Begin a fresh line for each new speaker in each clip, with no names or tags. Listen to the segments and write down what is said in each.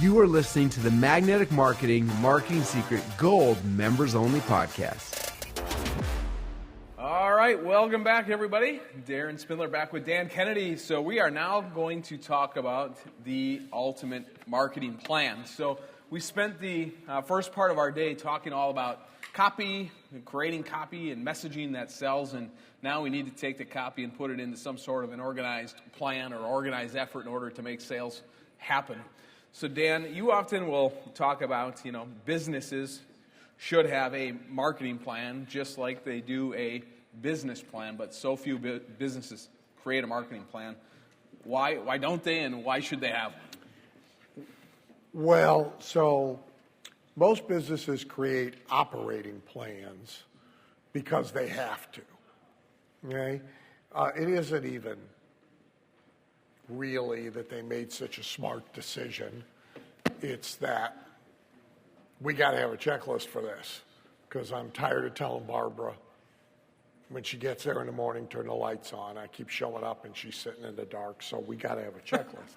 You are listening to the Magnetic Marketing Marketing Secret Gold Members Only Podcast.
All right, welcome back, everybody. Darren Spindler back with Dan Kennedy. So we are now going to talk about the ultimate marketing plan. So we spent the first part of our day talking all about copy, creating copy and messaging that sells, and now we need to take the copy and put it into some sort of an organized plan or organized effort in order to make sales happen. So Dan, you often will talk about, businesses should have a marketing plan just like they do a business plan, but so few businesses create a marketing plan. Why don't they, and why should they have one?
Well, so most businesses create operating plans because they have to. Okay? It isn't even really that they made such a smart decision. It's that we got to have a checklist for this, because I'm tired of telling Barbara when she gets there in the morning, turn the lights on. I keep showing up and she's sitting in the dark, so we got to have a checklist.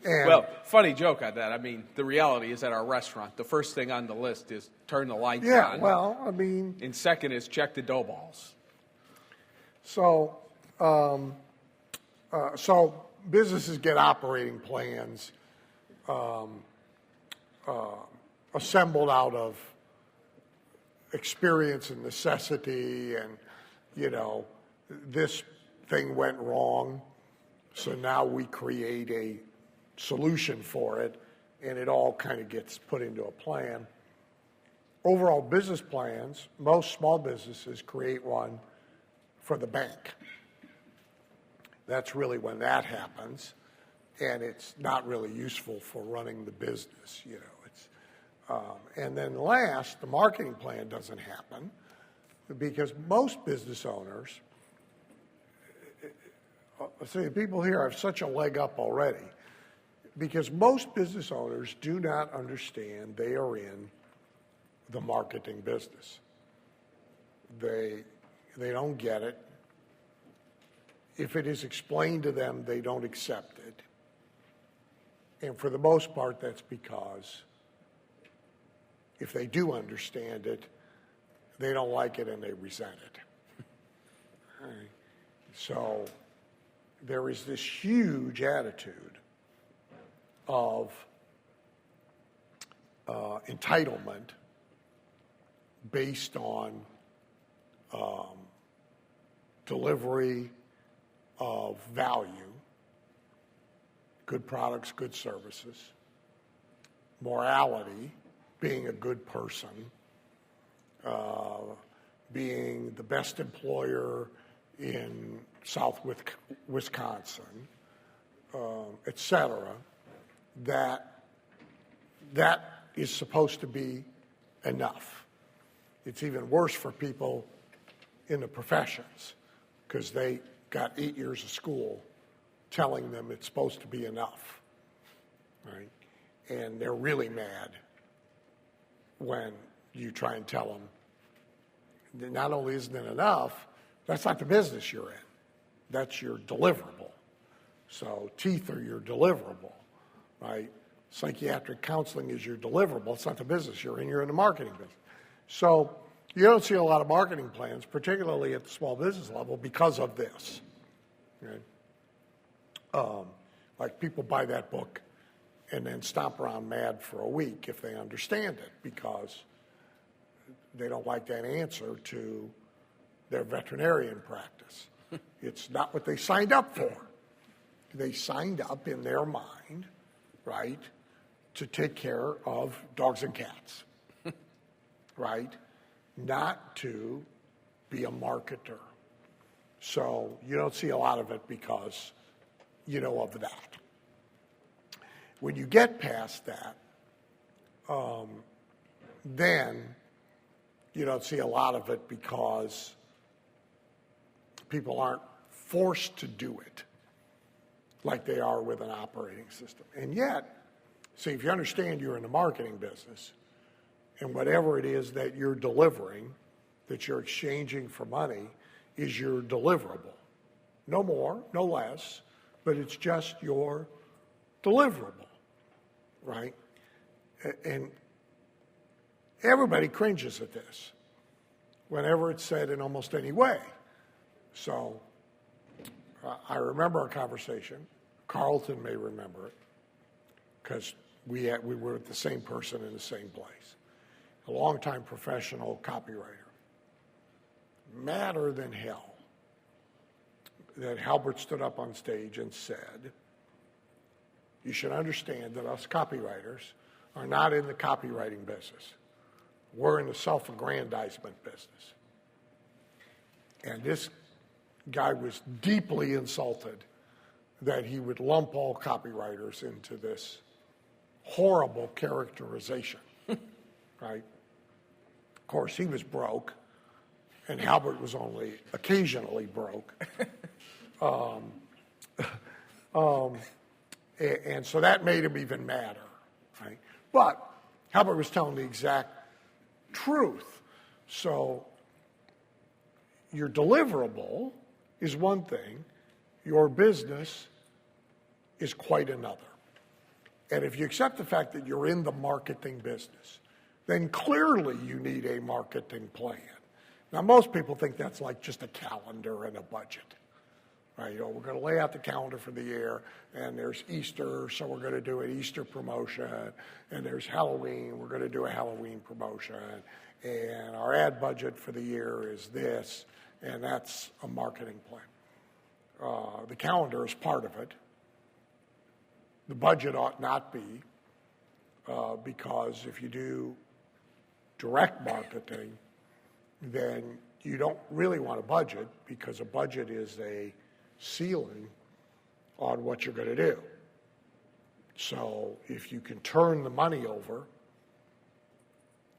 And
well, funny joke on that. I mean, the reality is at our restaurant, the first thing on the list is turn the lights on.
yeah, well, I mean,
And second is check the dough balls.
so so businesses get operating plans assembled out of experience and necessity, and this thing went wrong, so now we create a solution for it, and it all kind of gets put into a plan. Overall business plans, most small businesses create one for the bank. That's really when that happens, and it's not really useful for running the business, and then last, the marketing plan doesn't happen because most business owners, the people here have such a leg up already, because most business owners do not understand they are in the marketing business. They don't get it. If it is explained to them, they don't accept it. And for the most part, that's because if they do understand it, they don't like it and they resent it. All right. So there is this huge attitude of entitlement based on delivery of value, good products, good services, morality, being a good person, being the best employer in South Wisconsin, et cetera, that is supposed to be enough. It's even worse for people in the professions, because they got 8 years of school telling them it's supposed to be enough, right? And they're really mad when you try and tell them that not only isn't it enough, that's not the business you're in. That's your deliverable. So teeth are your deliverable, right? Psychiatric counseling is your deliverable. It's not the business you're in. You're in the marketing business. So you don't see a lot of marketing plans, particularly at the small business level, because of this. Okay? Like people buy that book and then stomp around mad for a week if they understand it, because they don't like that answer to their veterinarian practice. It's not what they signed up for. They signed up in their mind, right, to take care of dogs and cats, right? Not to be a marketer. So you don't see a lot of it because of that. When you get past that, then you don't see a lot of it because people aren't forced to do it like they are with an operating system. And yet, see, if you understand you're in the marketing business, and whatever it is that you're delivering, that you're exchanging for money, is your deliverable. No more, no less, but it's just your deliverable, right? and everybody cringes at this whenever it's said in almost any way. So I remember a conversation. Carlton may remember it because we were with the same person in the same place. A longtime professional copywriter. Madder than hell that Halbert stood up on stage and said, you should understand that us copywriters are not in the copywriting business. We're in the self-aggrandizement business. And this guy was deeply insulted that he would lump all copywriters into this horrible characterization, right? Of course, he was broke, and Halbert was only occasionally broke. And so that made him even madder, right? But Halbert was telling the exact truth. So your deliverable is one thing, your business is quite another. And if you accept the fact that you're in the marketing business, then clearly you need a marketing plan. Now, most people think that's like just a calendar and a budget. Right, we're going to lay out the calendar for the year, and there's Easter, so we're going to do an Easter promotion, and there's Halloween, we're going to do a Halloween promotion, and our ad budget for the year is this, and that's a marketing plan. The calendar is part of it. The budget ought not be, because if you do direct marketing, then you don't really want a budget, because a budget is a ceiling on what you're going to do. So if you can turn the money over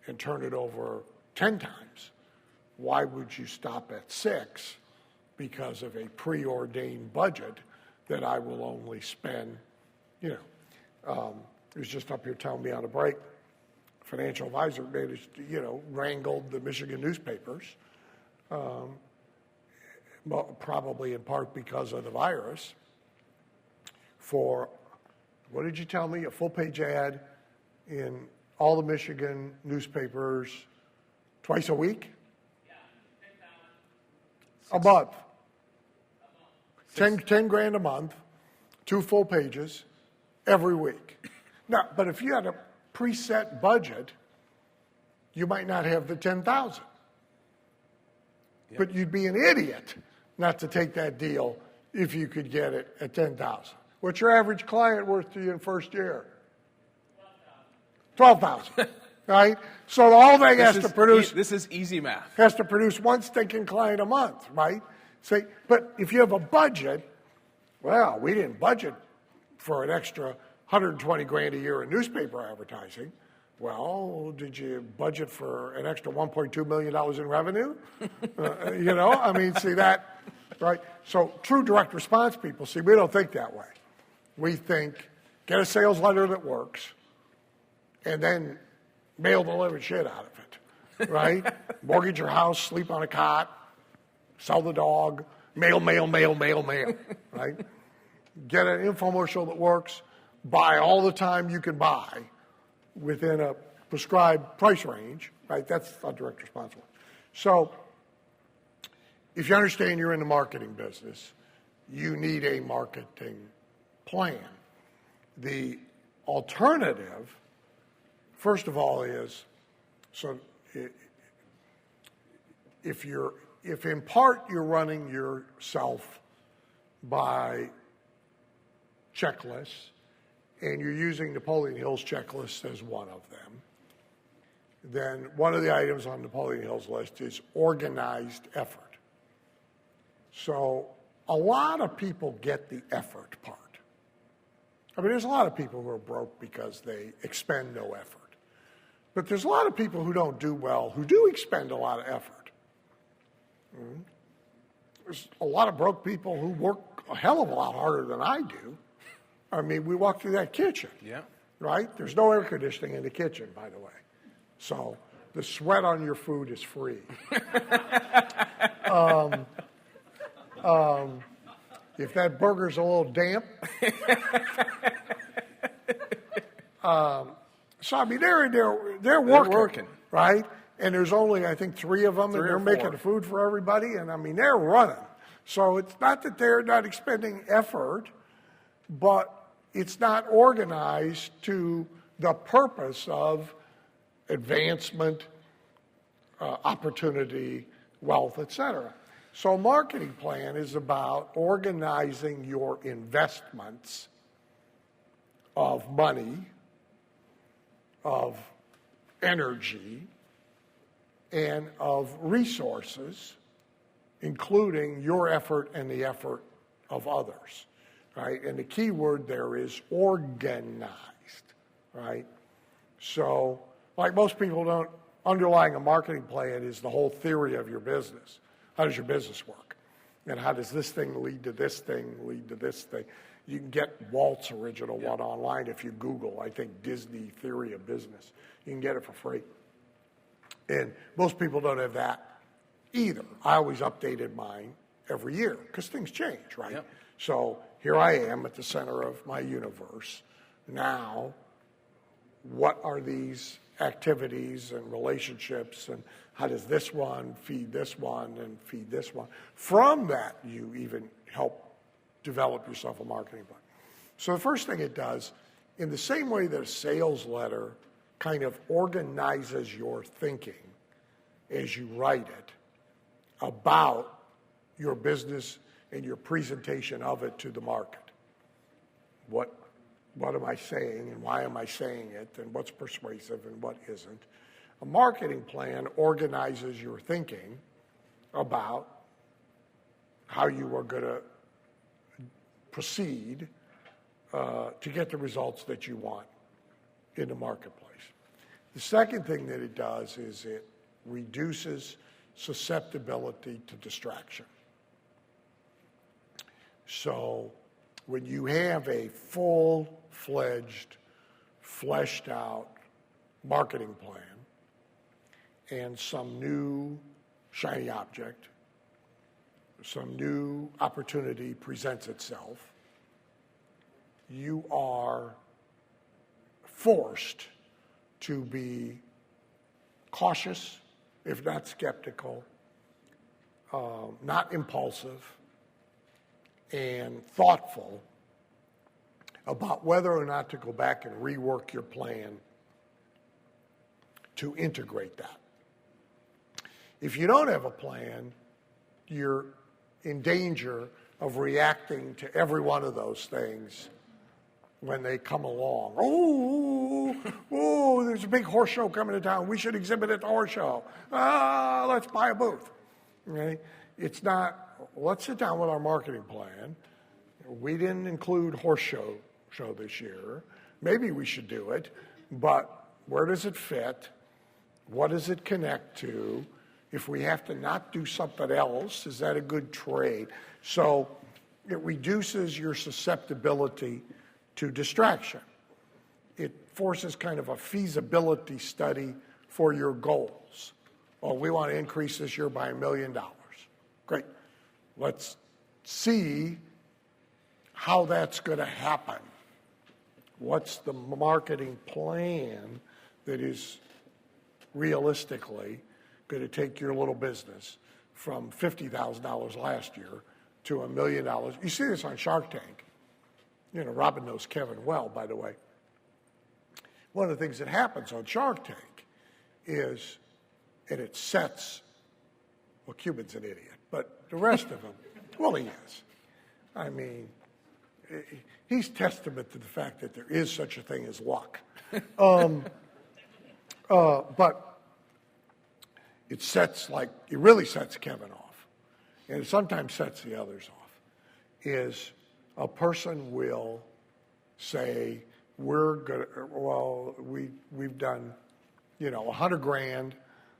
and turn it over 10 times, why would you stop at 6 because of a preordained budget that I will only spend, he was just up here telling me on a break, financial advisor managed, wrangled the Michigan newspapers, probably in part because of the virus, for, what did you tell me, a full-page ad in all the Michigan newspapers twice a week?
Yeah,
10,000. A month. 10 grand a month, 2 full pages, every week. Now, but if you had a preset budget, you might not have the 10,000. Yep. But you'd be an idiot not to take that deal if you could get it at 10,000. What's your average client worth to you in first year? 12,000. Right? So the whole thing has to produce.
This is easy math.
Has to produce one stinking client a month, right? Say, but if you have a budget, well, we didn't budget for an extra 120 grand a year in newspaper advertising. Well, did you budget for an extra $1.2 million in revenue? See that, right? So true direct response people, we don't think that way. We think, get a sales letter that works, and then mail deliver shit out of it, right? Mortgage your house, sleep on a cot, sell the dog, mail, right? Get an infomercial that works, buy all the time you can buy within a prescribed price range, right? That's a direct response one. So if you understand you're in the marketing business, you need a marketing plan. The alternative, first of all, is, so if in part you're running yourself by checklists, and you're using Napoleon Hill's checklist as one of them, then one of the items on Napoleon Hill's list is organized effort. So a lot of people get the effort part. I mean, there's a lot of people who are broke because they expend no effort. But there's a lot of people who don't do well who do expend a lot of effort. There's a lot of broke people who work a hell of a lot harder than I do. I mean, we walk through that kitchen, right? There's no air conditioning in the kitchen, by the way. So the sweat on your food is free. If that burger's a little damp. So, I mean, they're working, right? And there's only, I think, 3 of them, and they're making the food for everybody, and I mean, they're running. So it's not that they're not expending effort, but it's not organized to the purpose of advancement, opportunity, wealth, etc. So a marketing plan is about organizing your investments of money, of energy, and of resources, including your effort and the effort of others, right? And the key word there is organized, right? So, like most people don't, underlying a marketing plan is the whole theory of your business. How does your business work? And how does this thing lead to this thing, lead to this thing? You can get Walt's original one online if you Google, I think, Disney Theory of Business. You can get it for free. And most people don't have that either. I always updated mine every year because things change, right? Yep. So here I am at the center of my universe. Now, what are these activities and relationships, and how does this one feed this one and feed this one? From that, you even help develop yourself a marketing plan. So the first thing it does, in the same way that a sales letter kind of organizes your thinking as you write it about your business and your presentation of it to the market. What am I saying, and why am I saying it, and what's persuasive and what isn't? A marketing plan organizes your thinking about how you are going to proceed to get the results that you want in the marketplace. The second thing that it does is it reduces susceptibility to distraction. So when you have a full-fledged, fleshed-out marketing plan and some new shiny object, some new opportunity presents itself, you are forced to be cautious, if not skeptical, not impulsive, and thoughtful about whether or not to go back and rework your plan to integrate that. If you don't have a plan, you're in danger of reacting to every one of those things when they come along. Oh, there's a big horse show coming to town. We should exhibit at the horse show. Let's buy a booth. Okay? It's not, let's sit down with our marketing plan. We didn't include horse show this year. Maybe we should do it, but where does it fit? What does it connect to? If we have to not do something else, is that a good trade? So it reduces your susceptibility to distraction. It forces kind of a feasibility study for your goals. Oh, we want to increase this year by $1 million. Great. Let's see how that's going to happen. What's the marketing plan that is realistically going to take your little business from $50,000 last year to $1 million? You see this on Shark Tank. You know, Robin knows Kevin well, by the way. One of the things that happens on Shark Tank is, and it sets, well, Cuban's an idiot, but the rest of them, well, he is. I mean, he's testament to the fact that there is such a thing as luck. But it really sets Kevin off, and it sometimes sets the others off, is a person will say, we've done, $100,000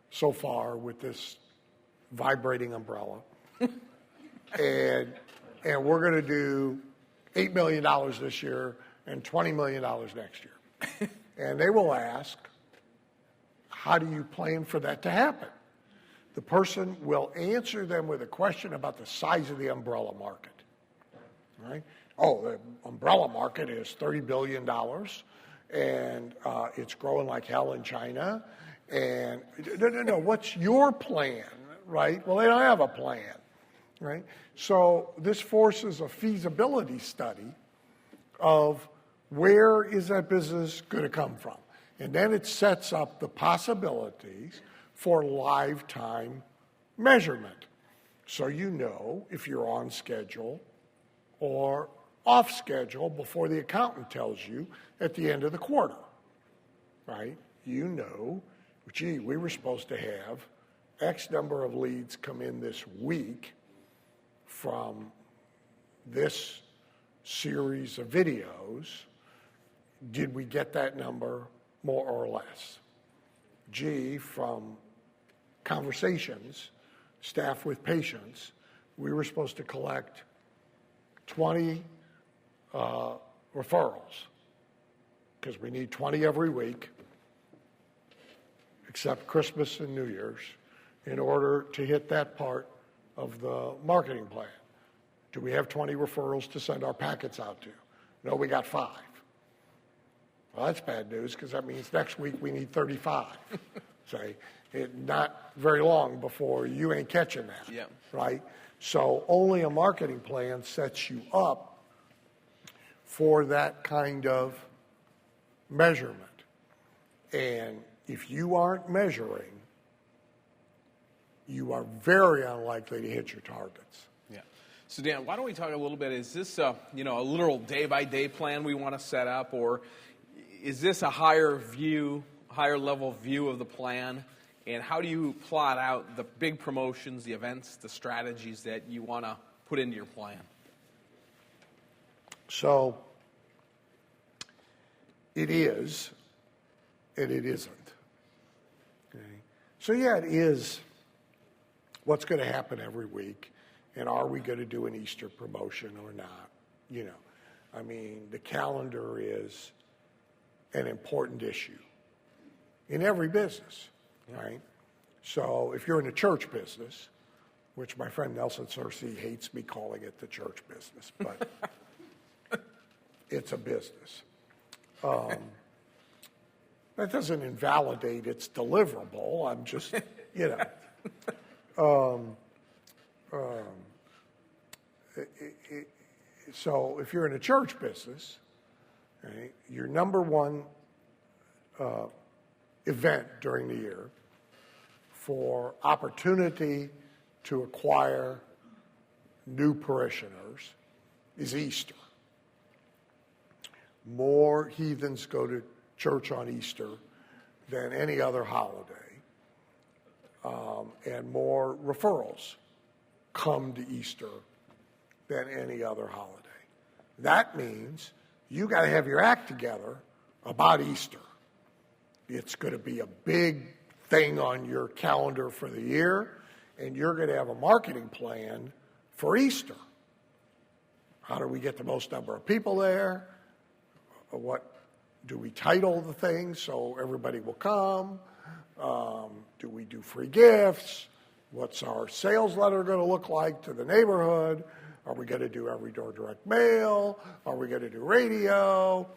so far with this vibrating umbrella, and we're going to do $8 million this year and $20 million next year. And they will ask, how do you plan for that to happen? The person will answer them with a question about the size of the umbrella market. Right? Oh, the umbrella market is $30 billion, and it's growing like hell in China. And no, what's your plan, right? Well, they don't have a plan, right? So this forces a feasibility study of where is that business going to come from? And then it sets up the possibilities for lifetime measurement. So you know if you're on schedule or off schedule before the accountant tells you at the end of the quarter, right? You know, gee, we were supposed to have X number of leads come in this week from this series of videos. Did we get that number more or less? Gee, from conversations, staff with patients, we were supposed to collect 20 referrals because we need 20 every week, except Christmas and New Year's, in order to hit that part of the marketing plan. Do we have 20 referrals to send our packets out to? No, we got 5. Well, that's bad news because that means next week we need 35. Say, not very long before you ain't catching that, right? So only a marketing plan sets you up for that kind of measurement. And if you aren't measuring, you are very unlikely to hit your targets.
Yeah. So Dan, why don't we talk a little bit? Is this a literal day-by-day plan we want to set up, or is this a higher level view of the plan? And how do you plot out the big promotions, the events, the strategies that you want to put into your plan?
So it is, and it isn't. Okay. So yeah, it is what's going to happen every week, and are we going to do an Easter promotion or not? You know, I mean, the calendar is an important issue in every business, right? So if you're in the church business, which my friend Nelson Searcy hates me calling it the church business, but it's a business. That doesn't invalidate its deliverable. I'm just, you know. So if you're in a church business, right, your number one event during the year for opportunity to acquire new parishioners is Easter. More heathens go to church on Easter than any other holiday, and more referrals come to Easter than any other holiday. That means you got to have your act together about Easter. It's going to be a big thing on your calendar for the year, and you're going to have a marketing plan for Easter. How do we get the most number of people there? What do we title the thing so everybody will come? Do we do free gifts? What's our sales letter going to look like to the neighborhood? Are we going to do every door direct mail? Are we going to do radio?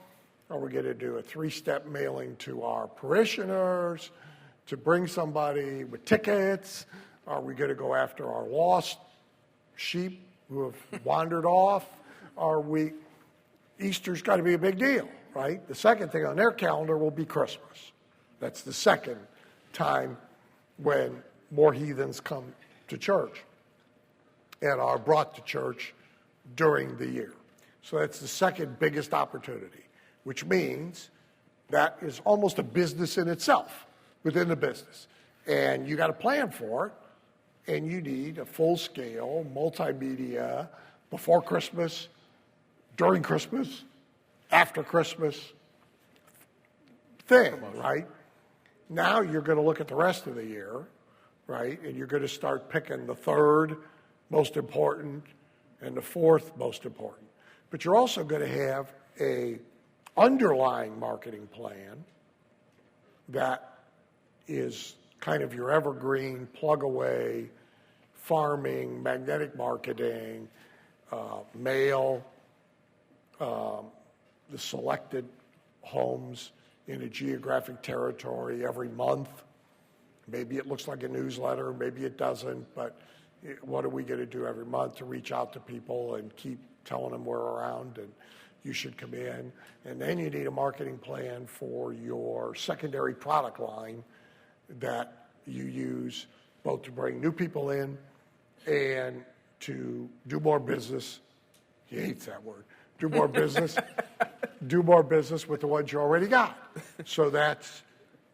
Are we going to do a 3-step mailing to our parishioners to bring somebody with tickets? Are we going to go after our lost sheep who have wandered off? Easter's got to be a big deal, right? The second thing on their calendar will be Christmas. That's the second time when more heathens come to church and are brought to church during the year. So that's the second biggest opportunity, which means that is almost a business in itself within the business. And you got to plan for it, and you need a full-scale multimedia before Christmas, during Christmas, after Christmas thing, right? Now you're going to look at the rest of the year, right? And you're going to start picking the third most important and the fourth most important. But you're also going to have a underlying marketing plan that is kind of your evergreen, plug-away, farming, magnetic marketing, mail, the selected homes in a geographic territory every month. Maybe it looks like a newsletter, maybe it doesn't, but what are we going to do every month to reach out to people and keep telling them we're around and you should come in? And then you need a marketing plan for your secondary product line that you use both to bring new people in and to do more business. He hates that word. Do more business. Do more business with the ones you already got. So that's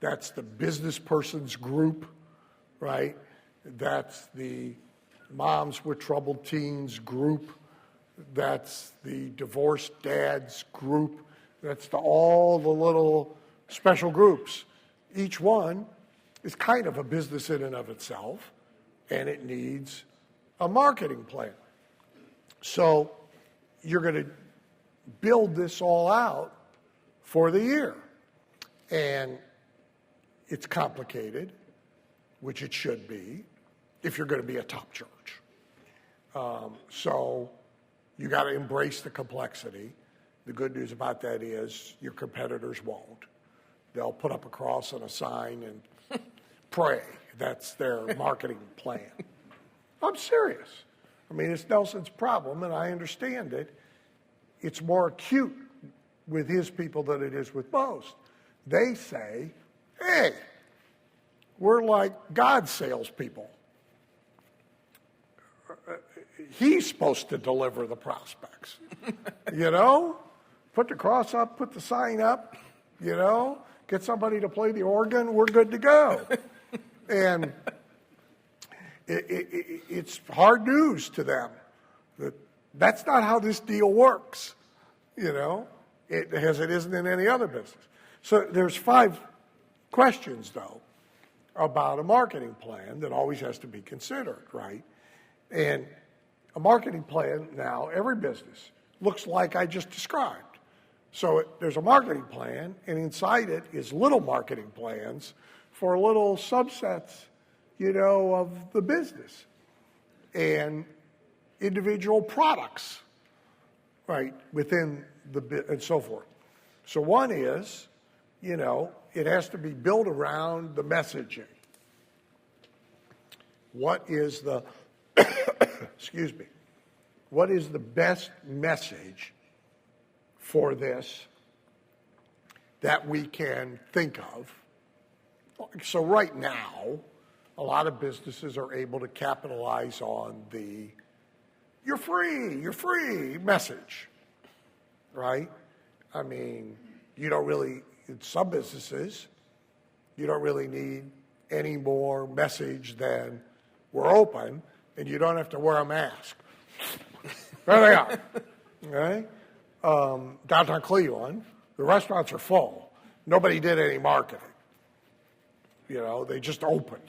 the business person's group, right? That's the moms with troubled teens group. That's the divorced dads group. That's all the little special groups. Each one is kind of a business in and of itself, and it needs a marketing plan. So you're going to build this all out for the year. And it's complicated, which it should be, if you're going to be a top church. So you got to embrace the complexity. The good news about that is your competitors won't. They'll put up a cross and a sign and pray. That's their marketing plan. I'm serious. I mean, it's Nelson's problem, and I understand it. It's more acute with his people than it is with most. They say, hey, we're like God's salespeople. He's supposed to deliver the prospects. You know? Put the cross up, put the sign up, you know? Get somebody to play the organ, we're good to go. And it's hard news to them. That's not how this deal works, you know, as it isn't in any other business. So there's 5 questions, though, about a marketing plan that always has to be considered, right? And a marketing plan now, every business, looks like I just described. So there's a marketing plan, and inside it is little marketing plans for little subsets, you know, of the business. And individual products, right, within the and so forth. So one is, you know, it has to be built around the messaging. What is the, excuse me, what is the best message for this that we can think of? So right now, a lot of businesses are able to capitalize on the you're free message, right? I mean, you don't really, in some businesses, you don't really need any more message than we're open and you don't have to wear a mask. There they are, right? Downtown Cleveland, the restaurants are full. Nobody did any marketing. You know, they just opened.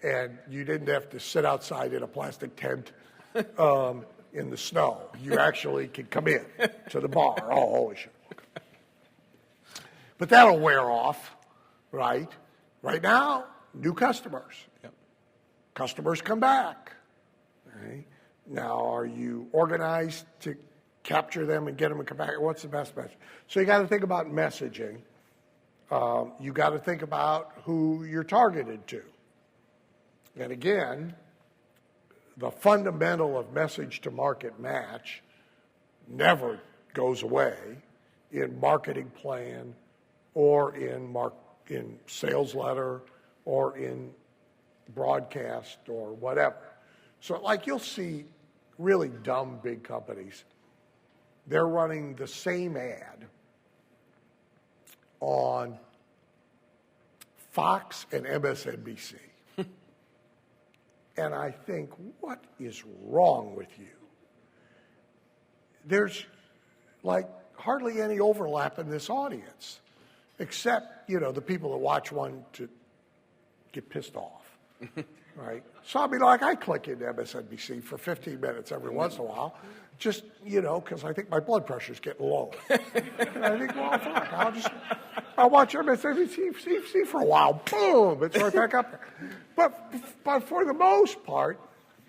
And you didn't have to sit outside in a plastic tent in the snow. You actually could come in to the bar. Oh, holy shit. But that'll wear off, right? Right now, new customers. Yep. Customers come back. Right? Now, are you organized to capture them and get them to come back? What's the best message? So you got to think about messaging. You got to think about who you're targeted to. And again, the fundamental of message to market match never goes away in marketing plan or in sales letter or in broadcast or whatever. So like you'll see really dumb big companies, they're running the same ad on Fox and MSNBC. And I think, what is wrong with you? There's like hardly any overlap in this audience, except, you know, the people that watch one to get pissed off, right? So I mean, like I click into MSNBC for 15 minutes every once in a while, just, you know, because I think my blood pressure's getting low. And I think, well, fuck, I'll watch MSNBC for a while. Boom, it's right back up there. But for the most part,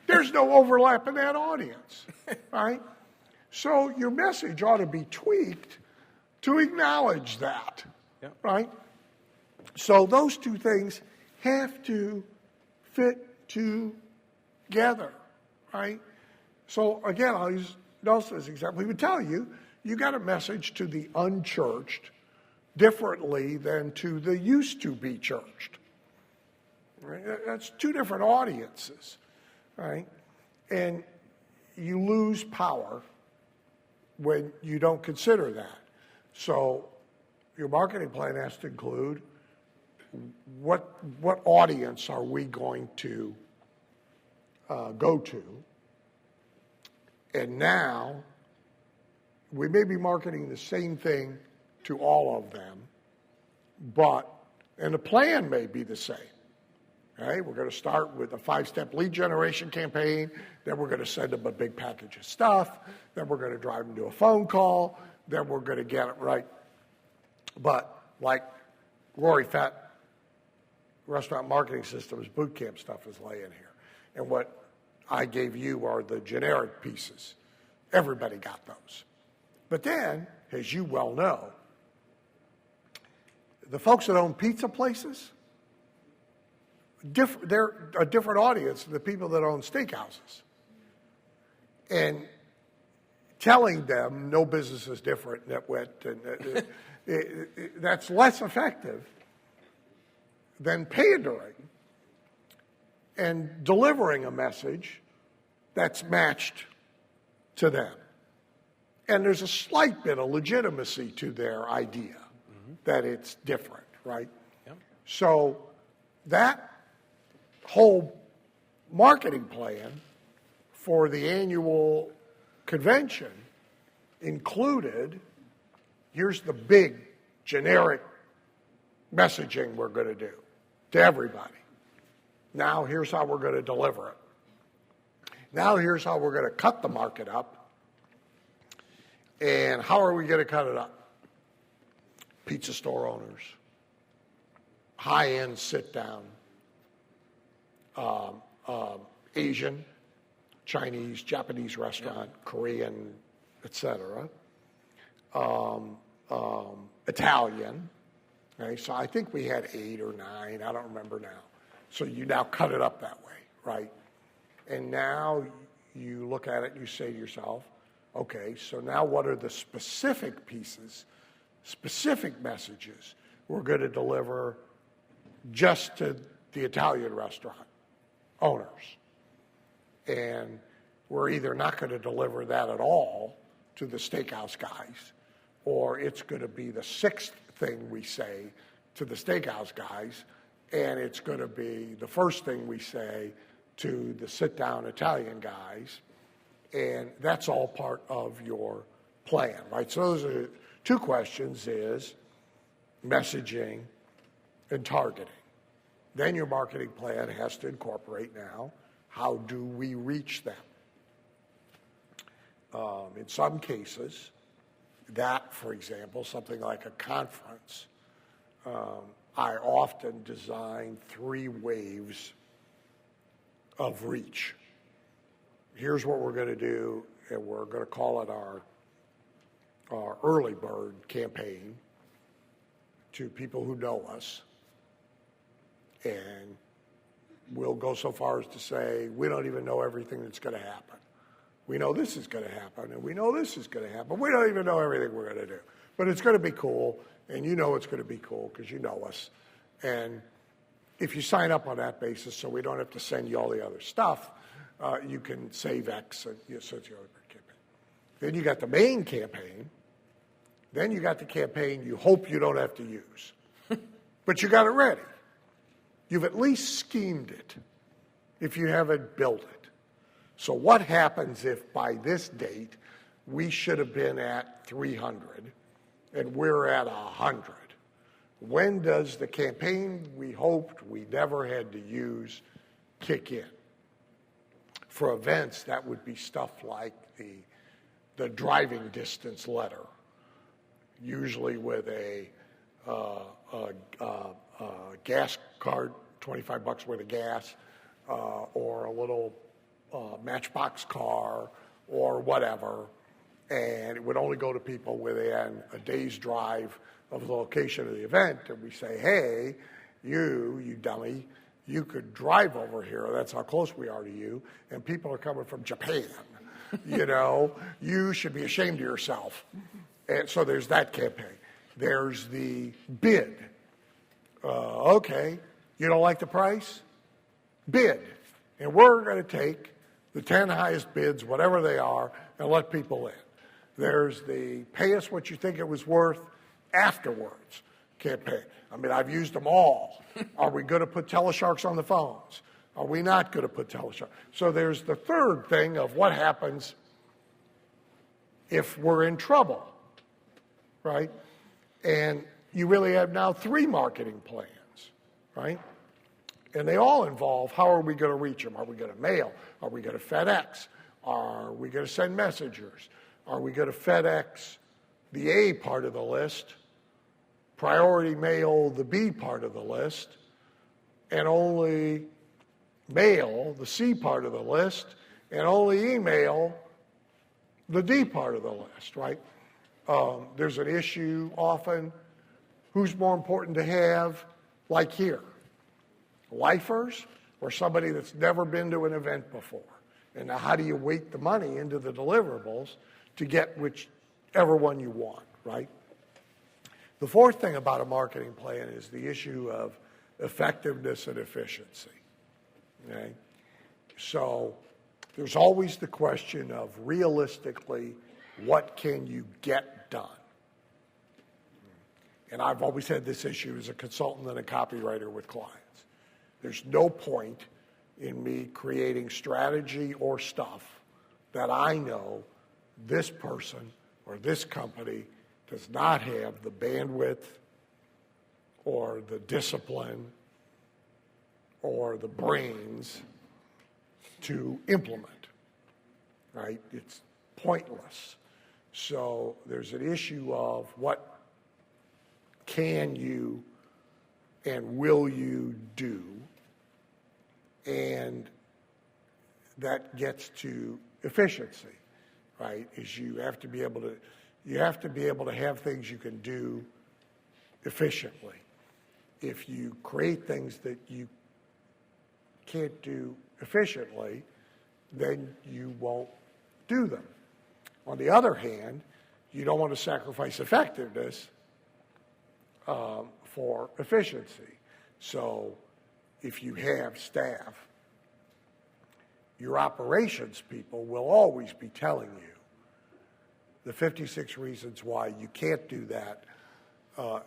there's no overlap in that audience, right? So your message ought to be tweaked to acknowledge that,
Yeah.
right? So those two things have to fit together, right? So again, I'll use Nelson as an example. He would tell you, you got a message to the unchurched differently than to the used to be churched. Right? That's two different audiences, right? And you lose power when you don't consider that. So your marketing plan has to include what audience are we going to go to? And now we may be marketing the same thing to all of them, and the plan may be the same. Right? We're going to start with a 5-step lead generation campaign. Then we're going to send them a big package of stuff. Then we're going to drive them to a phone call. Then we're going to get it right. But like Rory Fett, Restaurant Marketing Systems boot camp stuff is laying here. And what I gave you are the generic pieces. Everybody got those. But then, as you well know, the folks that own pizza places, they're a different audience than the people that own steakhouses. And telling them no business is different, that's less effective than pandering and delivering a message that's matched to them. And there's a slight bit of legitimacy to their idea that it's different, right?
Yep.
So that whole marketing plan for the annual convention included, here's the big generic messaging we're going to do to everybody. Now here's how we're going to deliver it. Now here's how we're going to cut the market up. And how are we going to cut it up? Pizza store owners, high-end sit-down, Asian, Chinese, Japanese restaurant, Korean, etc. Italian. Okay, so I think we had 8 or 9. I don't remember now. So you now cut it up that way, right? And now you look at it and you say to yourself, okay, so now what are the specific pieces, specific messages we're going to deliver just to the Italian restaurant owners? And we're either not going to deliver that at all to the steakhouse guys, or it's going to be the 6th thing we say to the steakhouse guys, and it's going to be the first thing we say to the sit-down Italian guys, and that's all part of your plan, right? So those are 2 questions: is messaging and targeting. Then your marketing plan has to incorporate now, how do we reach them? In some cases, that, for example, something like a conference, I often design 3 waves of reach. Here's what we're going to do, and we're going to call it our early bird campaign to people who know us. And we'll go so far as to say, we don't even know everything that's going to happen. We know this is going to happen, and we know this is going to happen. We don't even know everything we're going to do. But it's going to be cool, and you know it's going to be cool because you know us. And if you sign up on that basis so we don't have to send you all the other stuff, you can save X and so it's your campaign. Then you got the main campaign. Then you got the campaign you hope you don't have to use. But you got it ready. You've at least schemed it if you haven't built it. So what happens if by this date we should have been at 300 and we're at 100? When does the campaign we hoped we never had to use kick in? For events, that would be stuff like the driving distance letter, usually with a gas card, $25 worth of gas, or a little Matchbox car or whatever, and it would only go to people within a day's drive of the location of the event, and we say, hey, you dummy, you could drive over here, that's how close we are to you, and people are coming from Japan, you should be ashamed of yourself. And so there's that campaign. There's the bid. Okay, you don't like the price? Bid. And we're going to take the 10 highest bids, whatever they are, and let people in. There's the pay us what you think it was worth afterwards campaign. I mean, I've used them all. Are we going to put telesharks on the phones? Are we not going to put telesharks? So there's the third thing of what happens if we're in trouble, right? And you really have now 3 marketing plans, right? And they all involve how are we going to reach them? Are we going to mail? Are we going to FedEx? Are we going to send messengers? Are we going to FedEx the A part of the list, priority mail the B part of the list, and only mail the C part of the list, and only email the D part of the list, right? There's an issue often, who's more important to have, like here, lifers or somebody that's never been to an event before? And now how do you weight the money into the deliverables to get whichever one you want, right? The fourth thing about a marketing plan is the issue of effectiveness and efficiency, okay? So there's always the question of realistically, what can you get done? And I've always had this issue as a consultant and a copywriter with clients. There's no point in me creating strategy or stuff that I know this person or this company does not have the bandwidth or the discipline or the brains to implement, right? It's pointless. So there's an issue of what can you and will you do, and that gets to efficiency, right? Is you have to be able to have things you can do efficiently. If you create things that you can't do efficiently, then you won't do them. On the other hand, you don't want to sacrifice effectiveness for efficiency. So if you have staff, your operations people will always be telling you the 56 reasons why you can't do that.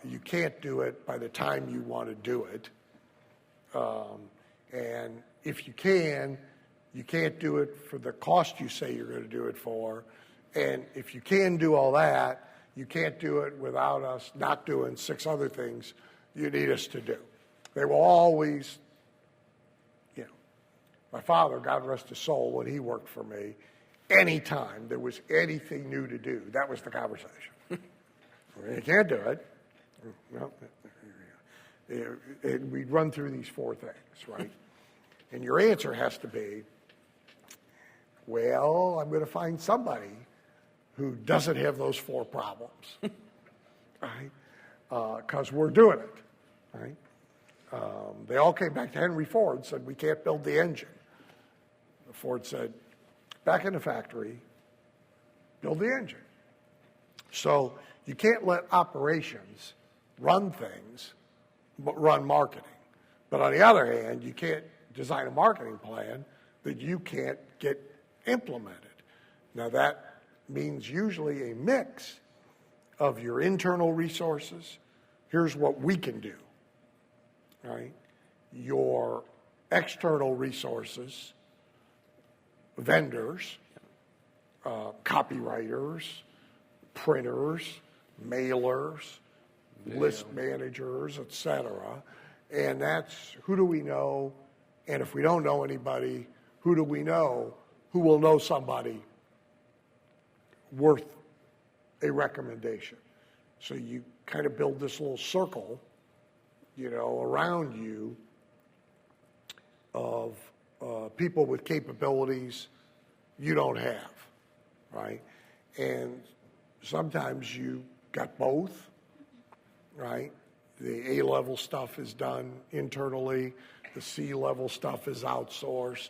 You can't do it by the time you want to do it. And if you can, you can't do it for the cost you say you're going to do it for. And if you can do all that, you can't do it without us not doing 6 other things you need us to do. They will always, my father, God rest his soul, when he worked for me, anytime there was anything new to do, that was the conversation. You can't do it. Well, and we'd run through these 4 things, right? And your answer has to be, well, I'm going to find somebody who doesn't have those 4 problems, right? Because we're doing it, right? They all came back to Henry Ford and said, we can't build the engine. Ford said, back in the factory, build the engine. So you can't let operations run things, but run marketing. But on the other hand, you can't design a marketing plan that you can't get implemented. Now that means usually a mix of your internal resources. Here's what we can do, right? Your external resources, vendors, copywriters, printers, mailers, list managers, etc. And that's who do we know, and if we don't know anybody, who do we know who will know somebody worth a recommendation. So you kind of build this little circle, around you of people with capabilities you don't have, right? And sometimes you got both, right? The A-level stuff is done internally. The C-level stuff is outsourced.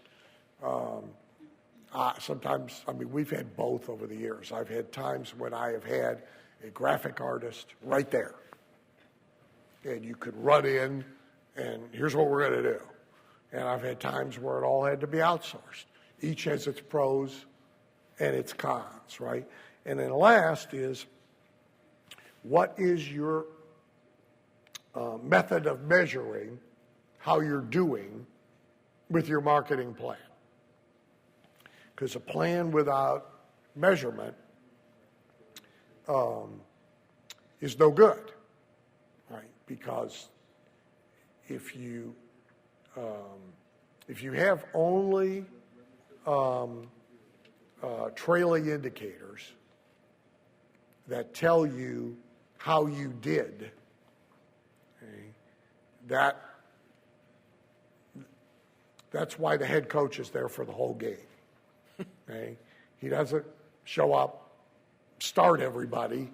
Sometimes, we've had both over the years. I've had times when I have had a graphic artist right there. And you could run in, and here's what we're going to do. And I've had times where it all had to be outsourced. Each has its pros and its cons, right? And then last is, what is your method of measuring how you're doing with your marketing plan? Because a plan without measurement is no good, right? Because if you have only trailing indicators that tell you how you did, okay, that's why the head coach is there for the whole game. Okay? He doesn't show up, start everybody,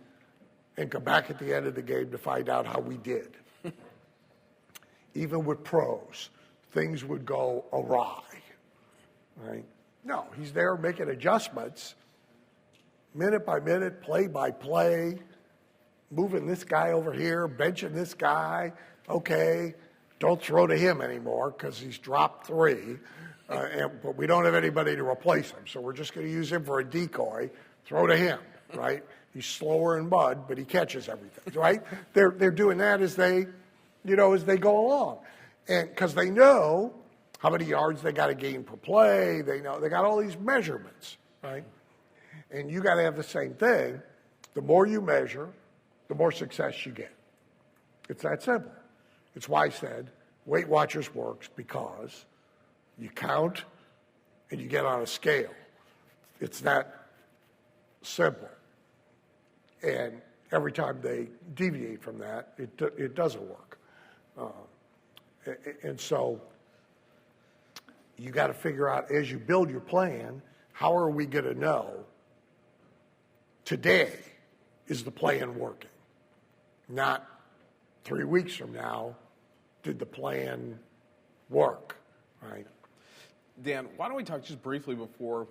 and come back at the end of the game to find out how we did. Even with pros, things would go awry. Right? No, he's there making adjustments, minute by minute, play by play, moving this guy over here, benching this guy. Okay, don't throw to him anymore because he's dropped 3. But we don't have anybody to replace him, so we're just going to use him for a decoy. Throw to him, right? He's slower in mud, but he catches everything, right? They're doing that as they go along, and because they know how many yards they got to gain per play. They know they got all these measurements, right? And you got to have the same thing. The more you measure, the more success you get. It's that simple. It's why I said Weight Watchers works, because you count and you get on a scale. It's that simple. And every time they deviate from that, it doesn't work. And so you got to figure out, as you build your plan, how are we going to know today is the plan working? Not 3 weeks from now, did the plan work, right?
Dan, why don't we talk just briefly before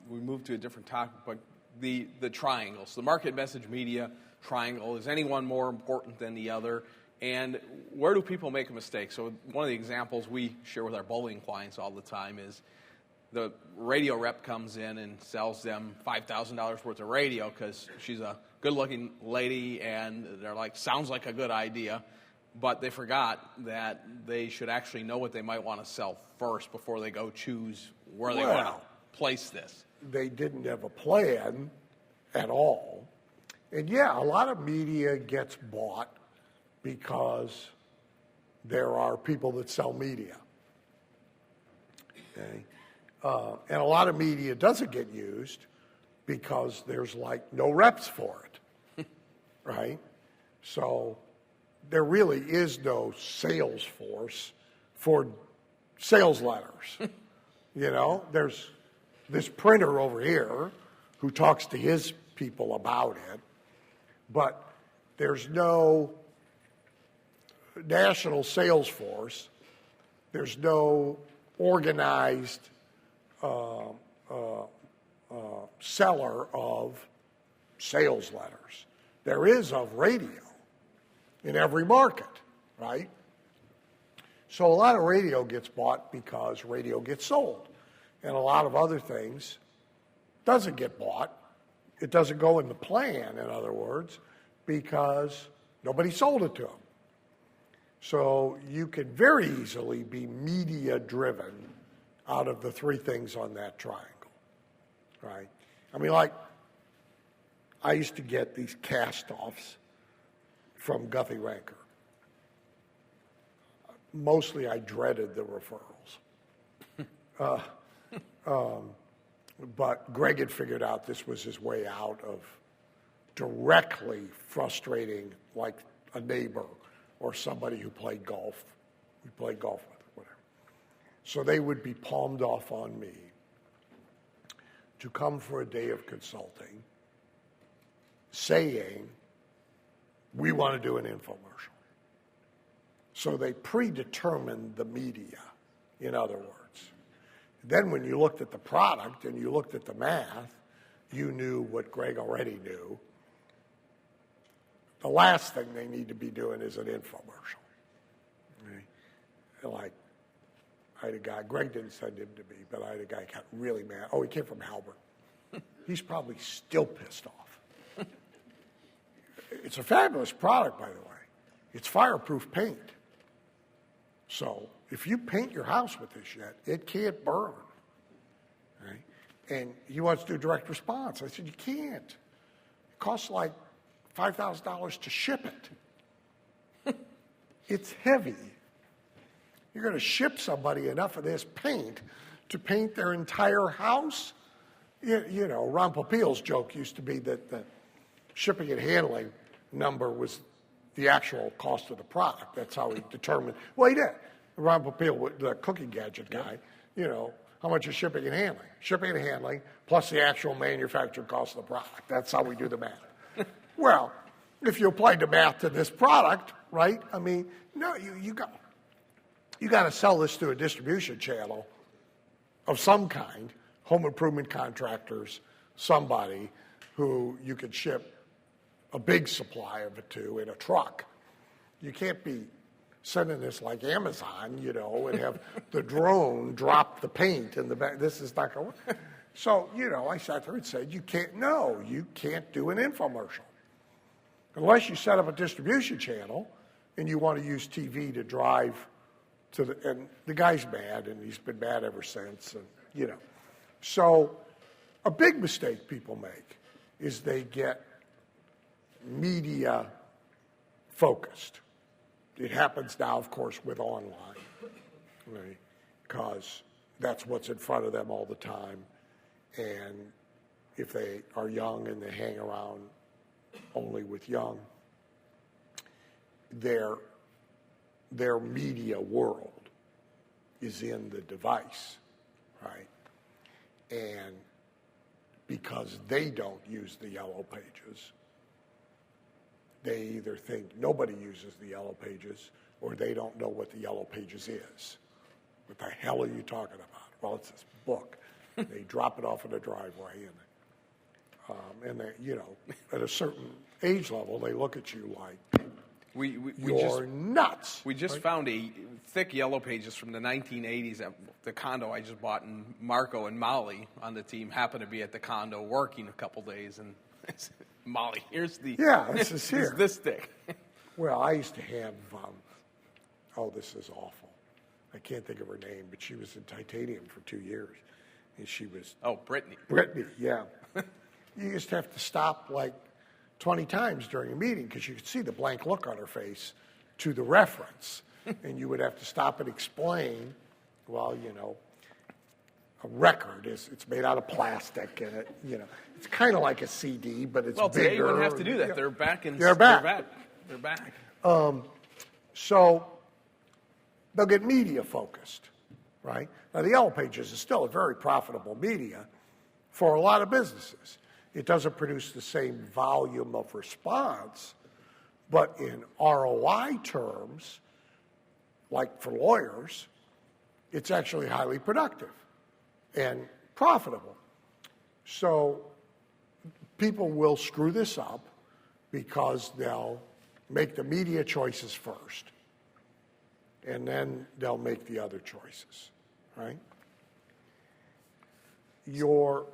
we move to a different topic, but the triangles, the market message media triangle. Is any one more important than the other? And where do people make a mistake? So one of the examples we share with our bowling clients all the time is the radio rep comes in and sells them $5,000 worth of radio because she's a good-looking lady, and they're like, sounds like a good idea. But they forgot that they should actually know what they might want to sell first before they go choose where they want to place this.
They didn't have a plan at all. And yeah, a lot of media gets bought because there are people that sell media. Okay? And a lot of media doesn't get used because there's like no reps for it, right? So there really is no sales force for sales letters. There's this printer over here who talks to his people about it, but there's no national sales force. There's no organized seller of sales letters. There is of radio in every market, right? So a lot of radio gets bought because radio gets sold. And a lot of other things doesn't get bought. It doesn't go in the plan, in other words, because nobody sold it to them. So you can very easily be media-driven out of the 3 things on that triangle, right? I used to get these cast-offs from Guthrie-Ranker. Mostly I dreaded the referrals. But Greg had figured out this was his way out of directly frustrating like a neighbor or somebody who played golf. We played golf with, or whatever. So they would be palmed off on me to come for a day of consulting saying, we want to do an infomercial. So they predetermined the media, in other words. Then when you looked at the product and you looked at the math, you knew what Greg already knew. The last thing they need to be doing is an infomercial. Okay? Like, I had a guy, Greg didn't send him to me, but I had a guy got really mad. Oh, he came from Halbert. He's probably still pissed off. It's a fabulous product, by the way. It's fireproof paint. So if you paint your house with this shit, it can't burn. Right? And he wants to do direct response. I said, you can't. It costs like $5,000 to ship it. It's heavy. You're going to ship somebody enough of this paint to paint their entire house? You know, Ron Popeil's joke used to be that the shipping and handling number was the actual cost of the product. That's how he determined. Well, he did. Ron Popeil, the cooking gadget guy, you know, how much is shipping and handling? Shipping and handling plus the actual manufacturing cost of the product. That's how we do the math. Well, if you applied the math to this product, right? I mean, no, you got to sell this to a distribution channel of some kind, home improvement contractors, somebody who you could ship a big supply of it to in a truck. You can't be sending this like Amazon, you know, and have the drone drop the paint in the back. This is not going to work. So, you know, I sat there and said, you can't do an infomercial. Unless you set up a distribution channel and you want to use TV to drive to the, and the guy's mad and he's been mad ever since, and, you know. So a big mistake people make is they get media focused. It happens now, of course, with online, right? Because that's what's in front of them all the time. And if they are young and they hang around only with young, their media world is in the device, right? And because they don't use the yellow pages, they either think nobody uses the yellow pages or they don't know what the yellow pages is. What the hell are you talking about? Well, it's this book. They drop it off in the driveway, and they, you know, at a certain age level, they look at you like you're nuts.
We just found a thick yellow pages from the 1980s at the condo I just bought, and Marco and Molly on the team happened to be at the condo working a couple days, and Molly, here's the
this is here.
It's this thick.
Well, I used to have. This is awful. I can't think of her name, but she was in titanium for 2 years, and she was.
Oh, Brittany.
Brittany, yeah. You used to have to stop like 20 times during a meeting because you could see the blank look on her face to the reference, and you would have to stop and explain. Well, you know, a record it's made out of plastic, and it, you know, it's kind of like a CD, but it's bigger.
Well, today you wouldn't have to do that. They're back in.
They're back.
They're back.
So they'll get media focused, right? Now, the Yellow Pages is still a very profitable media for a lot of businesses. It doesn't produce the same volume of response, but in ROI terms, like for lawyers, it's actually highly productive and profitable. So people will screw this up because they'll make the media choices first, and then they'll make the other choices, right? Your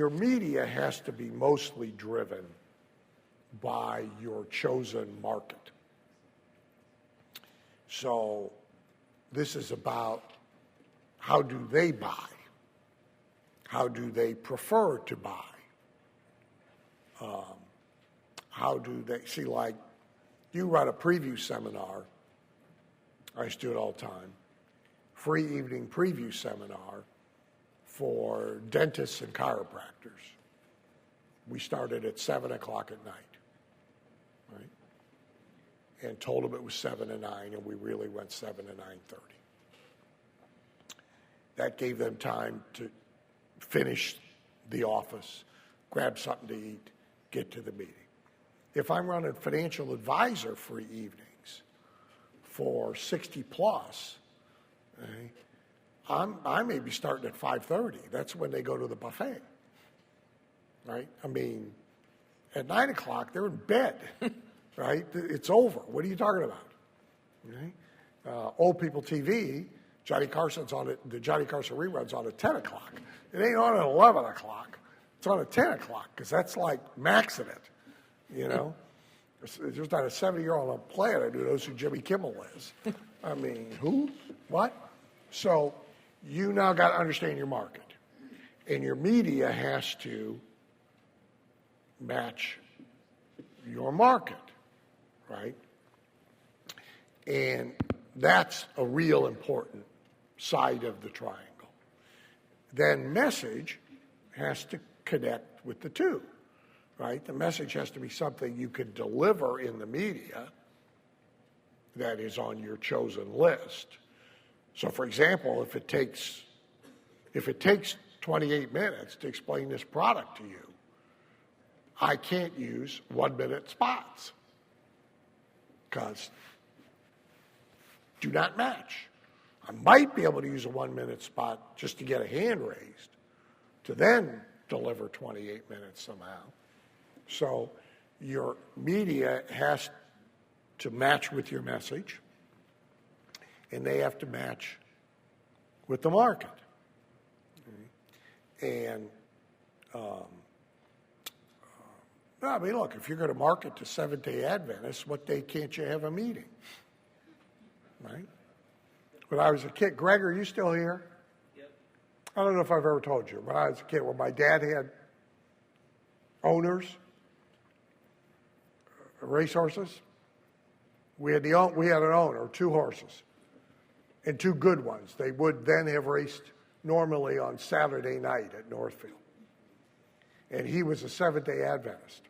media has to be mostly driven by your chosen market. So this is about how do they buy? How do they prefer to buy? How do they see, like, you run a preview seminar. I used to do it all the time. Free evening preview seminar for dentists and chiropractors. We started at 7 o'clock at night, right? And told them it was 7 to 9, and we really went 7 to 9:30. That gave them time to finish the office, grab something to eat, get to the meeting. If I'm running financial advisor free evenings for 60 plus, okay, I may be starting at 5:30. That's when they go to the buffet, right? I mean, at 9 o'clock, they're in bed, right? It's over. What are you talking about? Okay? Old People TV, Johnny Carson's on it. The Johnny Carson rerun's on at 10 o'clock. It ain't on at 11 o'clock. It's on at 10 o'clock because that's like maxing it, you know? There's not a 70-year-old on the planet who knows who Jimmy Kimmel is. I mean, who? What? So you now got to understand your market. And your media has to match your market, right? And that's a real important side of the triangle. Then message has to connect with the two, right? The message has to be something you could deliver in the media that is on your chosen list. So, for example, if it takes 28 minutes to explain this product to you, I can't use 1-minute spots because do not match. I might be able to use a 1-minute spot just to get a hand raised to then deliver 28 minutes somehow. So your media has to match with your message, and they have to match with the market. And I mean, look, if you're going to market to Seventh-day Adventists, what day can't you have a meeting? Right? When I was a kid, Greg, are you still here? Yep. I don't know if I've ever told you. When I was a kid, when my dad had owners, racehorses, we had an owner, 2 horses, and 2 good ones. They would then have raced normally on Saturday night at Northfield. And he was a Seventh-day Adventist.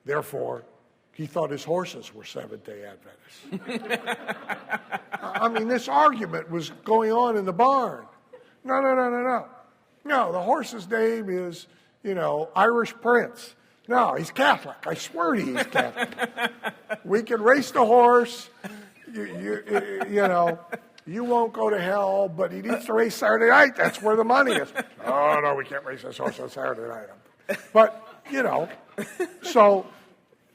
Therefore, he thought his horses were Seventh-day Adventists. I mean, this argument was going on in the barn. No. No, the horse's name is, Irish Prince. No, he's Catholic. I swear to you, he's Catholic. We can race the horse. You won't go to hell, but he needs to race Saturday night. That's where the money is. Oh, no, we can't race this horse on Saturday night. But, so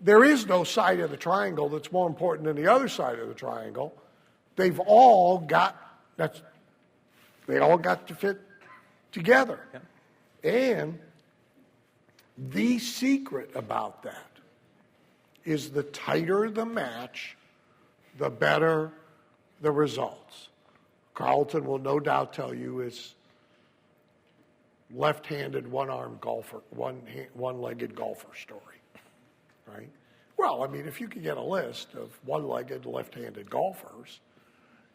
there is no side of the triangle that's more important than the other side of the triangle. They all got to fit together. Yeah. And the secret about that is the tighter the match, the better the results. Carlton will no doubt tell you his left-handed, one-armed golfer, one-legged golfer story, right? Well, I mean, if you could get a list of one-legged, left-handed golfers,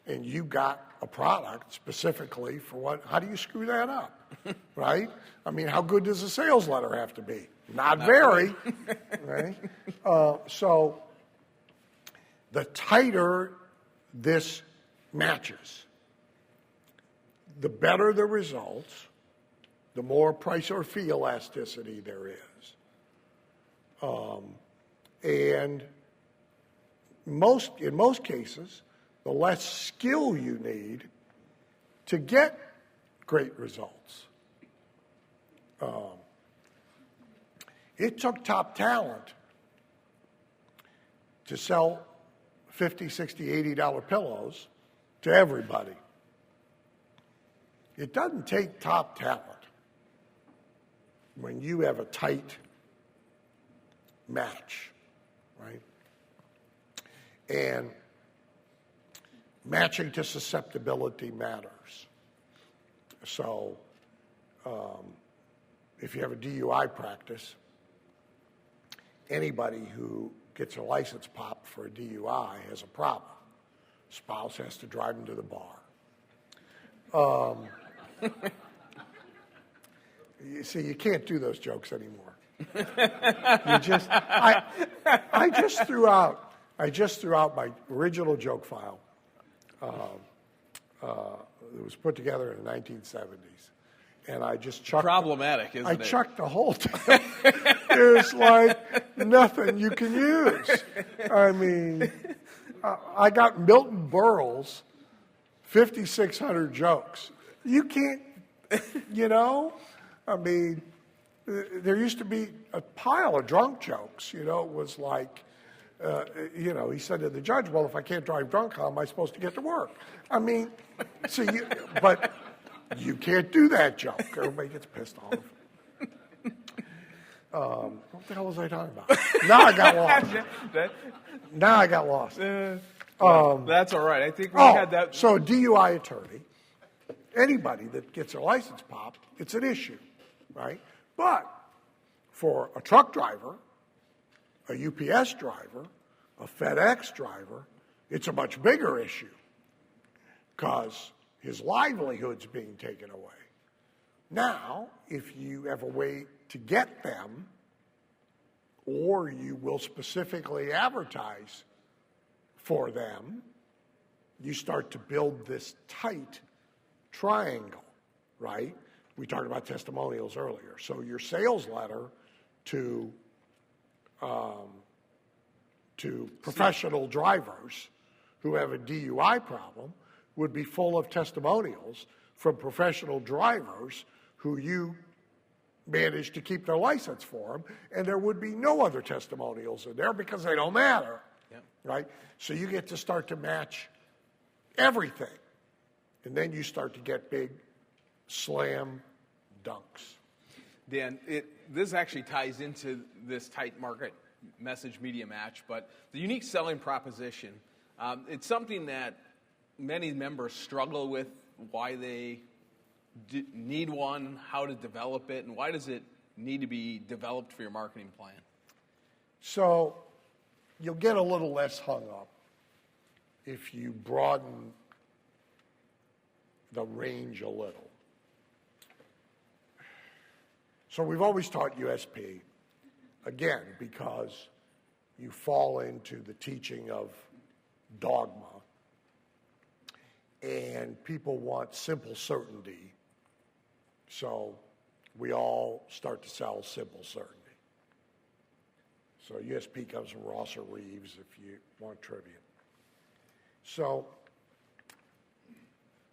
and you got a product specifically for how do you screw that up, right? I mean, how good does a sales letter have to be? Not very, right? So the tighter this matches, the better the results, the more price or fee elasticity there is. And in most cases, the less skill you need to get great results. It took top talent to sell $50, $60, $80 pillows to everybody. It doesn't take top talent when you have a tight match, right? And matching to susceptibility matters. So if you have a DUI practice, anybody who gets a license popped for a DUI has a problem. Spouse has to drive them to the bar. You see, you can't do those jokes anymore. I just threw out my original joke file. It was put together in the 1970s, and I just chucked.
Problematic, isn't
I
it?
chucked the whole time. There's like nothing you can use. I mean, I got Milton Berle's 5,600 jokes. You can't, I mean, there used to be a pile of drunk jokes. It was like, he said to the judge, well, if I can't drive drunk, how am I supposed to get to work? I mean, but you can't do that joke. Everybody gets pissed off. What the hell was I talking about? Now I got lost.
That's all right. I think we had that.
So a DUI attorney, anybody that gets their license popped, it's an issue, right? But for a truck driver, a UPS driver, a FedEx driver, it's a much bigger issue because his livelihood's being taken away. Now, if you have a way to get them, or you will specifically advertise for them, you start to build this tight triangle, right? We talked about testimonials earlier. So your sales letter to professional drivers who have a DUI problem would be full of testimonials from professional drivers who you managed to keep their license for them, and there would be no other testimonials in there because they don't matter, right? So you get to start to match everything, and then you start to get big slam dunks.
Dan, this actually ties into this tight market message media match, but the unique selling proposition, it's something that many members struggle with, why they need one, how to develop it, and why does it need to be developed for your marketing plan?
So you'll get a little less hung up if you broaden the range a little. So we've always taught USP, again, because you fall into the teaching of dogma, and people want simple certainty. So we all start to sell simple certainty. So USP comes from Ross or Reeves if you want trivia. So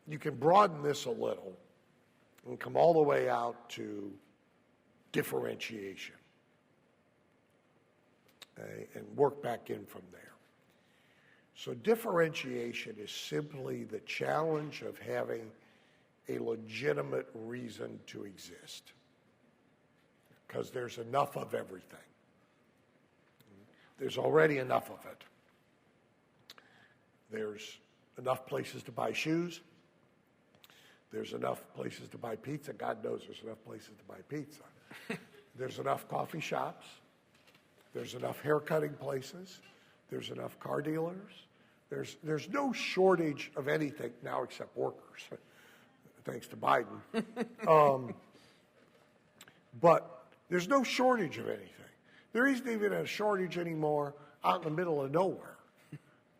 you can broaden this a little and come all the way out to differentiation, okay, and work back in from there. So differentiation is simply the challenge of having a legitimate reason to exist, because there's enough of everything. There's already enough of it. There's enough places to buy shoes. There's enough places to buy pizza. God knows there's enough places to buy pizza. There's enough coffee shops. There's enough haircutting places. There's enough car dealers. There's no shortage of anything now except workers, thanks to Biden. But there's no shortage of anything. There isn't even a shortage anymore out in the middle of nowhere.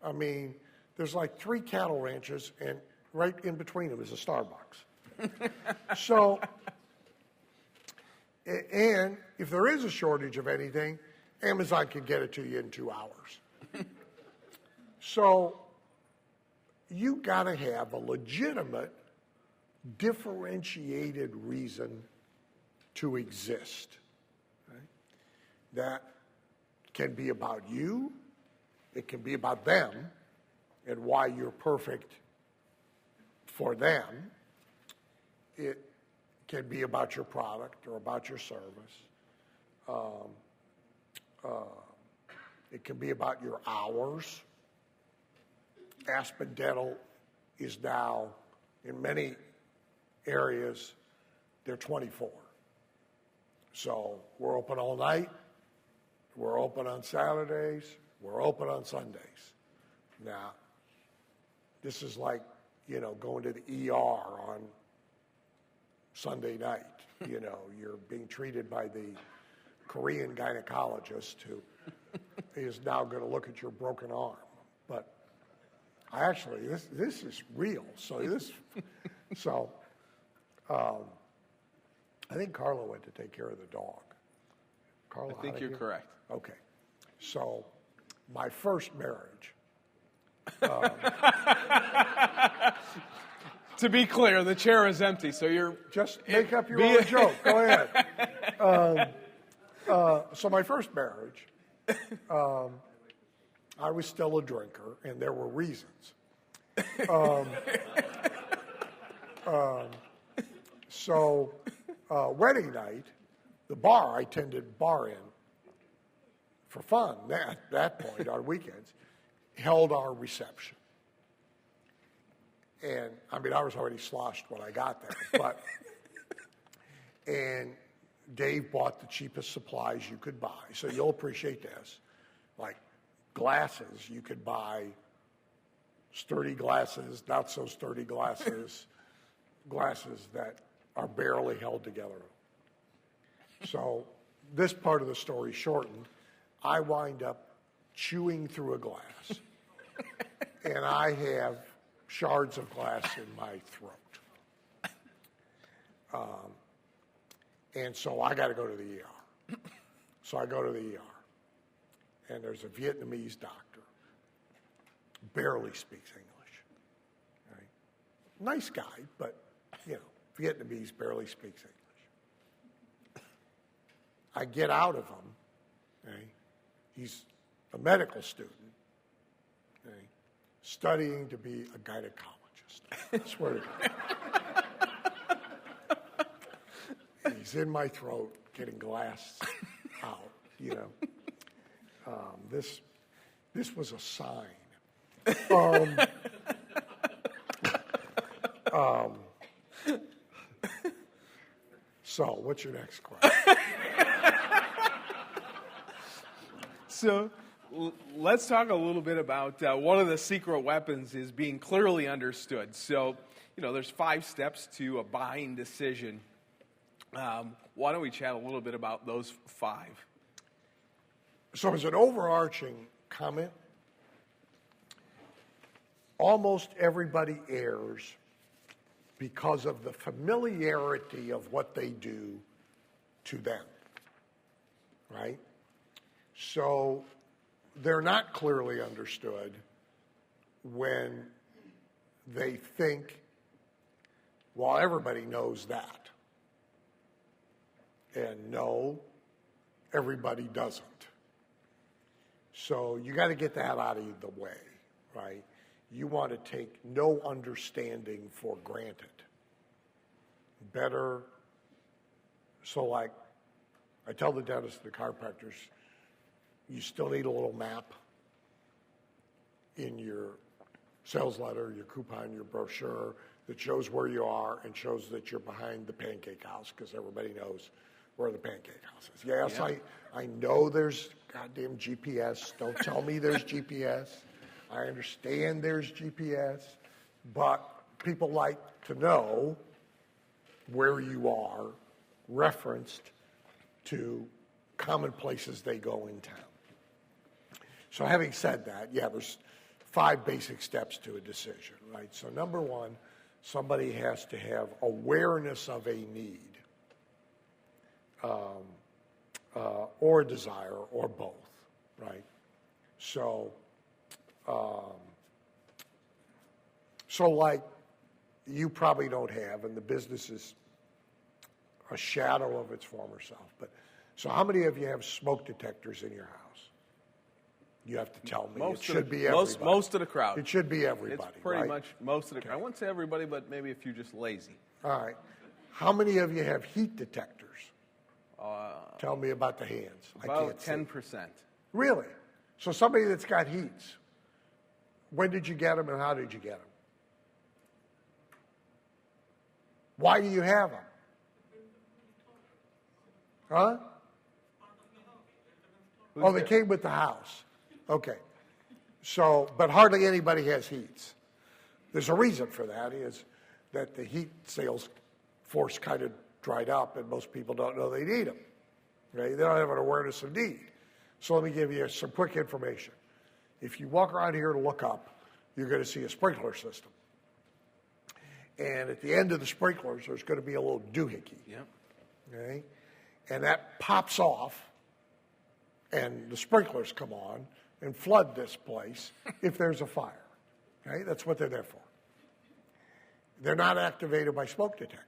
I mean, there's like 3 cattle ranches, and right in between them is a Starbucks. So, and if there is a shortage of anything, Amazon can get it to you in 2 hours. So you got to have a legitimate, differentiated reason to exist. Right? That can be about you, it can be about them, and why you're perfect for them. It can be about your product or about your service. It can be about your hours. Aspen Dental is now, in many areas, they're 24. So we're open all night. We're open on Saturdays. We're open on Sundays. Now, this is like, going to the ER on Sunday night. You're being treated by the Korean gynecologist who is now going to look at your broken arm. But actually, this is real. So I think Carla went to take care of the dog. Carla,
I think you're correct.
Okay. So, my first marriage.
To be clear, the chair is empty, so you're...
Just make up your own joke. Go ahead. So my first marriage, I was still a drinker, and there were reasons. So wedding night, the bar I tended bar in for fun at that point on weekends, held our reception. And, I mean, I was already sloshed when I got there, and Dave bought the cheapest supplies you could buy. So you'll appreciate this. Like glasses, you could buy sturdy glasses, not so sturdy glasses, glasses that are barely held together. So this part of the story shortened. I wind up chewing through a glass, and I have shards of glass in my throat. And so I got to go to the ER. So I go to the ER, and there's a Vietnamese doctor, barely speaks English. Right? Nice guy, but, Vietnamese barely speaks English. I get out of him. Okay? He's a medical student. Okay? Studying to be a gynecologist. I swear to God. He's in my throat, getting glass out, This was a sign. So, what's your next question?
So let's talk a little bit about one of the secret weapons is being clearly understood. So, there's 5 steps to a buying decision. Why don't we chat a little bit about those 5?
So as an overarching comment, almost everybody errs because of the familiarity of what they do to them, right? So they're not clearly understood when they think, well, everybody knows that. And no, everybody doesn't. So you got to get that out of the way, right? You want to take no understanding for granted. Better, so like I tell the dentist and the chiropractors, you still need a little map in your sales letter, your coupon, your brochure that shows where you are and shows that you're behind the pancake house, because everybody knows where the pancake house is. Yes, yeah. I know there's goddamn GPS. Don't tell me there's GPS. I understand there's GPS, but people like to know where you are referenced to common places they go in town. So having said that, there's 5 basic steps to a decision, right? So number 1, somebody has to have awareness of a need, or a desire, or both, right? So like you probably don't have, and the business is a shadow of its former self. But so how many of you have smoke detectors in your house? You have to tell me. It should be everybody.
Most of the crowd.
It should be everybody.
It's pretty
right?
much most of the crowd. I wouldn't say everybody, but maybe a few just lazy.
All right. How many of you have heat detectors? Tell me about the hands.
About 10%.
Really? So somebody that's got heats, when did you get them and how did you get them? Why do you have them? Huh? Oh, they came with the house. Okay. So, but hardly anybody has heats. There's a reason for that, is that the heat sales force kind of dried up and most people don't know they need them. Right? They don't have an awareness of need. So let me give you some quick information. If you walk around here and look up, you're going to see a sprinkler system. And at the end of the sprinklers, there's going to be a little doohickey.
Yep.
okay? And that pops off, and the sprinklers come on and flood this place if there's a fire, okay? That's what they're there for. They're not activated by smoke detectors.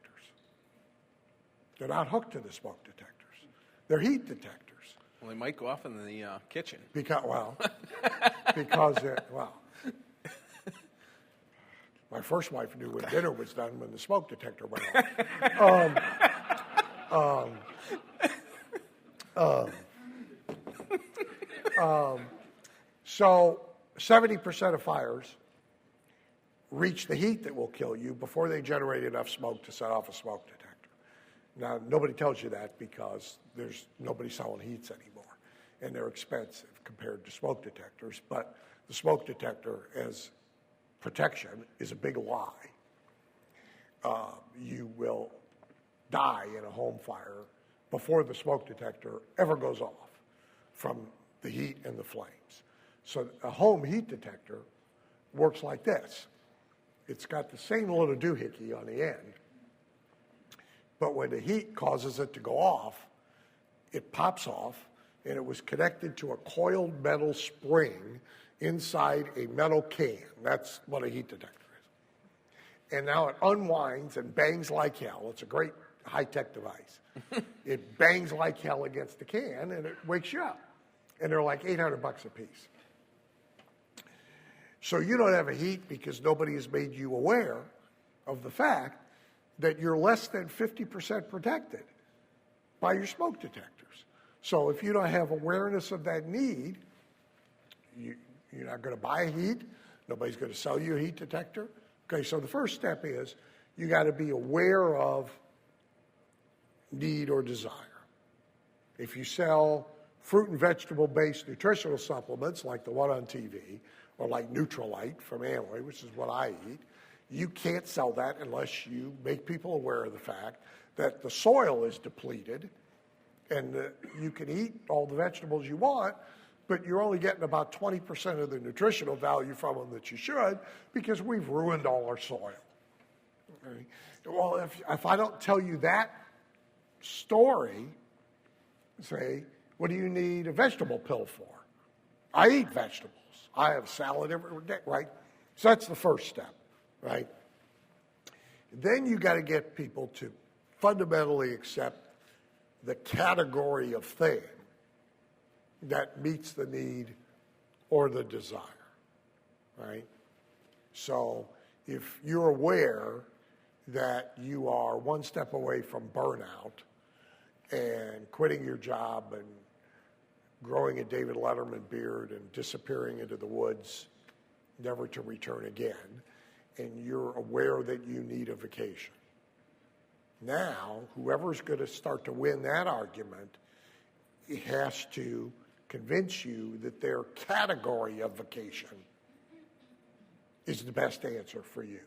They're not hooked to the smoke detectors. They're heat detectors.
Well, they might go off in the kitchen.
Because my first wife knew when dinner was done when the smoke detector went off. So 70% of fires reach the heat that will kill you before they generate enough smoke to set off a smoke detector. Now, nobody tells you that because there's nobody selling heats anymore, and they're expensive compared to smoke detectors, but the smoke detector as protection is a big lie. You will die in a home fire before the smoke detector ever goes off from the heat and the flames. So a home heat detector works like this. It's got the same little doohickey on the end, but when the heat causes it to go off, it pops off, and it was connected to a coiled metal spring inside a metal can. That's what a heat detector is. And now it unwinds and bangs like hell. It's a great high-tech device. It bangs like hell against the can, and it wakes you up. And they're like $800 a piece. So you don't have a heat because nobody has made you aware of the fact that you're less than 50% protected by your smoke detectors. So if you don't have awareness of that need, you're not going to buy a heat. Nobody's going to sell you a heat detector. Okay, so the first step is you got to be aware of need or desire. If you sell fruit and vegetable-based nutritional supplements like the one on TV, or like Nutrilite from Amway, which is what I eat, you can't sell that unless you make people aware of the fact that the soil is depleted and you can eat all the vegetables you want, but you're only getting about 20% of the nutritional value from them that you should because we've ruined all our soil. Okay? Well, if I don't tell you that story, say, what do you need a vegetable pill for? I eat vegetables. I have salad every day, right? So that's the first step, right? Then you got to get people to fundamentally accept the category of thing that meets the need or the desire, right? So if you're aware that you are one step away from burnout and quitting your job and growing a David Letterman beard and disappearing into the woods, never to return again, and you're aware that you need a vacation. Now, whoever's going to start to win that argument has to convince you that their category of vacation is the best answer for you.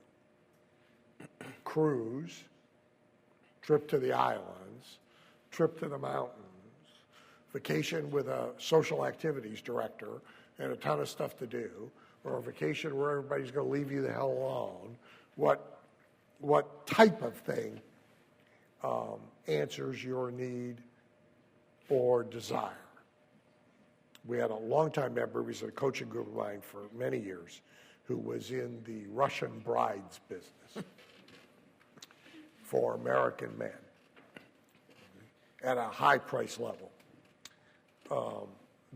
Cruise, trip to the islands, trip to the mountains, vacation with a social activities director and a ton of stuff to do, or a vacation where everybody's going to leave you the hell alone. What type of thing answers your need or desire? We had a longtime member, he was a coaching group of mine for many years, who was in the Russian brides business for American men at a high price level.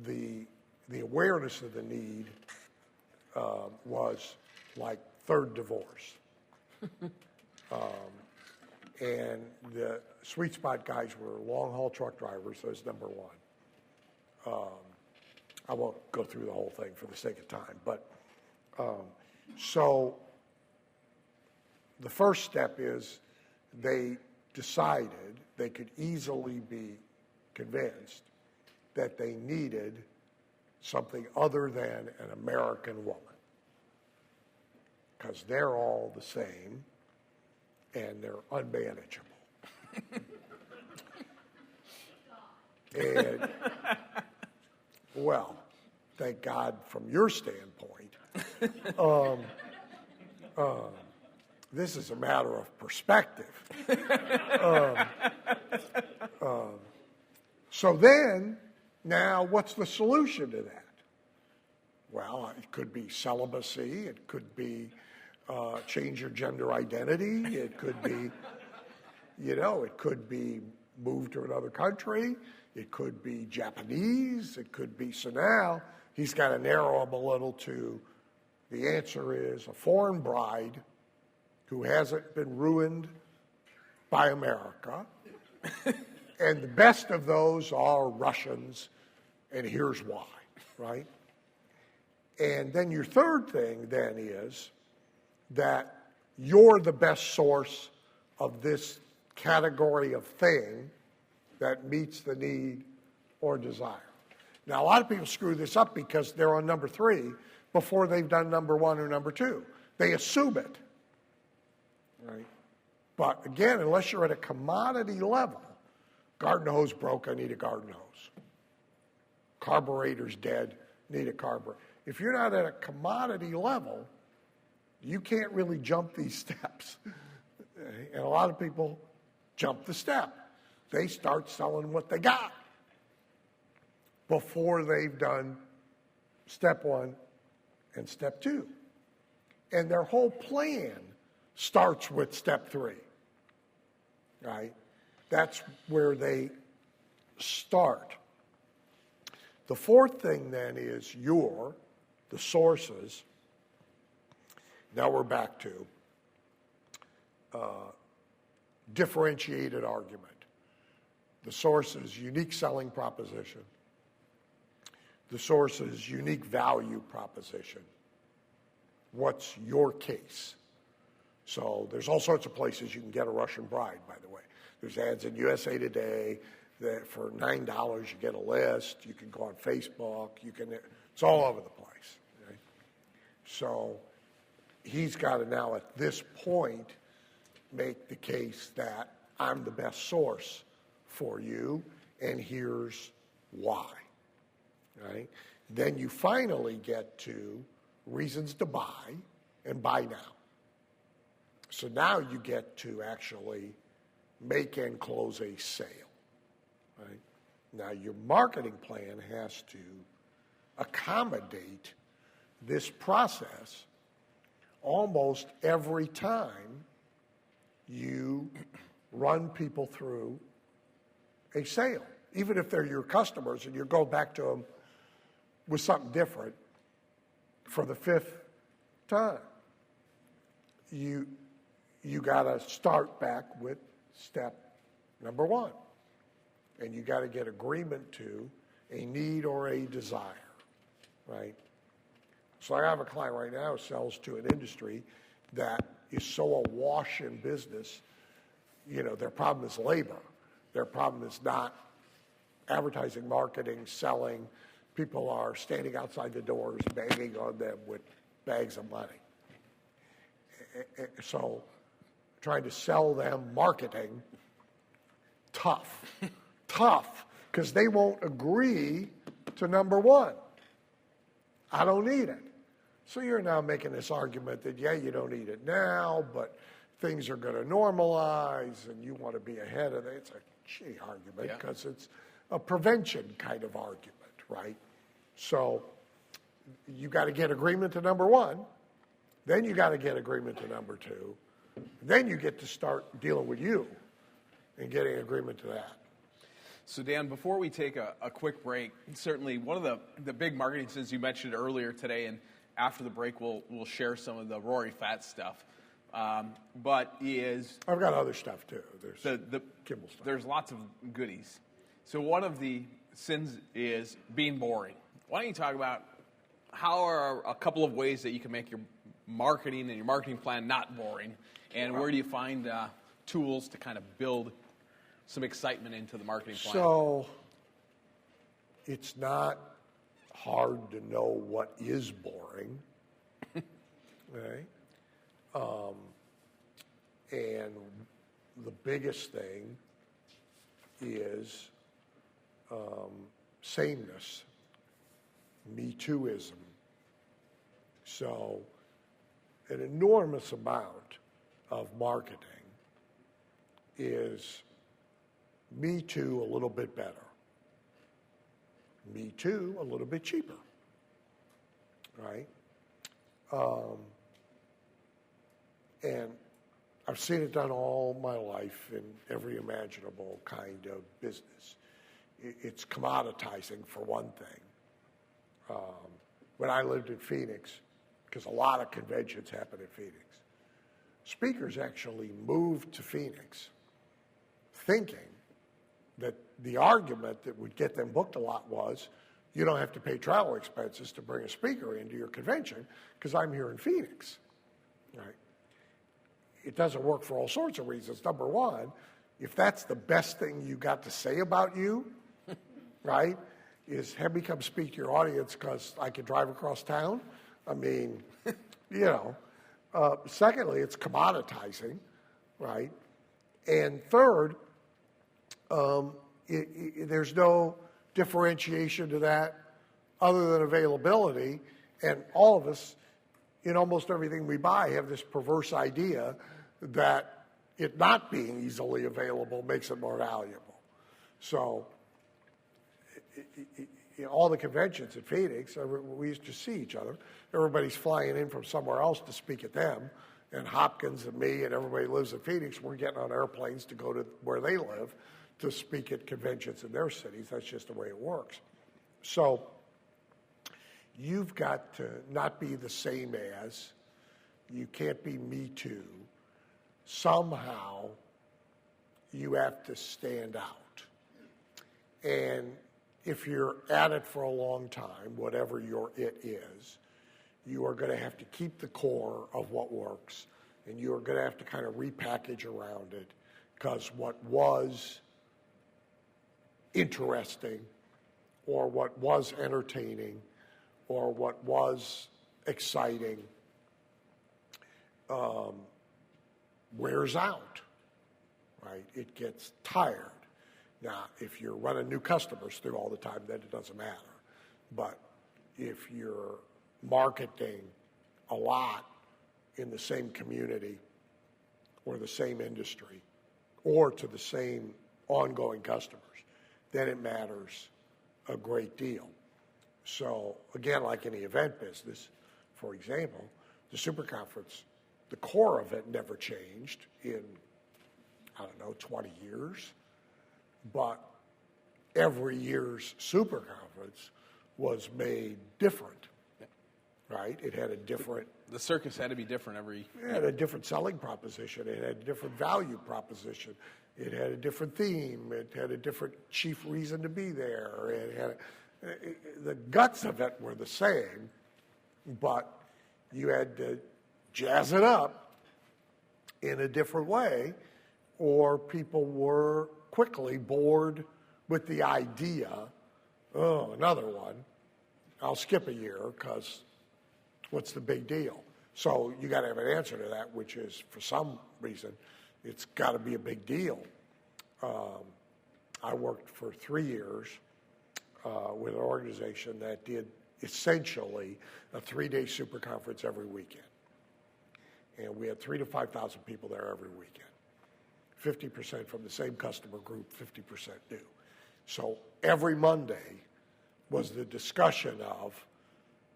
The awareness of the need was like third divorce. And the sweet spot guys were long-haul truck drivers, so that's number one. I won't go through the whole thing for the sake of time, but so the first step is they decided they could easily be convinced that they needed something other than an American woman, because they're all the same and they're unmanageable. And, well, thank God from your standpoint. This is a matter of perspective. So then, now what's the solution to that? Well, it could be celibacy. It could be change your gender identity. It could be, it could be move to another country. It could be Japanese. It could be, so now he's got to narrow them a little to, the answer is a foreign bride who hasn't been ruined by America. And the best of those are Russians, and here's why, right? And then your third thing then is that you're the best source of this category of thing that meets the need or desire. Now, a lot of people screw this up because they're on number 3 before they've done number 1 or number 2. They assume it, right? But again, unless you're at a commodity level, garden hose broke, I need a garden hose. Carburetor's dead, need a carburetor. If you're not at a commodity level, you can't really jump these steps. And a lot of people jump the step. They start selling what they got before they've done step 1 and step 2. And their whole plan starts with step 3, right? That's where they start. The fourth thing then is the sources. Now we're back to differentiated argument. The source's unique selling proposition. The source's unique value proposition. What's your case? So there's all sorts of places you can get a Russian bride, by the way. There's ads in USA Today that for $9 you get a list. You can go on Facebook. It's all over the place. Right? So he's got to now at this point make the case that I'm the best source for you, and here's why. Right? Then you finally get to reasons to buy and buy now. So now you get to actually make and close a sale. Right? Now your marketing plan has to accommodate this process almost every time you run people through a sale. Even if they're your customers and you go back to them with something different for the 5th time, you got to start back with step number 1. And you got to get agreement to a need or a desire, right? So I have a client right now who sells to an industry that is so awash in business. Their problem is labor. Their problem is not advertising, marketing, selling. People are standing outside the doors banging on them with bags of money. So trying to sell them marketing, tough, because they won't agree to number 1. I don't need it. So you're now making this argument that, you don't need it now, but things are going to normalize and you want to be ahead of it. It's a gee argument because it's a prevention kind of argument, right? So you got to get agreement to number 1, then you got to get agreement to number 2, then you get to start dealing with you and getting agreement to that.
So Dan, before we take a quick break, certainly one of the big marketing sins you mentioned earlier today, and after the break we'll share some of the Rory Fat stuff, but is...
I've got other stuff too. There's
the
Kimball stuff.
There's lots of goodies. So one of the sins is being boring. Why don't you talk about how are a couple of ways that you can make your marketing and your marketing plan not boring, and where do you find tools to kind of build some excitement into the marketing plan?
So it's not hard to know what is boring, right? And the biggest thing is sameness, Me Tooism. So an enormous amount of marketing is me too a little bit better, me too a little bit cheaper, right? And I've seen it done all my life in every imaginable kind of business. It's commoditizing, for one thing. When I lived in Phoenix, because a lot of conventions happen in Phoenix, speakers actually moved to Phoenix thinking that the argument that would get them booked a lot was, you don't have to pay travel expenses to bring a speaker into your convention because I'm here in Phoenix, right? It doesn't work for all sorts of reasons. Number one, if that's the best thing you got to say about you, right, is have me come speak to your audience because I can drive across town. I mean, you know. Secondly, it's commoditizing, right? And third, there's no differentiation to that other than availability. And all of us, in almost everything we buy, have this perverse idea that it not being easily available makes it more valuable. So all the conventions at Phoenix, we used to see each other. Everybody's flying in from somewhere else to speak at them. And Hopkins and me and everybody who lives in Phoenix, we're getting on airplanes to go to where they live to speak at conventions in their cities. That's just the way it works. So you've got to not be the same as, you can't be me too. Somehow you have to stand out. And if you're at it for a long time, whatever your it is, you are going to have to keep the core of what works, and you are going to have to kind of repackage around it, because what was interesting or what was entertaining or what was exciting wears out, right? It gets tired. Now, if you're running new customers through all the time, then it doesn't matter. But if you're marketing a lot in the same community or the same industry or to the same ongoing customers, then it matters a great deal. So, again, like in the event business, for example, the super conference, the core of it never changed in, 20 years. But every year's super conference was made different, right? It had a different...
The circus had to be different every...
It had a different selling proposition. It had a different value proposition. It had a different theme. It had a different chief reason to be there. It had the guts of it were the same, but you had to jazz it up in a different way, or people were quickly bored with the idea, oh, another one, I'll skip a year because what's the big deal? So you got to have an answer to that, which is, for some reason, it's got to be a big deal. I worked for 3 years with an organization that did essentially a 3-day super conference every weekend. And we had 3,000 to 5,000 people there every weekend. 50% from the same customer group, 50% new. So every Monday was the discussion of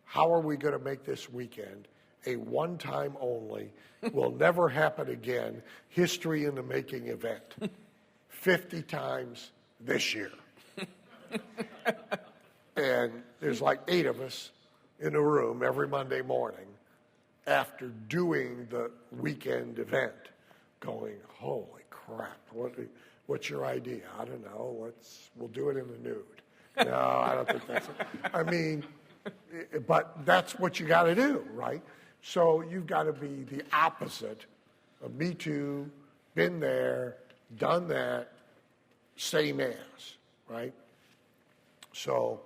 how are we going to make this weekend a one-time only, will never happen again, history in the making event. 50 times this year. And there's like 8 of us in a room every Monday morning after doing the weekend event going, holy crap, what's your idea? I don't know, we'll do it in the nude. No, I don't think that's it. I mean, but that's what you got to do, right? So you've got to be the opposite of me too, been there, done that, same as, right? So,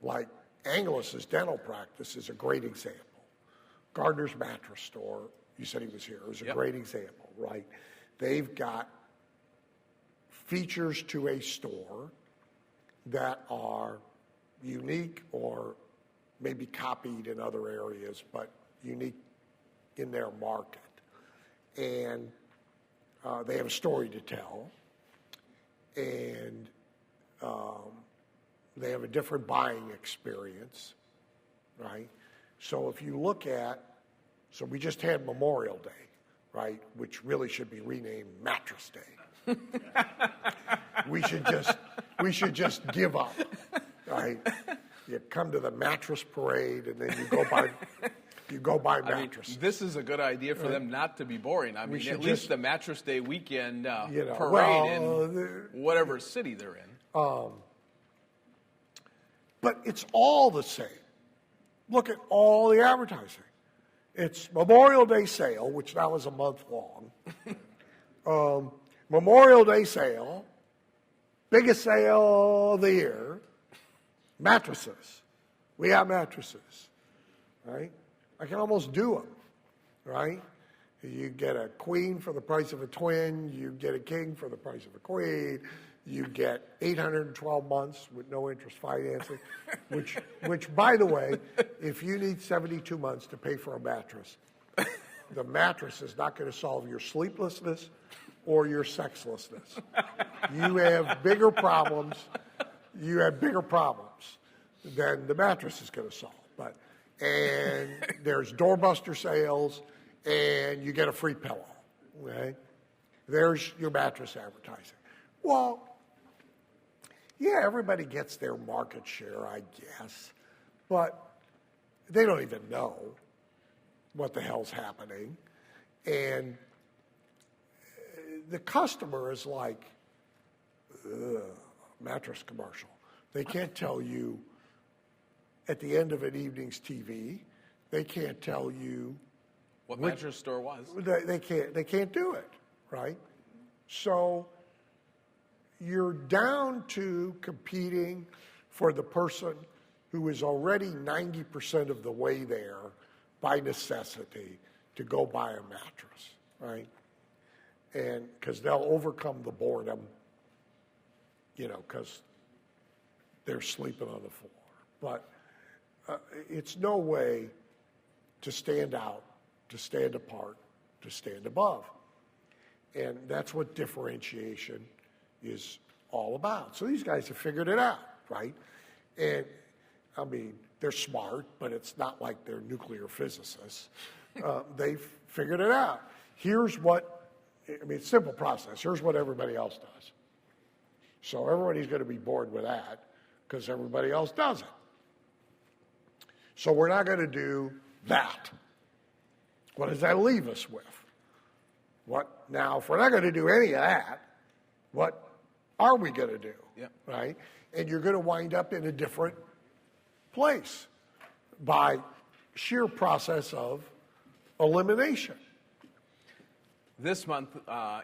like Anglus's dental practice is a great example. Gardner's mattress store, you said he was here, is a great example, right? They've got features to a store that are unique or maybe copied in other areas, but unique in their market. and they have a story to tell, and they have a different buying experience, right? So if you look at, so we just had Memorial Day, right, which really should be renamed Mattress Day. we should just give up, right? You come to the mattress parade, and then you go buy mattresses.
This is a good idea for them not to be boring. I mean, at least the Mattress Day weekend parade in whatever city they're in.
But it's all the same. Look at all the advertising. It's Memorial Day sale, which now is a month long. Memorial Day sale, biggest sale of the year, mattresses. We have mattresses, right? I can almost do them, right? You get a queen for the price of a twin. You get a king for the price of a queen. You get 812 months with no interest financing, which, by the way, if you need 72 months to pay for a mattress, the mattress is not going to solve your sleeplessness or your sexlessness. You have bigger problems. You have bigger problems than the mattress is going to solve. And there's doorbuster sales, and you get a free pillow. Okay? There's your mattress advertising. Well, yeah, everybody gets their market share, I guess, but they don't even know what the hell's happening. And the customer is like, mattress commercial. They can't tell you at the end of an evening's TV. They can't tell you
what mattress store was.
They can't do it, right? So you're down to competing for the person who is already 90% of the way there by necessity to go buy a mattress, right? And because they'll overcome the boredom, because they're sleeping on the floor. But it's no way to stand out, to stand apart, to stand above. And that's what differentiation is all about. So these guys have figured it out, right? And, I mean, they're smart, but it's not like they're nuclear physicists. They've figured it out. Here's what, it's a simple process. Here's what everybody else does. So everybody's going to be bored with that because everybody else does it. So we're not going to do that. What does that leave us with? Now, if we're not going to do any of that, what are we going to do?
Yep.
Right? And you're going to wind up in a different place by sheer process of elimination.
This month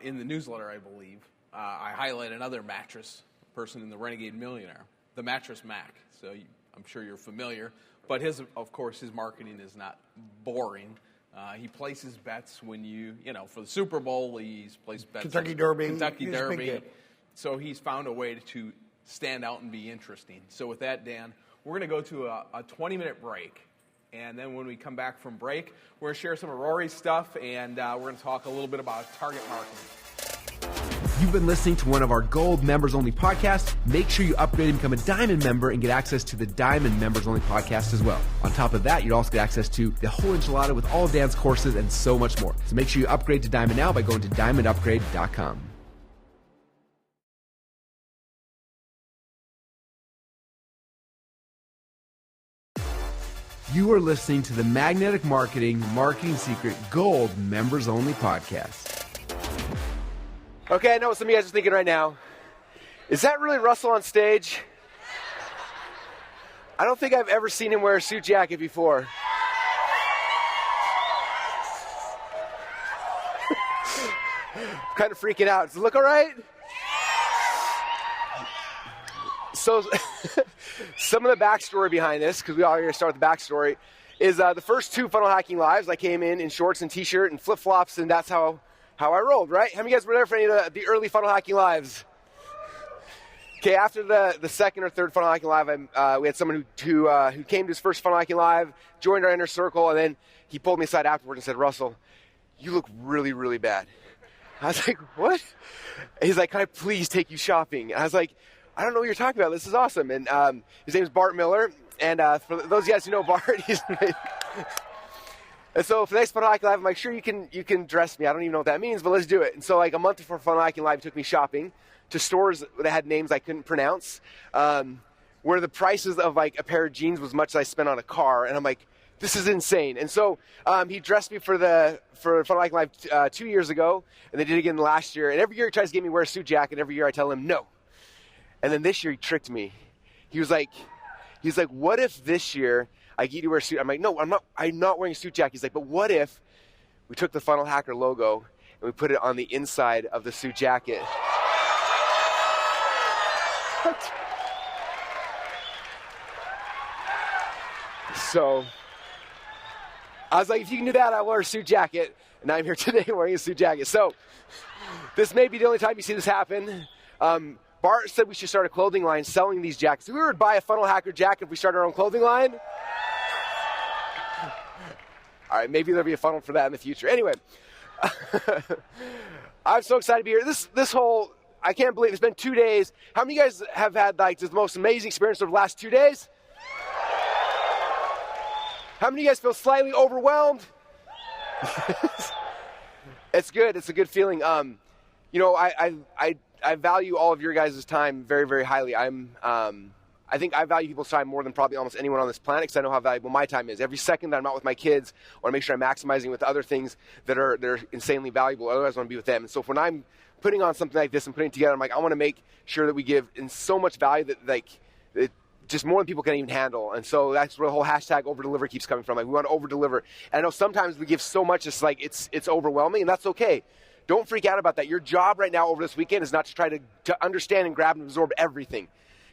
in the newsletter, I believe, I highlight another mattress person in the Renegade Millionaire, the Mattress Mac. So I'm sure you're familiar. But of course, his marketing is not boring. He places bets when for the Super Bowl, he's placed bets.
Kentucky Derby.
Kentucky Derby. So he's found a way to stand out and be interesting. So with that, Dan, we're going to go to a 20-minute break. And then when we come back from break, we're going to share some of Rory's stuff, and we're going to talk a little bit about target marketing.
You've been listening to one of our Gold Members Only podcasts. Make sure you upgrade and become a Diamond member and get access to the Diamond Members Only podcast as well. On top of that, you'll also get access to the whole enchilada with all of Dan's courses and so much more. So make sure you upgrade to Diamond now by going to diamondupgrade.com. You are listening to the Magnetic Marketing Secret Gold Members Only podcast.
Okay, I know what some of you guys are thinking right now. Is that really Russell on stage? I don't think I've ever seen him wear a suit jacket before. I'm kind of freaking out. Does it look all right? So, some of the backstory behind this, because we all here to start with the backstory, is the first two funnel hacking lives, I came in shorts and t-shirt and flip-flops, and that's how I rolled, right? How many of you guys were there for any of the early funnel hacking lives? Okay, after the second or third funnel hacking live, we had someone who came to his first funnel hacking live, joined our inner circle, and then he pulled me aside afterwards and said, Russell, you look really, really bad. I was like, what? And he's like, can I please take you shopping? And I was like, I don't know what you're talking about. This is awesome. And his name is Bart Miller. And for those of you guys who know Bart, he's... And so for the next Funnel Hacking Live, I'm like, sure, you can dress me. I don't even know what that means, but let's do it. And so like a month before Funnel Hacking Live, he took me shopping to stores that had names I couldn't pronounce, where the prices of like a pair of jeans was much as I spent on a car. And I'm like, this is insane. And so he dressed me for Funnel Hacking Live 2 years ago, and they did it again last year. And every year he tries to get me to wear a suit jacket. Every year I tell him no. And then this year he tricked me. He was like, what if this year I get you to wear a suit? I'm like, no, I'm not wearing a suit jacket. He's like, but what if we took the Funnel Hacker logo and we put it on the inside of the suit jacket? So I was like, if you can do that, I'll wear a suit jacket. And I'm here today wearing a suit jacket. So this may be the only time you see this happen. Bart said we should start a clothing line selling these jackets. If we were to buy a Funnel Hacker jacket if we started our own clothing line. All right, maybe there'll be a funnel for that in the future. Anyway, I'm so excited to be here. This whole, I can't believe it's been 2 days. How many of you guys have had like the most amazing experience over the last 2 days? How many of you guys feel slightly overwhelmed? It's good. It's a good feeling. You know, I value all of your guys' time very, very highly. I think I value people's time more than probably almost anyone on this planet because I know how valuable my time is. Every second that I'm out with my kids, I want to make sure I'm maximizing with other things that are insanely valuable. Otherwise, I want to be with them. And so when I'm putting on something like this and putting it together, I'm like, I want to make sure that we give in so much value that like it just more than people can even handle. And so that's where the whole hashtag over-deliver keeps coming from. Like we want to over-deliver. And I know sometimes we give so much, it's like it's overwhelming, and that's okay. Don't freak out about that. Your job right now over this weekend is not to try to understand and grab and absorb everything.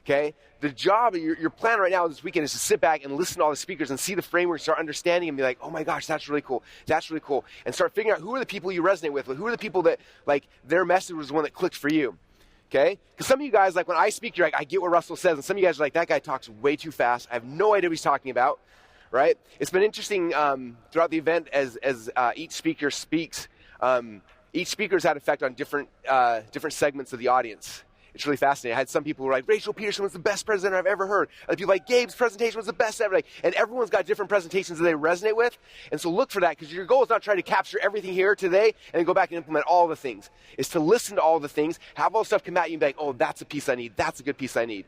Okay? The job, your plan right now this weekend is to sit back and listen to all the speakers and see the framework, start understanding and be like, oh my gosh, that's really cool. That's really cool. And start figuring out who are the people you resonate with. Who are the people that, like, their message was the one that clicked for you. Okay? Because some of you guys, like, when I speak, you're like, I get what Russell says. And some of you guys are like, that guy talks way too fast. I have no idea what he's talking about. Right? It's been interesting throughout the event as each speaker speaks. Each speaker's had effect on different segments of the audience. It's really fascinating. I had some people who were like, Rachel Peterson was the best presenter I've ever heard. Other people like, Gabe's presentation was the best ever. And everyone's got different presentations that they resonate with. And so look for that, because your goal is not trying to capture everything here today and then go back and implement all the things. It's to listen to all the things, have all the stuff come at you and be like, oh, that's a piece I need. That's a good piece I need.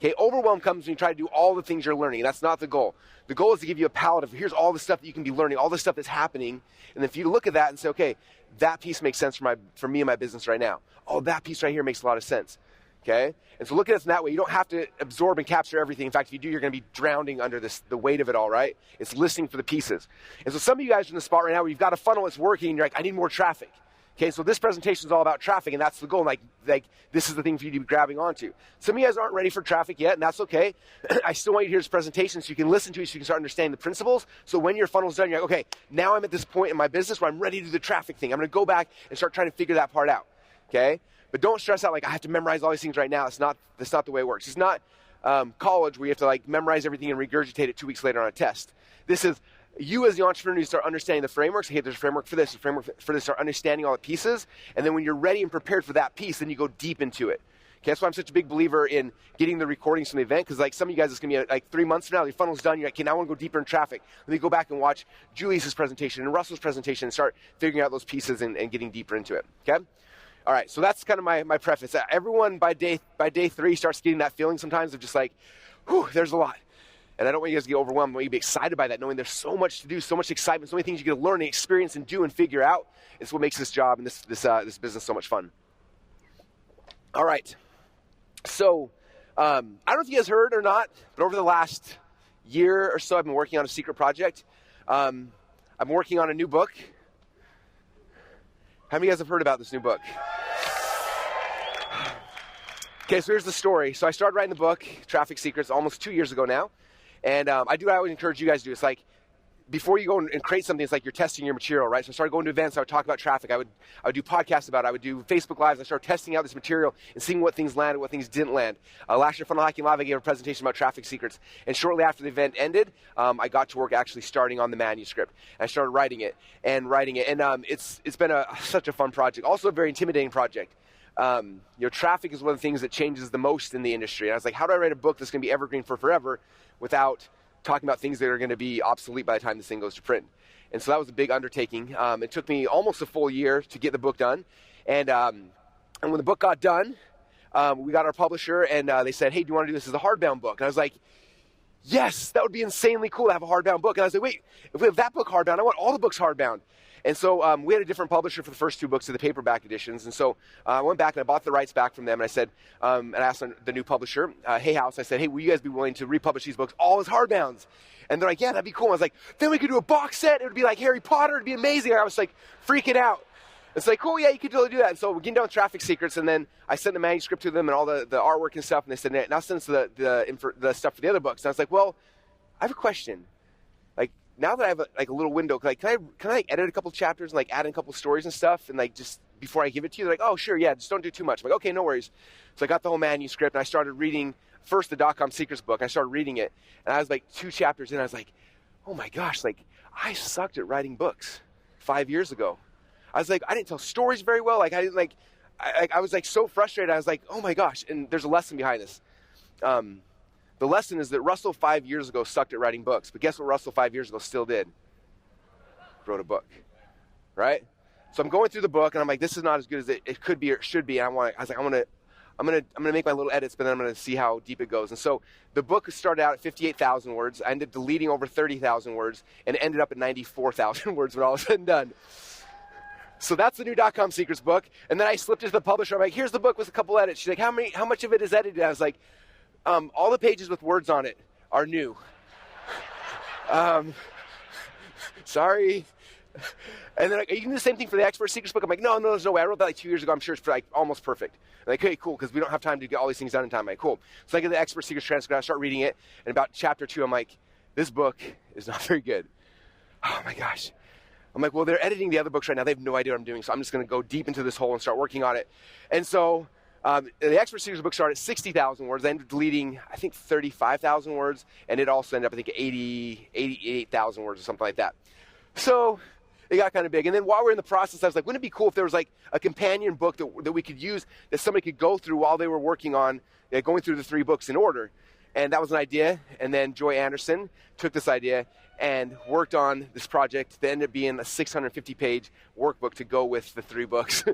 Okay, overwhelm comes when you try to do all the things you're learning. That's not the goal. The goal is to give you a palette of here's all the stuff that you can be learning, all the stuff that's happening. And then for you to look at that and say, okay, that piece makes sense for me and my business right now. Oh, that piece right here makes a lot of sense. Okay? And so look at it in that way. You don't have to absorb and capture everything. In fact, if you do, you're going to be drowning under the weight of it all, right? It's listening for the pieces. And so some of you guys are in the spot right now where you've got a funnel that's working and you're like, I need more traffic. Okay, so this presentation is all about traffic, and that's the goal. Like this is the thing for you to be grabbing onto. Some of you guys aren't ready for traffic yet, and that's okay. I still want you to hear this presentation so you can listen to it, so you can start understanding the principles. So when your funnel's done, you're like, okay, now I'm at this point in my business where I'm ready to do the traffic thing. I'm going to go back and start trying to figure that part out. Okay, but don't stress out like I have to memorize all these things right now. That's not the way it works. It's not college where you have to like memorize everything and regurgitate it 2 weeks later on a test. This is you as the entrepreneur, you start understanding the frameworks. Hey, there's a framework for this, a framework for this. Start understanding all the pieces, and then when you're ready and prepared for that piece, then you go deep into it. Okay, that's why I'm such a big believer in getting the recordings from the event, because like some of you guys, it's gonna be like 3 months from now, your funnel's done. You're like, okay, now I want to go deeper in traffic. Let me go back and watch Julius's presentation and Russell's presentation and start figuring out those pieces and getting deeper into it. Okay. All right, so that's kind of my preface. Everyone by day 3 starts getting that feeling sometimes of just like, whew, there's a lot. And I don't want you guys to get overwhelmed. I want you to be excited by that, knowing there's so much to do, so much excitement, so many things you get to learn and experience and do and figure out. It's what makes this job and this business so much fun. All right. So I don't know if you guys heard or not, but over the last year or so, I've been working on a secret project. I'm working on a new book. How many of you guys have heard about this new book? Okay, so here's the story. So I started writing the book, Traffic Secrets, almost 2 years ago now. And I do what I always encourage you guys to do. It's like, before you go and create something, it's like you're testing your material, right? So I started going to events. I would talk about traffic. I would do podcasts about it. I would do Facebook Lives. I started testing out this material and seeing what things landed, what things didn't land. Last year, Funnel Hacking Live, I gave a presentation about traffic secrets. And shortly after the event ended, I got to work actually starting on the manuscript. And I started writing it. And it's been such a fun project. Also a very intimidating project. Traffic is one of the things that changes the most in the industry. And I was like, how do I write a book that's going to be evergreen for forever without talking about things that are going to be obsolete by the time this thing goes to print? And so that was a big undertaking. It took me almost a full year to get the book done. And when the book got done, we got our publisher, and they said, hey, do you want to do this as a hardbound book? And I was like, yes, that would be insanely cool to have a hardbound book. And I was like, wait, if we have that book hardbound, I want all the books hardbound. And so we had a different publisher for the first two books of the paperback editions. And so I went back and I bought the rights back from them. And I said, and I asked the new publisher, Hay House, I said, hey, will you guys be willing to republish these books all as hardbounds? And they're like, yeah, that'd be cool. I was like, then we could do a box set. It would be like Harry Potter. It'd be amazing. And I was like freaking out. It's like, cool, yeah, you could totally do that. And so we're getting down with Traffic Secrets. And then I sent the manuscript to them and all the artwork and stuff. And they said, now send us the stuff for the other books. And I was like, well, I have a question. Now that I have a little window, can I edit a couple chapters and add in a couple stories and stuff, and just before I give it to you, they're like, oh sure, yeah, just don't do too much. I'm like, okay, no worries. So I got the whole manuscript and I started reading first the .com Secrets book. I started reading it, and I was like 2 chapters in. I was like, oh my gosh, I sucked at writing books 5 years ago. I was like, I didn't tell stories very well. I was so frustrated. I was like, oh my gosh. And there's a lesson behind this. The lesson is that Russell 5 years ago sucked at writing books, but guess what Russell 5 years ago still did? Wrote a book, right? So I'm going through the book and I'm like, this is not as good as it could be or it should be. And I'm gonna make my little edits, but then I'm gonna see how deep it goes. And so the book started out at 58,000 words. I ended up deleting over 30,000 words and ended up at 94,000 words when all was said and done. So that's the new .com Secrets book. And then I slipped it to the publisher. I'm like, here's the book with a couple edits. She's like, how much of it is edited? I was like, all the pages with words on it are new. Sorry. And then you can do the same thing for the Expert Secrets book. I'm like, no, there's no way. I wrote that 2 years ago. I'm sure it's almost perfect. I'm like, okay, cool, because we don't have time to get all these things done in time. I'm like, cool. So I get the Expert Secrets transcript. I start reading it, and about chapter 2, I'm like, this book is not very good. Oh my gosh. I'm like, well, they're editing the other books right now. They have no idea what I'm doing, so I'm just going to go deep into this hole and start working on it. And so the Expert Secrets book started at 60,000 words. I ended up deleting, I think, 35,000 words, and it also ended up, I think, 88,000 words or something like that. So it got kind of big. And then while we're in the process, I was like, wouldn't it be cool if there was a companion book that we could use that somebody could go through while they were working on going through the 3 books in order? And that was an idea. And then Joy Anderson took this idea and worked on this project that ended up being a 650-page workbook to go with the 3 books.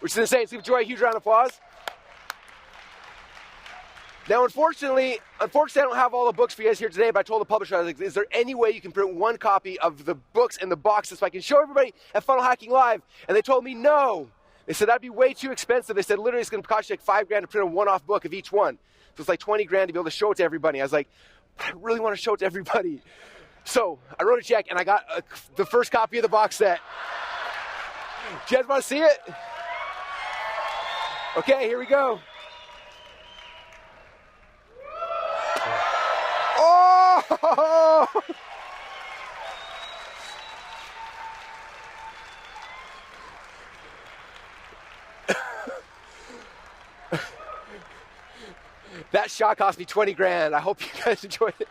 Which is insane. So give Joy a huge round of applause. Now, unfortunately, I don't have all the books for you guys here today, but I told the publisher, I was like, is there any way you can print one copy of the books in the boxes so I can show everybody at Funnel Hacking Live? And they told me no. They said that'd be way too expensive. They said literally it's going to cost you $5,000 to print a one-off book of each one. So it's like $20,000 to be able to show it to everybody. I was like, I really want to show it to everybody. So I wrote a check and I got the first copy of the box set. Do you guys want to see it? Okay, here we go. Oh! That shot cost me $20,000. I hope you guys enjoyed it.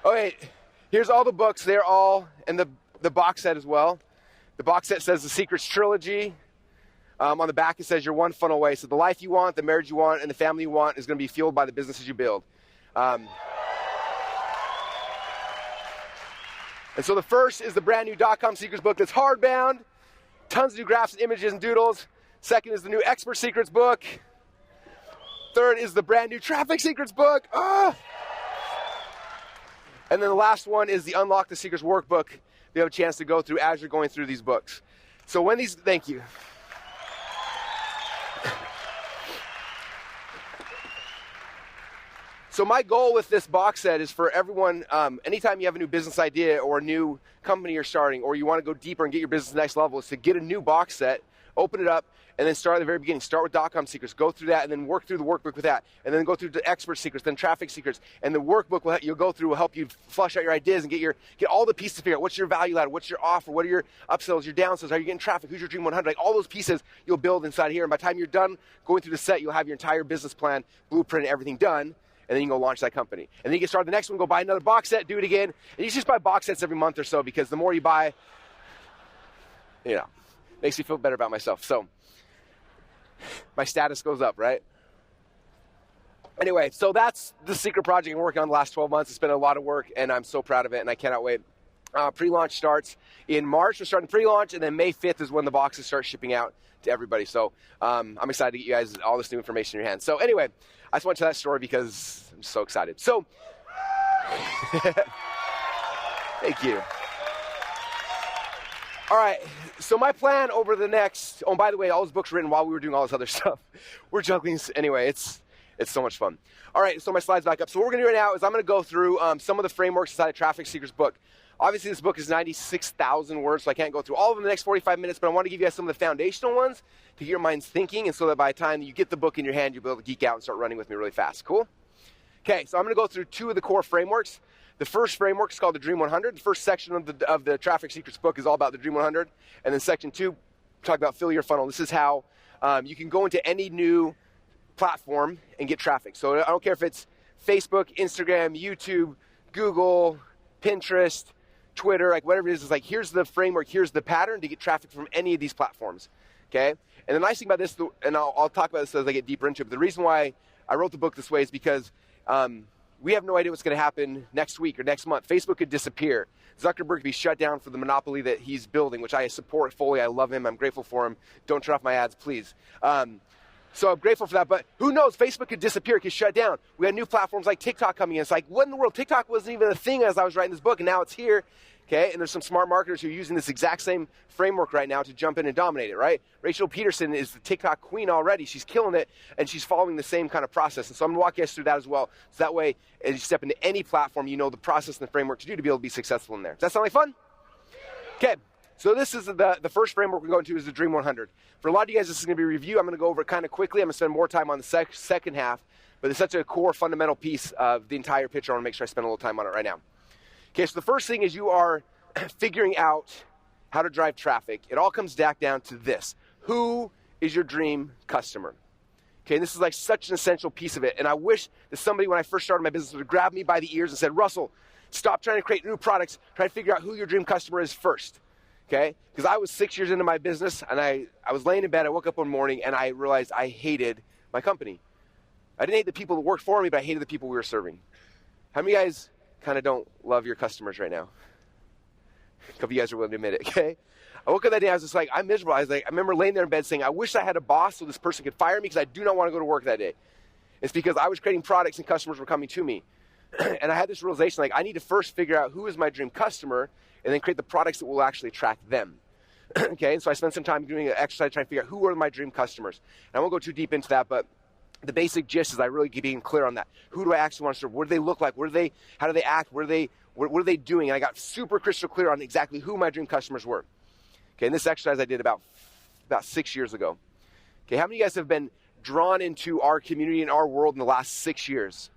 Okay, here's all the books. They're all in the box set as well. The box set says The Secrets Trilogy. On the back it says You're One Funnel Away. So the life you want, the marriage you want, and the family you want is going to be fueled by the businesses you build. And so the first is the brand new .com Secrets book that's hardbound. Tons of new graphs and images and doodles. Second is the new Expert Secrets book. Third is the brand new Traffic Secrets book. Ah! And then the last one is the Unlock the Secrets workbook. You have a chance to go through as you're going through these books. So when these, thank you. So my goal with this box set is for everyone, anytime you have a new business idea or a new company you're starting, or you want to go deeper and get your business to the next level, is to get a new box set open it up, and then start at the very beginning. Start with .com secrets, go through that, and then work through the workbook with that, and then go through the expert secrets, then traffic secrets, and the workbook you'll go through will help you flush out your ideas and get all the pieces to figure out what's your value ladder, what's your offer, what are your upsells, your downsells, are you getting traffic, who's your Dream 100, like all those pieces you'll build inside here, and by the time you're done going through the set, you'll have your entire business plan, blueprint, everything done, and then you can go launch that company. And then you can start the next one, go buy another box set, do it again, and you just buy box sets every month or so, because the more you buy, makes me feel better about myself. So my status goes up, right? Anyway, so that's the secret project I'm working on the last 12 months. It's been a lot of work, and I'm so proud of it, and I cannot wait. Pre-launch starts in March. We're starting pre-launch, and then May 5th is when the boxes start shipping out to everybody. So I'm excited to get you guys all this new information in your hands. So anyway, I just want to tell that story because I'm so excited. So thank you. All right, so my plan over the next, by the way, all those books were written while we were doing all this other stuff. We're juggling, anyway, it's so much fun. All right, so my slides back up. So what we're gonna do right now is I'm gonna go through some of the frameworks inside of Traffic Secrets book. Obviously this book is 96,000 words, so I can't go through all of them in the next 45 minutes, but I wanna give you guys some of the foundational ones to get your minds thinking, and so that by the time you get the book in your hand, you'll be able to geek out and start running with me really fast, cool? Okay, so I'm gonna go through two of the core frameworks. The first framework is called the Dream 100. The first section of the Traffic Secrets book is all about the Dream 100. And then section 2, talk about fill your funnel. This is how you can go into any new platform and get traffic. So I don't care if it's Facebook, Instagram, YouTube, Google, Pinterest, Twitter, like whatever it is. It's like, here's the framework, here's the pattern to get traffic from any of these platforms, okay? And the nice thing about this, and I'll talk about this as I get deeper into it, but the reason why I wrote the book this way is because we have no idea what's going to happen next week or next month. Facebook could disappear. Zuckerberg could be shut down for the monopoly that he's building, which I support fully. I love him. I'm grateful for him. Don't turn off my ads, please. So I'm grateful for that. But who knows? Facebook could disappear, could shut down. We had new platforms like TikTok coming in. It's like, what in the world? TikTok wasn't even a thing as I was writing this book, and now it's here. Okay, and there's some smart marketers who are using this exact same framework right now to jump in and dominate it, right? Rachel Peterson is the TikTok queen already. She's killing it, and she's following the same kind of process. And so I'm going to walk you guys through that as well. So that way, as you step into any platform, you know the process and the framework to do to be able to be successful in there. Does that sound like fun? Okay, so this is the first framework we're going to is the Dream 100. For a lot of you guys, this is going to be a review. I'm going to go over it kind of quickly. I'm going to spend more time on the second half, but it's such a core fundamental piece of the entire picture. I want to make sure I spend a little time on it right now. Okay, so the first thing is you are figuring out how to drive traffic. It all comes back down to this. Who is your dream customer? Okay, and this is like such an essential piece of it. And I wish that somebody, when I first started my business, would have grabbed me by the ears and said, Russell, stop trying to create new products. Try to figure out who your dream customer is first. Okay? Because I was 6 years into my business, and I was laying in bed. I woke up one morning, and I realized I hated my company. I didn't hate the people that worked for me, but I hated the people we were serving. How many of you guys kind of don't love your customers right now? A couple of you guys are willing to admit it, okay? I woke up that day, I was just like, I'm miserable. I remember laying there in bed saying, I wish I had a boss so this person could fire me because I do not want to go to work that day. It's because I was creating products and customers were coming to me. And I had this realization, like, I need to first figure out who is my dream customer and then create the products that will actually attract them. Okay, and so I spent some time doing an exercise trying to figure out who are my dream customers. And I won't go too deep into that, but the basic gist is I really being clear on that. Who do I actually want to serve? What do they look like? How do they act? What are they doing? And I got super crystal clear on exactly who my dream customers were. Okay, and this exercise I did about 6 years ago. Okay, how many of you guys have been drawn into our community and our world in the last 6 years?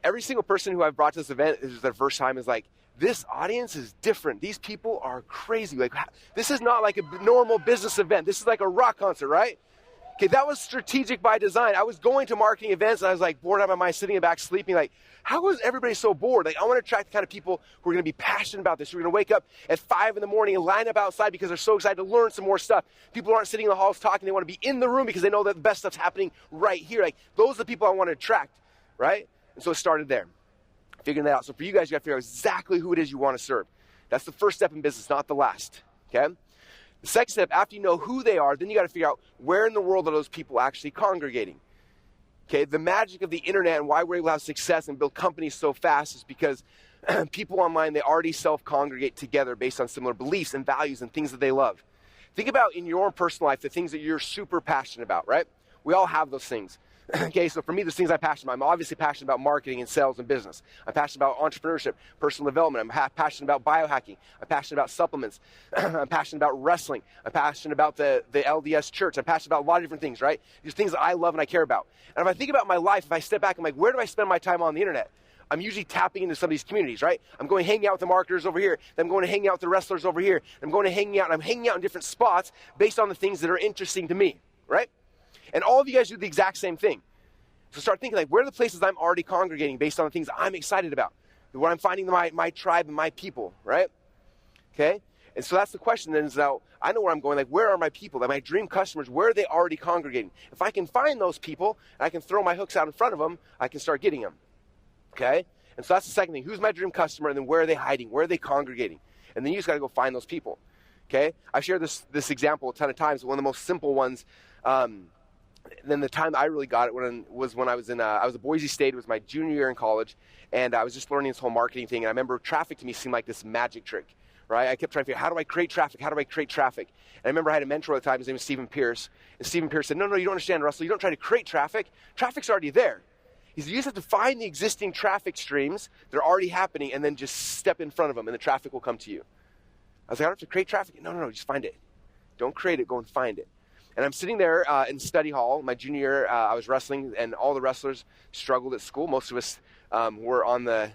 Every single person who I've brought to this event, this is their first time, is like, this audience is different. These people are crazy. Like, this is not like a normal business event. This is like a rock concert, right? Okay, that was strategic by design. I was going to marketing events, and I was like bored out of my mind, sitting in the back, sleeping. Like, how is everybody so bored? Like, I want to attract the kind of people who are going to be passionate about this. Who are going to wake up at 5 in the morning and line up outside because they're so excited to learn some more stuff. People aren't sitting in the halls talking. They want to be in the room because they know that the best stuff's happening right here. Like, those are the people I want to attract, right? And so it started there, figuring that out. So for you guys, you got to figure out exactly who it is you want to serve. That's the first step in business, not the last, okay? The second step, after you know who they are, then you got to figure out where in the world are those people actually congregating. Okay, the magic of the internet and why we're able to have success and build companies so fast is because people online, they already self-congregate together based on similar beliefs and values and things that they love. Think about in your own personal life the things that you're super passionate about, right? We all have those things. Okay, so for me, there's things I'm passionate about. I'm obviously passionate about marketing and sales and business. I'm passionate about entrepreneurship, personal development. I'm passionate about biohacking. I'm passionate about supplements. I'm passionate about wrestling. I'm passionate about the LDS church. I'm passionate about a lot of different things, right? These things that I love and I care about. And if I think about my life, if I step back, I'm like, where do I spend my time on the internet? I'm usually tapping into some of these communities, right? I'm going hanging out with the marketers over here. Then I'm going to hang out with the wrestlers over here. I'm going to hang out, and I'm hanging out in different spots based on the things that are interesting to me, right? And all of you guys do the exact same thing. So start thinking, like, where are the places I'm already congregating based on the things I'm excited about? Where I'm finding my tribe and my people, right? Okay? And so that's the question then, is now, I know where I'm going, like, where are my people? Like, my dream customers, where are they already congregating? If I can find those people, and I can throw my hooks out in front of them, I can start getting them. Okay? And so that's the second thing. Who's my dream customer, and then where are they hiding? Where are they congregating? And then you just got to go find those people. Okay? I've shared this example a ton of times. One of the most simple ones, then the time I really got it was when I was at Boise State. It was my junior year in college, and I was just learning this whole marketing thing. And I remember traffic to me seemed like this magic trick, right? I kept trying to figure out, how do I create traffic? How do I create traffic? And I remember I had a mentor at the time. His name was Stephen Pierce. And Stephen Pierce said, no, you don't understand, Russell. You don't try to create traffic. Traffic's already there. He said, you just have to find the existing traffic streams that are already happening and then just step in front of them, and the traffic will come to you. I was like, I don't have to create traffic. No, just find it. Don't create it. Go and find it. And I'm sitting there in study hall. My junior year, I was wrestling, and all the wrestlers struggled at school. Most of us were on the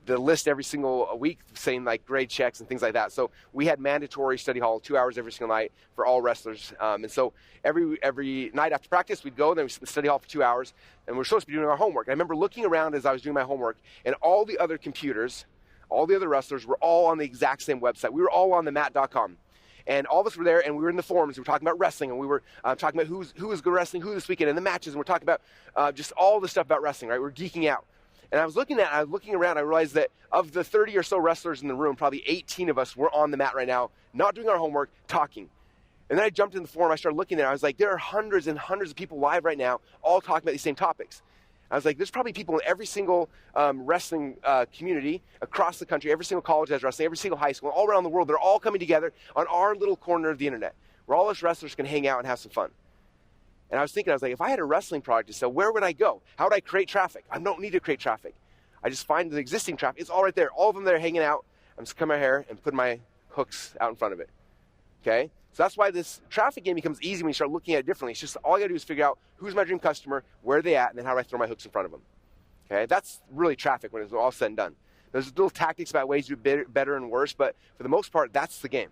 list every single week, saying like grade checks and things like that. So we had mandatory study hall 2 hours every single night for all wrestlers. And so every night after practice, we'd go, and then we'd sit in the study hall for 2 hours, and we're supposed to be doing our homework. And I remember looking around as I was doing my homework, and all the other computers, all the other wrestlers were all on the exact same website. We were all on the mat.com. And all of us were there, and we were in the forums. We were talking about wrestling, and we were talking about who was good wrestling, who this weekend, and the matches. And we're talking about just all the stuff about wrestling, right? We're geeking out. And I was looking around. I realized that of the 30 or so wrestlers in the room, probably 18 of us were on the mat right now, not doing our homework, talking. And then I jumped in the forum. I started looking there. I was like, there are hundreds and hundreds of people live right now, all talking about these same topics. I was like, there's probably people in every single wrestling community across the country, every single college has wrestling, every single high school, all around the world. They're all coming together on our little corner of the internet, where all us wrestlers can hang out and have some fun. And I was thinking, if I had a wrestling product to sell, where would I go? How would I create traffic? I don't need to create traffic. I just find the existing traffic. It's all right there. All of them there hanging out. I'm just coming here and putting my hooks out in front of it. Okay? So that's why this traffic game becomes easy when you start looking at it differently. It's just all I got to do is figure out who's my dream customer, where are they at, and then how do I throw my hooks in front of them. Okay? That's really traffic when it's all said and done. There's little tactics about ways to do better and worse, but for the most part, that's the game.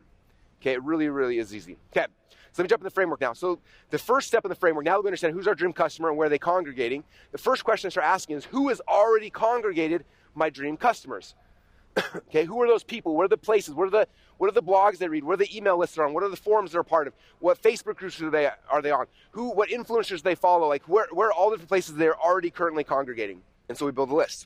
Okay? It really, really is easy. Okay. So let me jump in the framework now. So the first step in the framework, now that we understand who's our dream customer and where they're congregating, the first question I start asking is, who has already congregated my dream customers? Okay, who are those people? What are the places? What are the blogs they read? What are the email lists they're on? What are the forums they're a part of? What Facebook groups are they on? What influencers they follow? Like where are all the different places they're already currently congregating? And so we build a list.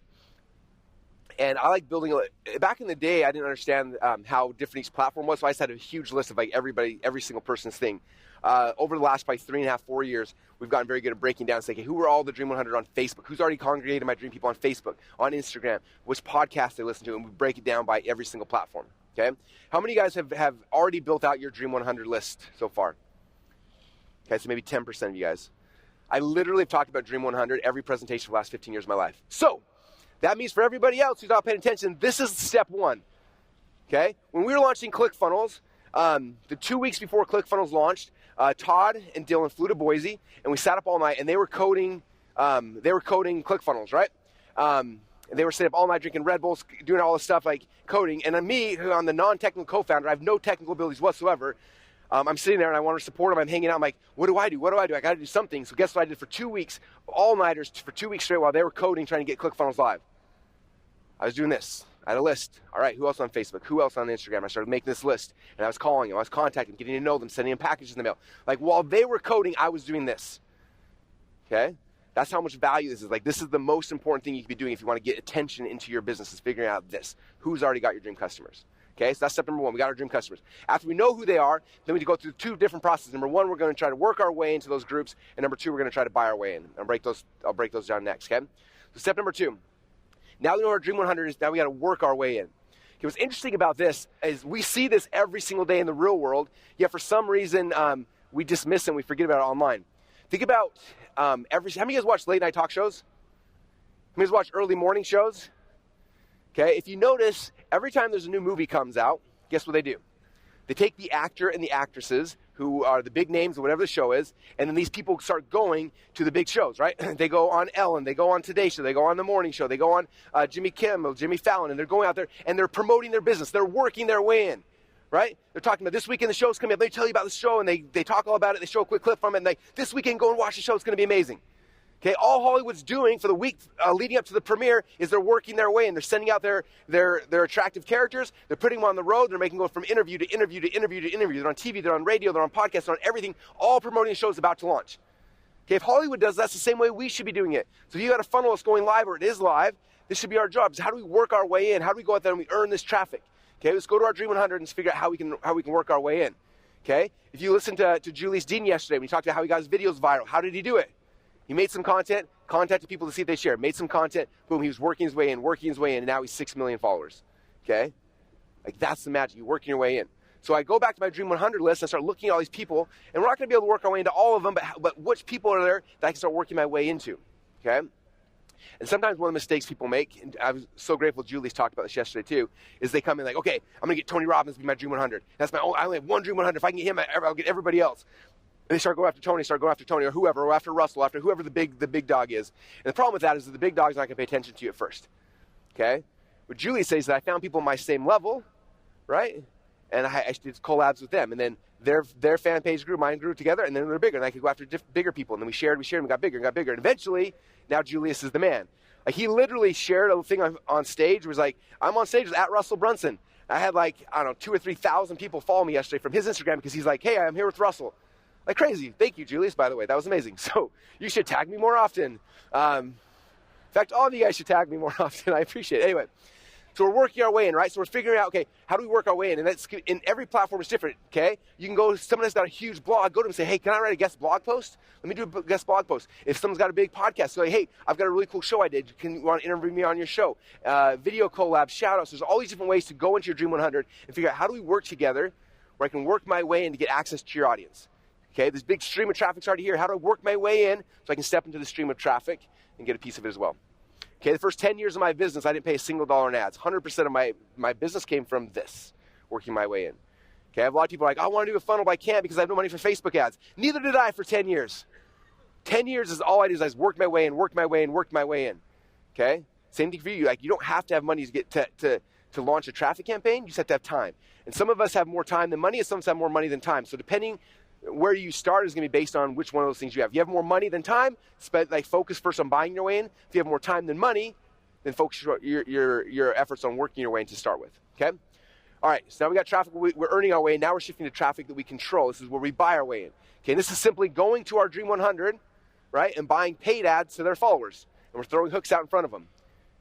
And I like building back in the day, I didn't understand how different each platform was, so I just had a huge list of like every single person's thing. Over the last probably 3.5, 4 years, we've gotten very good at breaking down and saying, okay, who are all the Dream 100 on Facebook? Who's already congregated my Dream people on Facebook, on Instagram? Which podcasts they listen to? And we break it down by every single platform. Okay? How many of you guys have already built out your Dream 100 list so far? Okay, so maybe 10% of you guys. I literally have talked about Dream 100 every presentation for the last 15 years of my life. So that means for everybody else who's not paying attention, this is step one. Okay? When we were launching ClickFunnels, the 2 weeks before ClickFunnels launched, Todd and Dylan flew to Boise, and we sat up all night, and they were coding ClickFunnels, right? And they were sitting up all night drinking Red Bulls, doing all this stuff like coding. And then me, who I'm the non-technical co-founder, I have no technical abilities whatsoever. I'm sitting there and I want to support them. I'm hanging out. I'm like, what do I do? I got to do something. So guess what I did for 2 weeks? All-nighters for 2 weeks straight while they were coding, trying to get ClickFunnels live. I was doing this. I had a list. All right, who else on Facebook? Who else on Instagram? I started making this list, and I was calling them. I was contacting them, getting to know them, sending them packages in the mail. Like, while they were coding, I was doing this. Okay? That's how much value this is. Like, this is the most important thing you can be doing if you want to get attention into your business, is figuring out this. Who's already got your dream customers? Okay, so that's step number one. We got our dream customers. After we know who they are, then we need to go through two different processes. Number one, we're going to try to work our way into those groups, and number two, we're going to try to buy our way in. I'll break those down next, okay? So step number two. Now we know our Dream 100 is, now we got to work our way in. Okay, what's interesting about this is we see this every single day in the real world, yet for some reason we dismiss it and we forget about it online. Think about how many of you guys watch late night talk shows? How many of you guys watch early morning shows? Okay, if you notice, every time there's a new movie comes out, guess what they do? They take the actor and the actresses who are the big names of whatever the show is, and then these people start going to the big shows, right? They go on Ellen, they go on Today Show, they go on The Morning Show, they go on Jimmy Kimmel, Jimmy Fallon, and they're going out there and they're promoting their business. They're working their way in, right? They're talking about this weekend the show's coming up. They tell you about the show and they talk all about it. They show a quick clip from it, and this weekend go and watch the show. It's going to be amazing. Okay, all Hollywood's doing for the week leading up to the premiere is they're working their way in. They're sending out their attractive characters. They're putting them on the road. They're making them go from interview to interview to interview to interview. They're on TV, they're on radio, they're on podcasts, they're on everything, all promoting the show's about to launch. Okay, if Hollywood does that's the same way we should be doing it. So if you got a funnel that's going live or it is live, this should be our job. So how do we work our way in? How do we go out there and we earn this traffic? Okay, let's go to our Dream 100 and figure out how we can work our way in. Okay, if you listened to Julius Dean yesterday when he talked about how he got his videos viral, how did he do it? He made some content, contacted people to see if they share. Made some content, boom, he was working his way in, and now he's 6 million followers, okay? Like, that's the magic, you're working your way in. So I go back to my Dream 100 list and start looking at all these people, and we're not going to be able to work our way into all of them, but which people are there that I can start working my way into, okay? And sometimes one of the mistakes people make, and I was so grateful Julie's talked about this yesterday too, is they come in like, okay, I'm going to get Tony Robbins to be my Dream 100. That's I only have one Dream 100. If I can get him, I'll get everybody else. And they start going after Tony, or whoever, or after Russell, after whoever the big dog is. And the problem with that is that the big dog's not going to pay attention to you at first. Okay? What Julie says is that I found people on my same level, right? And I did collabs with them. And then their fan page grew, mine grew together, and then they're bigger. And I could go after bigger people. And then we shared, and we got bigger and got bigger. And eventually, now Julius is the man. Like, he literally shared a thing on stage. It was like, I'm on stage with @Russell Brunson. I had 2,000 or 3,000 people follow me yesterday from his Instagram because he's like, hey, I'm here with Russell. Like crazy. Thank you, Julius, by the way. That was amazing. So you should tag me more often. In fact, all of you guys should tag me more often. I appreciate it. Anyway, so we're working our way in, right? So we're figuring out, okay, how do we work our way in? And that's in every platform is different, okay? You can go, someone that's got a huge blog, go to them and say, hey, can I write a guest blog post? Let me do a guest blog post. If someone's got a big podcast, say, hey, I've got a really cool show I did. Can you want to interview me on your show? Video collabs, shout outs. There's all these different ways to go into your Dream 100 and figure out how do we work together where I can work my way in to get access to your audience. Okay, this big stream of traffic's already here. How do I work my way in so I can step into the stream of traffic and get a piece of it as well? Okay, the first 10 years of my business, I didn't pay a single dollar in ads. 100% of my business came from this, working my way in. Okay, I have a lot of people like, I want to do a funnel, but I can't because I have no money for Facebook ads. Neither did I for 10 years. 10 years is all I do is I just work my way in, work my way in, work my way in. Okay, same thing for you. Like, you don't have to have money to get to launch a traffic campaign. You just have to have time. And some of us have more time than money, and some of us have more money than time. So depending where you start is going to be based on which one of those things you have. If you have more money than time, focus first on buying your way in. If you have more time than money, then focus your efforts on working your way in to start with. Okay? All right, so now we got traffic we're earning our way in. Now we're shifting to traffic that we control. This is where we buy our way in. Okay, and this is simply going to our Dream 100, right, and buying paid ads to their followers. And we're throwing hooks out in front of them.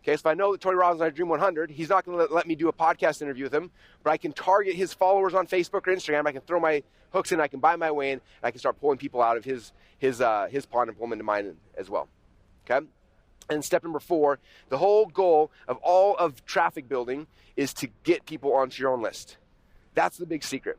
Okay, so if I know that Tony Robbins is on Dream 100, he's not going to let me do a podcast interview with him, but I can target his followers on Facebook or Instagram. I can throw my hooks in, I can buy my way in, and I can start pulling people out of his pond and pull them into mine as well. Okay? And step number 4, the whole goal of all of traffic building is to get people onto your own list. That's the big secret.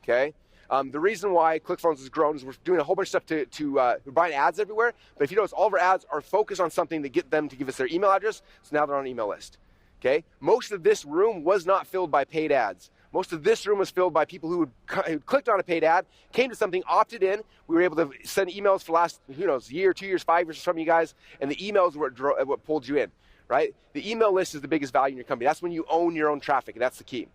Okay? The reason why ClickFunnels has grown is we're doing a whole bunch of stuff we're buying ads everywhere, but if you notice, all of our ads are focused on something to get them to give us their email address, so now they're on an email list. Okay? Most of this room was not filled by paid ads. Most of this room was filled by people who clicked on a paid ad, came to something, opted in. We were able to send emails for the last, year, 2 years, 5 years from you guys, and the emails were what pulled you in, right? The email list is the biggest value in your company. That's when you own your own traffic, and that's the key.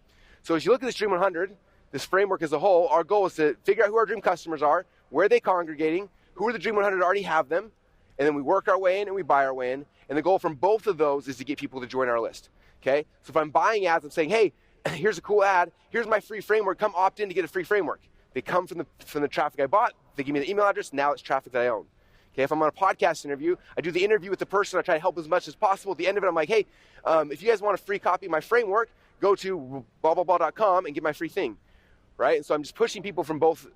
So as you look at this Dream 100, this framework as a whole, our goal is to figure out who our dream customers are, where are they congregating, who are the Dream 100 that already have them, and then we work our way in and we buy our way in. And the goal from both of those is to get people to join our list. Okay? So if I'm buying ads, I'm saying, hey, here's a cool ad, here's my free framework, come opt in to get a free framework. They come from the traffic I bought, they give me the email address, now it's traffic that I own. Okay, if I'm on a podcast interview, I do the interview with the person, I try to help as much as possible. At the end of it, I'm like, hey, if you guys want a free copy of my framework, go to blah and get my free thing. Right? And so I'm just pushing people from both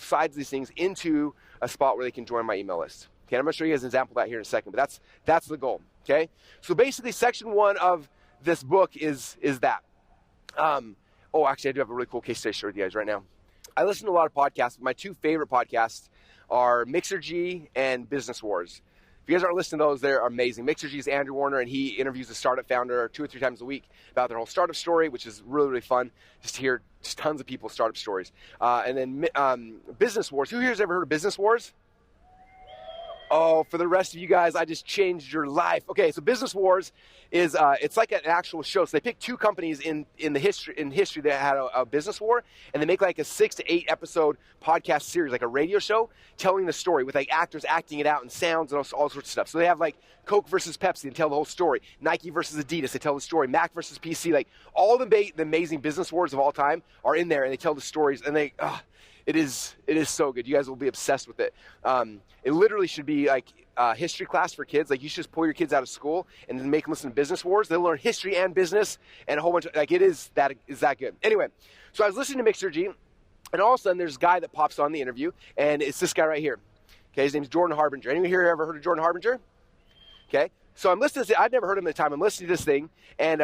sides of these things into a spot where they can join my email list. Okay, I'm going to show you guys an example of that here in a second, but that's the goal. Okay? So basically, section 1 of this book is that. Actually, I do have a really cool case study to share with you guys right now. I listen to a lot of podcasts, but my 2 favorite podcasts are Mixergy and Business Wars. If you guys aren't listening to those, they're amazing. Mixergy is Andrew Warner, and he interviews a startup founder 2 or 3 times a week about their whole startup story, which is really, really fun just to hear just tons of people's startup stories. And then Business Wars. Who here has ever heard of Business Wars? Oh, for the rest of you guys, I just changed your life. Okay, so Business Wars is it's like an actual show. So they pick 2 companies in history that had a business war, and they make like a 6 to 8 episode podcast series, like a radio show, telling the story with like actors acting it out and sounds and all sorts of stuff. So they have like Coke versus Pepsi and tell the whole story. Nike versus Adidas, they tell the story. Mac versus PC, like all the amazing business wars of all time are in there, and they tell the stories, and they. It is so good. You guys will be obsessed with it. It literally should be like history class for kids. Like you should just pull your kids out of school and then make them listen to Business Wars. They'll learn history and business and a whole bunch of, like it is that good. Anyway, so I was listening to Mixergy, and all of a sudden there's a guy that pops on the interview, and it's this guy right here. Okay, his name's Jordan Harbinger. Anyone here ever heard of Jordan Harbinger? Okay, so I'm listening to this. I'd never heard him at the time. I'm listening to this thing, and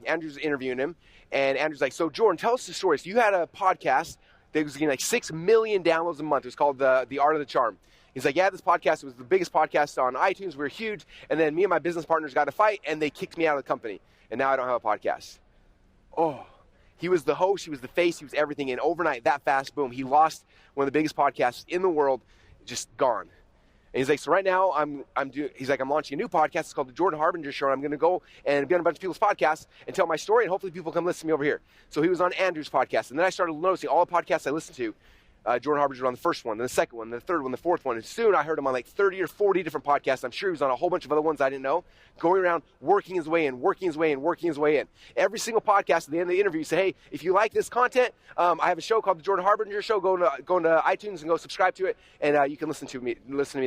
Andrew's interviewing him, and Andrew's like, so Jordan, tell us the story. So you had a podcast that was getting like 6 million downloads a month. It was called The Art of the Charm. He's like, yeah, this podcast was the biggest podcast on iTunes. We were huge. And then me and my business partners got in a fight, and they kicked me out of the company. And now I don't have a podcast. Oh, he was the host. He was the face. He was everything. And overnight, that fast, boom, he lost one of the biggest podcasts in the world, just gone. And he's like, so right now I'm launching a new podcast. It's called The Jordan Harbinger Show. And I'm going to go and be on a bunch of people's podcasts and tell my story, and hopefully people come listen to me over here. So he was on Andrew's podcast. And then I started noticing all the podcasts I listened to, Jordan Harbinger was on the first one, then the second one, then the third one, the fourth one. And soon I heard him on like 30 or 40 different podcasts. I'm sure he was on a whole bunch of other ones I didn't know, going around, working his way in. Every single podcast at the end of the interview, you say, hey, if you like this content, I have a show called The Jordan Harbinger Show. Go into iTunes and go subscribe to it, and you can listen to me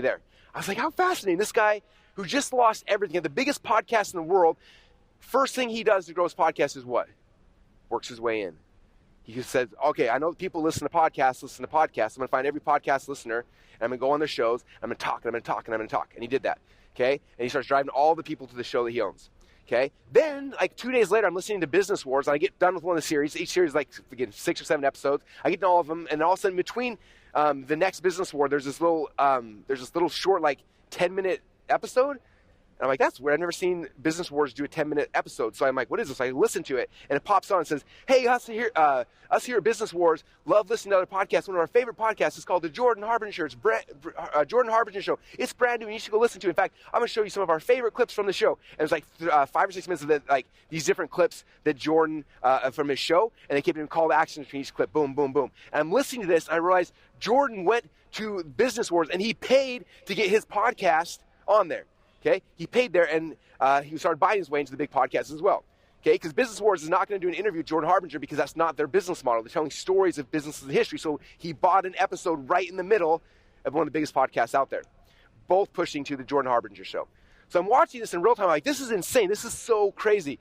there. I was like, how fascinating. This guy who just lost everything at the biggest podcast in the world, first thing he does to grow his podcast is what? Works his way in. He says, okay, I know people listen to podcasts. I'm going to find every podcast listener, and I'm going to go on their shows. I'm going to talk. And he did that, okay? And he starts driving all the people to the show that he owns, okay? Then, like 2 days later, I'm listening to Business Wars, and I get done with one of the series. Each series is like, again, 6 or 7 episodes. I get to all of them, and all of a sudden, between the next Business War, there's this little short, like, 10-minute episode. And I'm like, that's weird. I've never seen Business Wars do a 10-minute episode. So I'm like, what is this? I listen to it, and it pops on and says, hey, us here at Business Wars love listening to other podcasts. One of our favorite podcasts is called The Jordan Harbinger Show. It's Jordan Harbinger Show. It's brand new, and you should go listen to it. In fact, I'm going to show you some of our favorite clips from the show. And it's like 5 or 6 minutes of these different clips that Jordan, from his show, and they keep doing call to action between each clip. Boom, boom, boom. And I'm listening to this, and I realize Jordan went to Business Wars, and he paid to get his podcast on there. Okay, he paid there, and he started buying his way into the big podcasts as well. Okay, because Business Wars is not going to do an interview with Jordan Harbinger because that's not their business model. They're telling stories of businesses in history. So he bought an episode right in the middle of one of the biggest podcasts out there, both pushing to the Jordan Harbinger Show. So I'm watching this in real time. I'm like, this is insane. This is so crazy.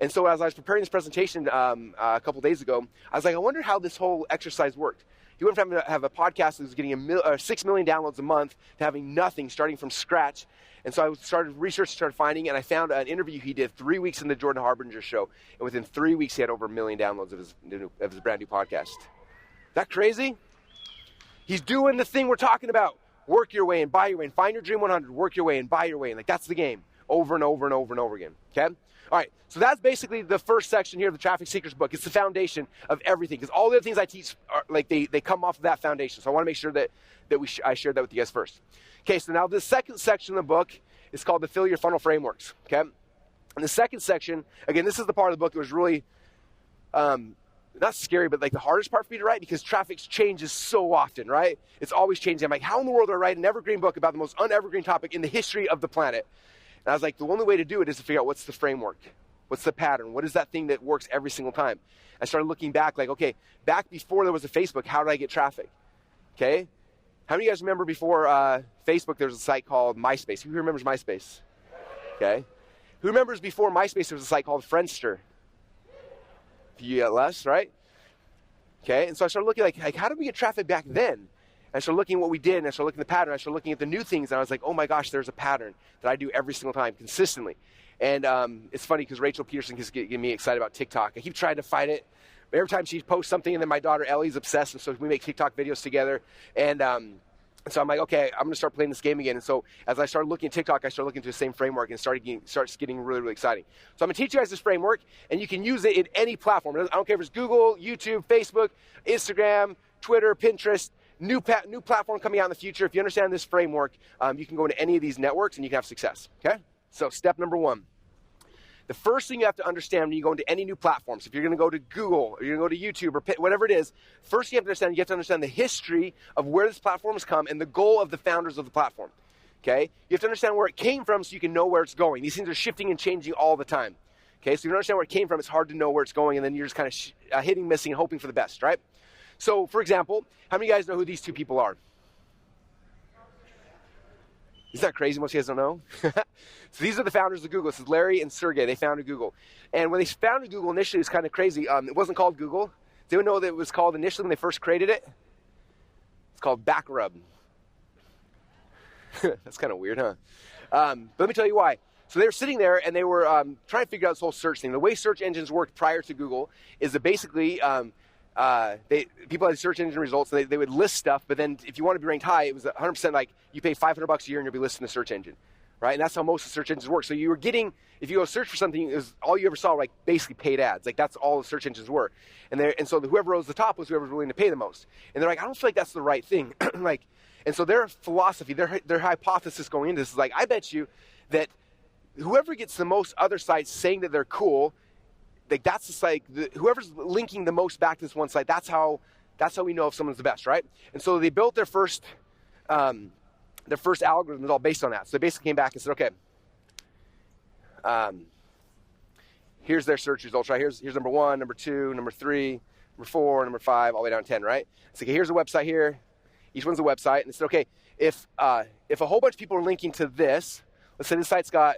And so as I was preparing this presentation a couple days ago, I was like, I wonder how this whole exercise worked. He went from having to have a podcast that was getting 6 million downloads a month to having nothing, starting from scratch. And so I started researching, started finding, and I found an interview he did 3 weeks in the Jordan Harbinger Show. And within 3 weeks, he had over 1 million downloads of his brand new podcast. Is that crazy? He's doing the thing we're talking about. Work your way in, buy your way in, find your dream 100, work your way in, buy your way in. Like, that's the game over and over and over and over again. Okay? All right, so that's basically the first section here of the Traffic Seekers book. It's the foundation of everything, because all the other things I teach are like they come off of that foundation. So I want to make sure that I shared that with you guys first. Okay, so now the second section of the book is called the Fill Your Funnel Frameworks. Okay, and the second section, again, this is the part of the book that was really not scary, but like the hardest part for me to write, because traffic changes so often, right? It's always changing. I'm like, how in the world do I write an evergreen book about the most unevergreen topic in the history of the planet? And I was like, the only way to do it is to figure out what's the framework. What's the pattern? What is that thing that works every single time? I started looking back like, okay, back before there was a Facebook, how did I get traffic? Okay? How many of you guys remember before Facebook, there was a site called MySpace? Who remembers MySpace? Okay. Who remembers before MySpace, there was a site called Friendster? A few less, right? Okay, and so I started looking like how did we get traffic back then? And I started looking at what we did, and I started looking at the pattern. I started looking at the new things, and I was like, oh my gosh, there's a pattern that I do every single time, consistently. And it's funny because Rachel Peterson keeps getting me excited about TikTok. I keep trying to fight it, every time she posts something, and then my daughter Ellie's obsessed, and so we make TikTok videos together. And so I'm like, okay, I'm going to start playing this game again. And so as I started looking at TikTok, I started looking through the same framework and starts getting really, really exciting. So I'm going to teach you guys this framework, and you can use it in any platform. I don't care if it's Google, YouTube, Facebook, Instagram, Twitter, Pinterest, new platform coming out in the future. If you understand this framework, you can go into any of these networks and you can have success, okay? So step number 1. The first thing you have to understand when you go into any new platforms, if you're going to go to Google or you're going to go to YouTube or whatever it is, first you have to understand the history of where this platform has come and the goal of the founders of the platform. Okay? You have to understand where it came from so you can know where it's going. These things are shifting and changing all the time. Okay? So if you don't understand where it came from, it's hard to know where it's going, and then you're just kind of hitting, missing, and hoping for the best, right? So, for example, how many of you guys know who these two people are? Isn't that crazy? Most of you guys don't know. So these are the founders of Google. This is Larry and Sergey. They founded Google. And when they founded Google initially, it was kind of crazy. It wasn't called Google. Does anyone know what it was called initially when they first created it? It's called Backrub. That's kind of weird, huh? But let me tell you why. So they were sitting there and they were trying to figure out this whole search thing. The way search engines worked prior to Google is that basically people had search engine results, and they would list stuff, but then if you want to be ranked high, it was 100% like you pay $500 a year and you'll be listed in the search engine, right? And that's how most of the search engines work. So you were getting, if you go search for something, it was all you ever saw were like basically paid ads. Like that's all the search engines were. And so whoever rose to the top was whoever was willing to pay the most. And they're like, I don't feel like that's the right thing. And so their philosophy, their hypothesis going into this is like, I bet you that whoever gets the most other sites saying that they're cool, like that's just like whoever's linking the most back to this one site. That's how we know if someone's the best, right? And so they built their first algorithm is all based on that. So they basically came back and said, okay, here's their search results, right? Here's number 1, number 2, number 3, number 4, number 5, all the way down to 10, right? So okay, here's a website here. Each one's a website, and it said, okay, if a whole bunch of people are linking to this, let's say this site's got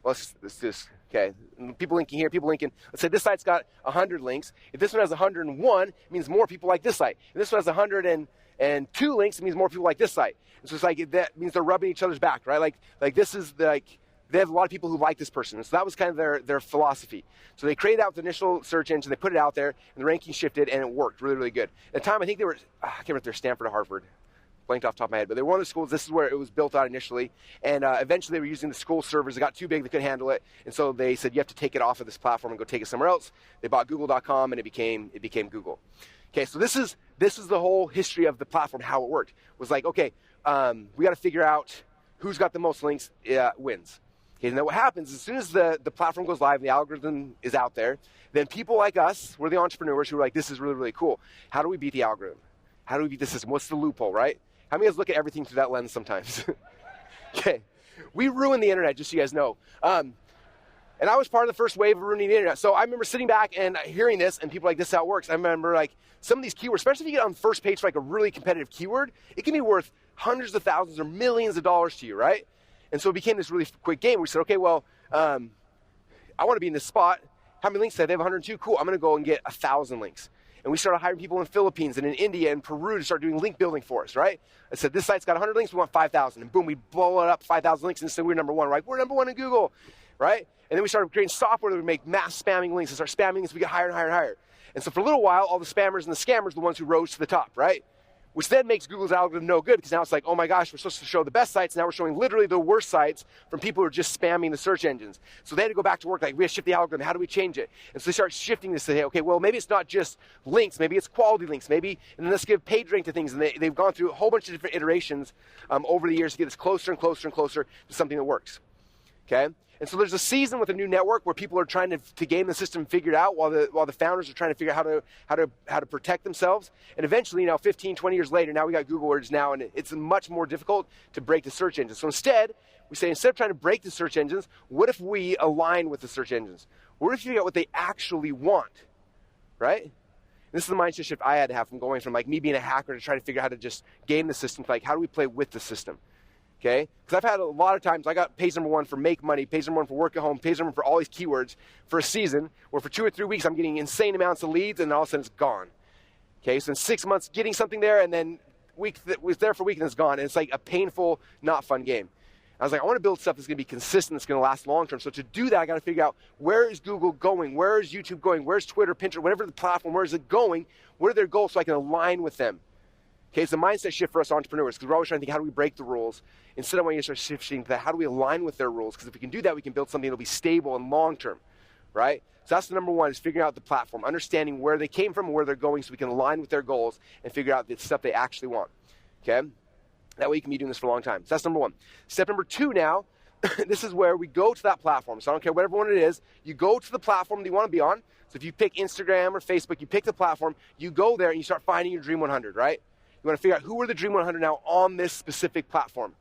let's do this. Okay, people linking here, people linking. Let's say this site's got 100 links. If this one has 101, it means more people like this site. If this one has 102 links, it means more people like this site. And so it's like that means they're rubbing each other's back, right? Like this is like they have a lot of people who like this person. And so that was kind of their philosophy. So they created out the initial search engine, they put it out there, and the ranking shifted, and it worked really, really good. At the time, I think they were, I can't remember if they're Stanford or Harvard. Blanked off the top of my head, but they were one of the schools. This is where it was built out initially, and eventually they were using the school servers. It got too big; they couldn't handle it, and so they said you have to take it off of this platform and go take it somewhere else. They bought Google.com, and it became Google. Okay, so this is the whole history of the platform. How it worked was like, okay, we got to figure out who's got the most links wins. Okay, and then what happens as soon as the platform goes live, the algorithm is out there, then people like us, we're the entrepreneurs who are like, this is really, really cool. How do we beat the algorithm? How do we beat the system? What's the loophole, right? How many of you guys look at everything through that lens sometimes? Okay. We ruined the internet, just so you guys know. And I was part of the first wave of ruining the internet. So I remember sitting back and hearing this, and people like, this is how it works. I remember like some of these keywords, especially if you get on the first page for like a really competitive keyword, it can be worth hundreds of thousands or millions of dollars to you, right? And so it became this really quick game. We said, okay, well, I want to be in this spot. How many links do they have? They have 102. Cool. I'm going to go and get 1,000 links. And we started hiring people in the Philippines and in India and Peru to start doing link building for us, right? I said, this site's got 100 links, we want 5,000. And boom, we blow it up 5,000 links and say we're number one, right? We're number one in Google, right? And then we started creating software that would make mass spamming links and start spamming links. We get higher and higher and higher. And so for a little while, all the spammers and the scammers are the ones who rose to the top, right? Which then makes Google's algorithm no good because now it's like, oh my gosh, we're supposed to show the best sites. Now we're showing literally the worst sites from people who are just spamming the search engines. So they had to go back to work, like, we have to shift the algorithm. How do we change it? And so they start shifting this to say, okay, well, maybe it's not just links. Maybe it's quality links. Maybe, and then let's give page rank to things. And they've gone through a whole bunch of different iterations over the years to get this closer and closer and closer to something that works. Okay? And so there's a season with a new network where people are trying to game the system, figure it out, while the founders are trying to figure out how to protect themselves. And eventually, 15, 20 years later, now we got Google where it is now, and it's much more difficult to break the search engines. So instead of trying to break the search engines, what if we align with the search engines? What if you figure out what they actually want, right? And this is the mindset shift I had to have from going from like me being a hacker to trying to figure out how to just game the system to like, how do we play with the system? Okay? Because I've had a lot of times, I got page number one for make money, page number one for work at home, page number one for all these keywords for a season, where for 2 or 3 weeks I'm getting insane amounts of leads, and all of a sudden it's gone. Okay? So in 6 months, getting something there, and then week that was there for a week and it's gone. And it's like a painful, not fun game. I was like, I want to build stuff that's going to be consistent, that's going to last long term. So to do that, I got to figure out, where is Google going? Where is YouTube going? Where's Twitter, Pinterest, whatever the platform, where is it going? What are their goals so I can align with them? Okay, it's a mindset shift for us entrepreneurs, because we're always trying to think, how do we break the rules? Instead, I want you to start shifting to that, how do we align with their rules? Because if we can do that, we can build something that'll be stable and long term, right? So that's the number one, is figuring out the platform, understanding where they came from and where they're going, so we can align with their goals and figure out the stuff they actually want, okay? That way you can be doing this for a long time. So that's number one. Step number two now, this is where we go to that platform. So I don't care whatever one it is, you go to the platform that you want to be on. So if you pick Instagram or Facebook, you pick the platform, you go there and you start finding your Dream 100, right? You want to figure out who are the Dream 100 now on this specific platform,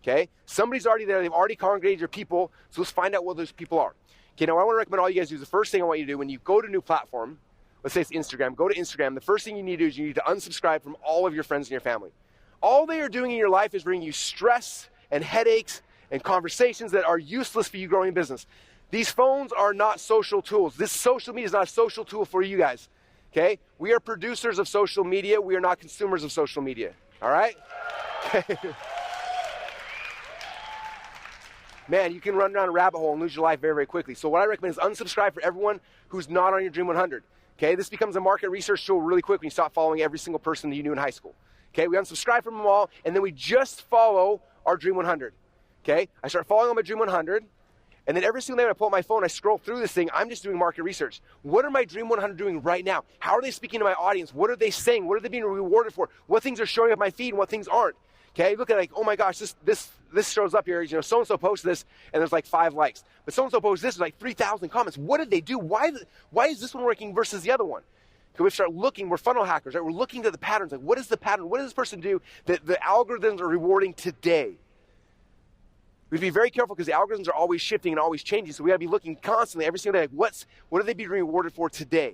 okay? Somebody's already there. They've already congregated your people, so let's find out what those people are. Okay, now what I want to recommend all you guys do is, the first thing I want you to do when you go to a new platform, let's say it's Instagram, go to Instagram, the first thing you need to do is you need to unsubscribe from all of your friends and your family. All they are doing in your life is bringing you stress and headaches and conversations that are useless for you growing a business. These phones are not social tools. This social media is not a social tool for you guys, okay? We are producers of social media. We are not consumers of social media, all right? Man, you can run down a rabbit hole and lose your life very, very quickly. So what I recommend is unsubscribe for everyone who's not on your Dream 100, okay? This becomes a market research tool really quick when you stop following every single person that you knew in high school. Okay, we unsubscribe from them all, and then we just follow our Dream 100. Okay, I start following on my Dream 100, and then every single day when I pull up my phone, I scroll through this thing. I'm just doing market research. What are my Dream 100 doing right now? How are they speaking to my audience? What are they saying? What are they being rewarded for? What things are showing up my feed and what things aren't? Okay, look at, like, oh my gosh, this shows up here. You know, so and so posted this, and there's like 5 likes. But so and so posted this, there's like 3,000 comments. What did they do? Why is this one working versus the other one? So we start looking, we're funnel hackers, right? We're looking at the patterns, like, what is the pattern? What does this person do that the algorithms are rewarding today? We have to be very careful, because the algorithms are always shifting and always changing, so we gotta be looking constantly, every single day, like, what are they being rewarded for today?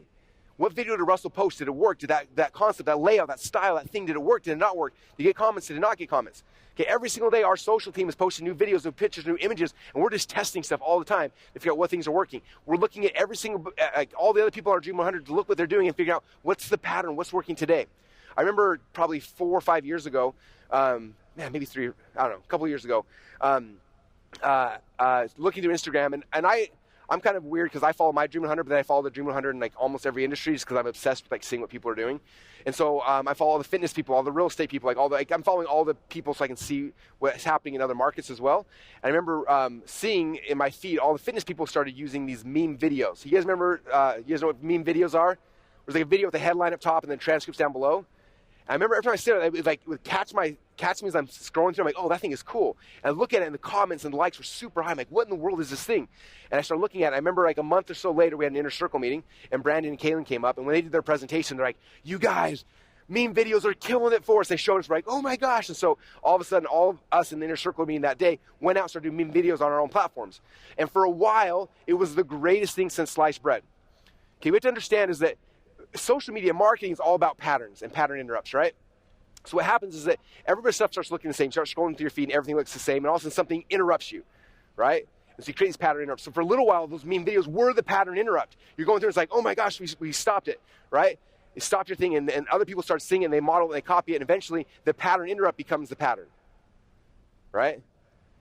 What video did Russell post? Did it work? Did that concept, that layout, that style, that thing, did it work? Did it not work? Did you get comments? Did it not get comments? Okay, every single day our social team is posting new videos, new pictures, new images, and we're just testing stuff all the time to figure out what things are working. We're looking at every single, all the other people on our Dream 100 to look what they're doing and figure out what's the pattern, what's working today. I remember probably 4 or 5 years ago, maybe 3, I don't know, a couple of years ago, looking through Instagram, and I'm kind of weird because I follow my Dream 100, but then I follow the Dream 100 in like almost every industry, just because I'm obsessed with like seeing what people are doing. And so I follow all the fitness people, all the real estate people, I'm following all the people so I can see what's happening in other markets as well. And I remember seeing in my feed, all the fitness people started using these meme videos. You guys remember, you guys know what meme videos are? There's like a video with a headline up top and then transcripts down below. I remember every time I see it, it would catch me as I'm scrolling through. I'm like, oh, that thing is cool. And I look at it, and the comments and the likes were super high. I'm like, what in the world is this thing? And I started looking at it. I remember like a month or so later, we had an inner circle meeting, and Brandon and Kaylin came up. And when they did their presentation, they're like, you guys, meme videos are killing it for us. They showed us, like, oh my gosh. And so all of a sudden, all of us in the inner circle meeting that day went out and started doing meme videos on our own platforms. And for a while, it was the greatest thing since sliced bread. Okay, what we have to understand is that social media marketing is all about patterns and pattern interrupts, right? So what happens is that everybody's stuff starts looking the same. You start scrolling through your feed and everything looks the same, and all of a sudden something interrupts you, right? And so you create these pattern interrupts. So for a little while, those meme videos were the pattern interrupt. You're going through, it's like, oh my gosh, we stopped it, right? You stopped your thing, and other people start seeing it, and they model it, and they copy it, and eventually the pattern interrupt becomes the pattern, right?